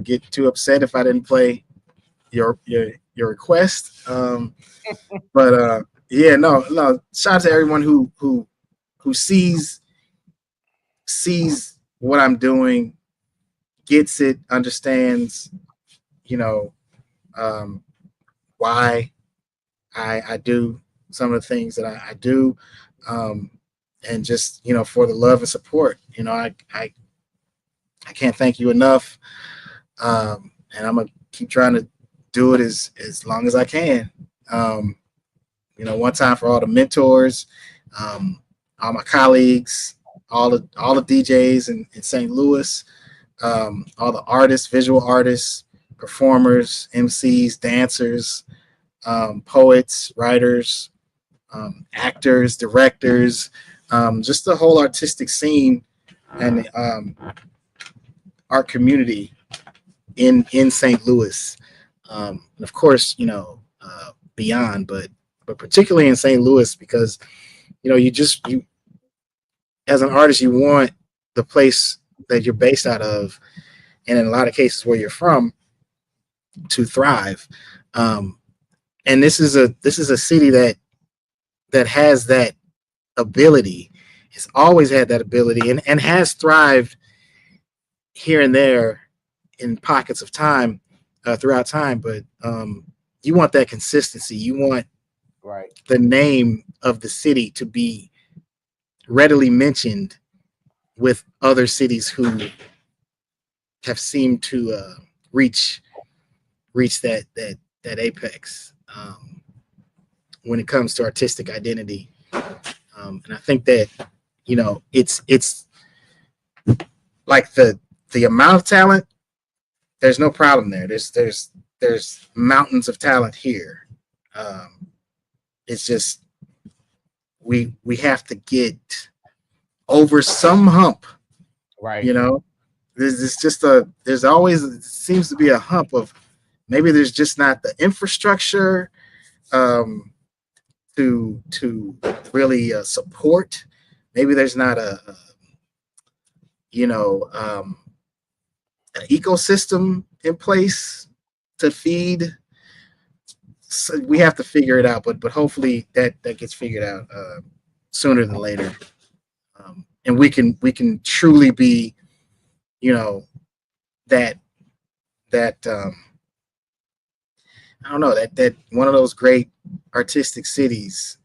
get too upset if I didn't play your request. But yeah, no. Shout out to everyone who sees what I'm doing, gets it, understands, why I do some of the things that I do, and just for the love and support. I can't thank you enough, and I'm gonna keep trying to do it as long as I can. One time for all the mentors, all my colleagues, all the DJs in St. Louis, all the artists, visual artists, performers, MCs, dancers, poets, writers, actors, directors, just the whole artistic scene and art community in St. Louis, and of course, beyond, but particularly in St. Louis, because you as an artist, you want the place that you're based out of, and in a lot of cases where you're from, to thrive. And this is a city that has that ability. It's always had that ability, and has thrived here and there in pockets of time, throughout time. But you want that consistency. You want the name of the city to be readily mentioned with other cities who have seemed to reach that apex when it comes to artistic identity. And I think that, it's like the amount of talent. There's no problem there. There's mountains of talent here. It's just we have to get over some hump. Right. There's always, it seems to be a hump of, maybe there's just not the infrastructure to really support. Maybe there's not an ecosystem in place to feed. So we have to figure it out, but hopefully that gets figured out sooner than later, and we can truly be, that I don't know, that one of those great artistic cities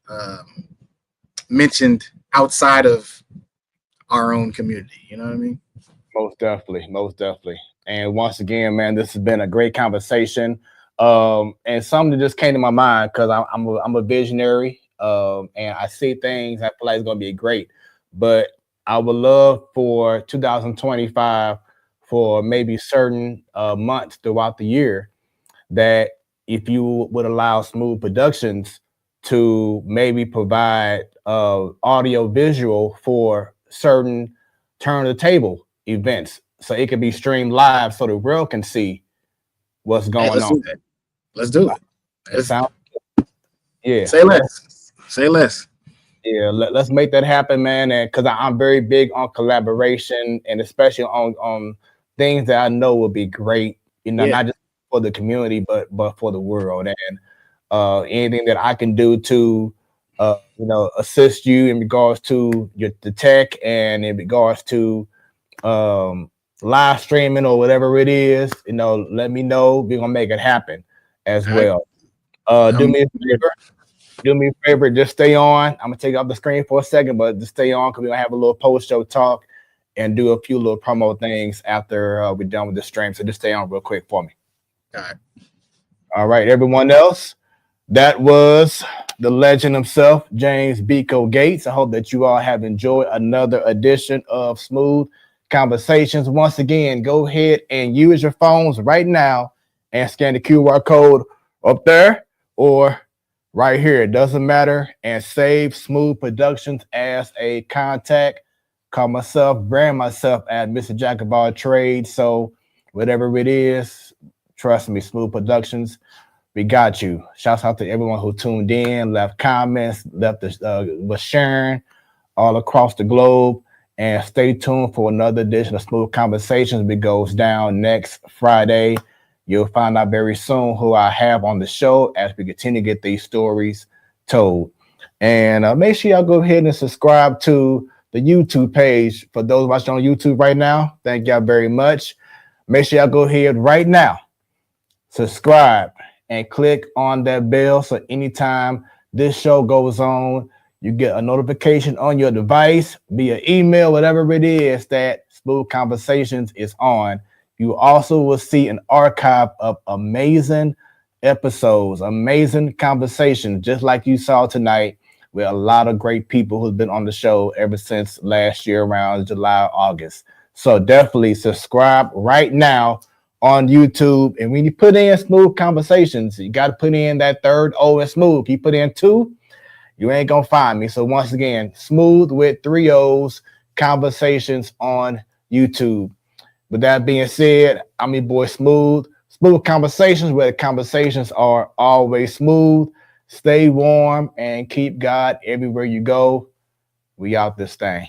mentioned outside of our own community. You know what I mean? Most definitely, most definitely. And once again, man, this has been a great conversation. And something that just came to my mind because I'm a visionary, and I see things. I feel like it's gonna be great, but I would love for 2025 for maybe certain months throughout the year that if you would allow Smoooth Productions to maybe provide audio visual for certain turn the table events so it can be streamed live so the world can see what's going let's on. do that. Let's do it. Yeah. Say less. Say less. Yeah, let's make that happen, man. And because I'm very big on collaboration and especially on things that I know will be great, not just for the community, but for the world. And anything that I can do to assist you in regards to the tech and in regards to live streaming or whatever it is, let me know. We're gonna make it happen as well. Do me a favor. Do me a favor, just stay on. I'm gonna take off the screen for a second, but just stay on because we're gonna have a little post-show talk and do a few little promo things after we're done with the stream. So just stay on real quick for me. All right. All right, everyone else. That was the legend himself, James Biko Gates. I hope that you all have enjoyed another edition of Smoooth Conversations. Once again, go ahead and use your phones right now and scan the QR code up there or right here. It doesn't matter. And save Smoooth Productions as a contact. Call myself, brand myself as Mr. Jack of all trades. So whatever it is, trust me, Smoooth Productions, we got you. Shouts out to everyone who tuned in, left comments, was sharing all across the globe. And stay tuned for another edition of Smoooth Conversations. It goes down next Friday. You'll find out very soon who I have on the show as we continue to get these stories told. And make sure y'all go ahead and subscribe to the YouTube page. For those watching on YouTube right now, thank y'all very much. Make sure y'all go ahead right now, subscribe, and click on that bell so anytime this show goes on, you get a notification on your device, via email, whatever it is that Smoooth Conversations is on. You also will see an archive of amazing episodes, amazing conversations, just like you saw tonight with a lot of great people who've been on the show ever since last year around July, August. So definitely subscribe right now on YouTube. And when you put in Smoooth Conversations, you got to put in that third O in Smoooth. You put in 2, you ain't going to find me. So once again, Smoooth with 3 O's, Conversations on YouTube. With that being said, I'm your boy Smoooth. Smoooth Conversations, where the conversations are always smooth. Stay warm and keep God everywhere you go. We out this thing.